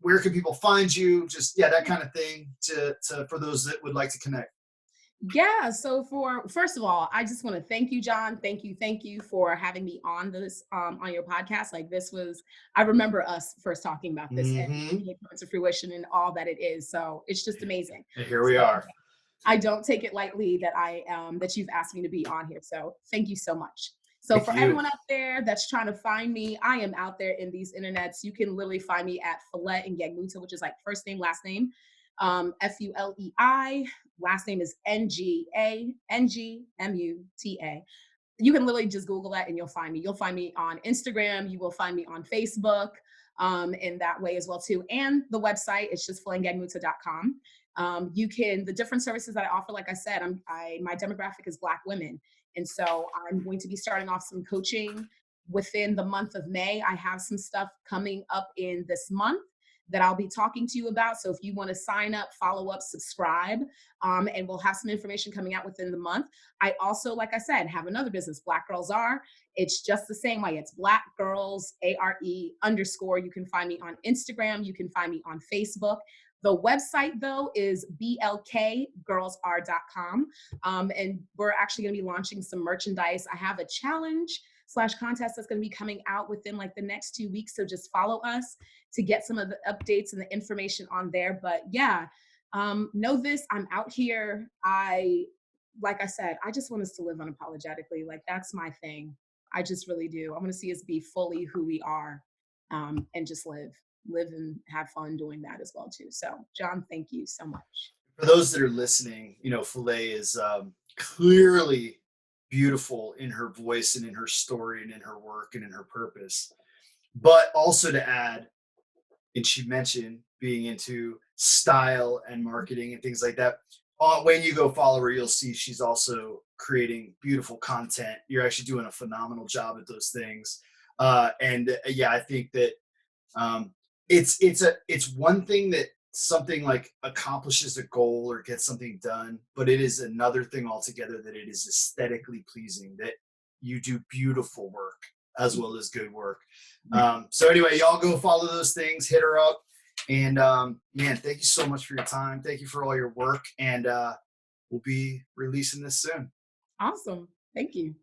where can people find you? Just yeah, that kind of thing to for those that would like to connect. Yeah. So for first of all, I just want to thank you, John. Thank you for having me on this on your podcast. Like this was, I remember us first talking about this and Hmm. it coming to fruition and all that it is. So it's just amazing. And here we So are. I don't take it lightly that that you've asked me to be on here. So thank you so much. So Thank for you. everyone out there that's trying to find me, I am out there in these internets. You can literally find me at Fulei Ngangmuta, which is like first name, last name, Fulei. Last name is Ngangmuta. You can literally just Google that and you'll find me. You'll find me on Instagram. You will find me on Facebook in that way as well too. And the website, it's just fuleingangmuta.com. You can, the different services that I offer, like I said, my demographic is Black women. And so I'm going to be starting off some coaching within the month of May. I have some stuff coming up in this month that I'll be talking to you about. So if you want to sign up, follow up, subscribe, and we'll have some information coming out within the month. I also, like I said, have another business, Black Girls Are. It's just the same way. It's Black Girls, ARE_. You can find me on Instagram. You can find me on Facebook. The website, though, is blkgirlsr.com. And we're actually going to be launching some merchandise. I have a challenge slash contest that's going to be coming out within like the next 2 weeks. So just follow us to get some of the updates and the information on there. But yeah, know this, I'm out here. Like I said, I just want us to live unapologetically. Like that's my thing. I just really do. I want to see us be fully who we are, and just live and have fun doing that as well too. So John, thank you so much. For those that are listening, Fulei is clearly beautiful in her voice and in her story and in her work and in her purpose. But also to add, and she mentioned being into style and marketing and things like that. When you go follow her, you'll see she's also creating beautiful content. You're actually doing a phenomenal job at those things. And yeah, I think that um, it's one thing that something like accomplishes a goal or gets something done, but it is another thing altogether that it is aesthetically pleasing, that you do beautiful work as well as good work. So anyway, y'all go follow those things, hit her up, and man, thank you so much for your time. Thank you for all your work, and we'll be releasing this soon. Awesome. Thank you.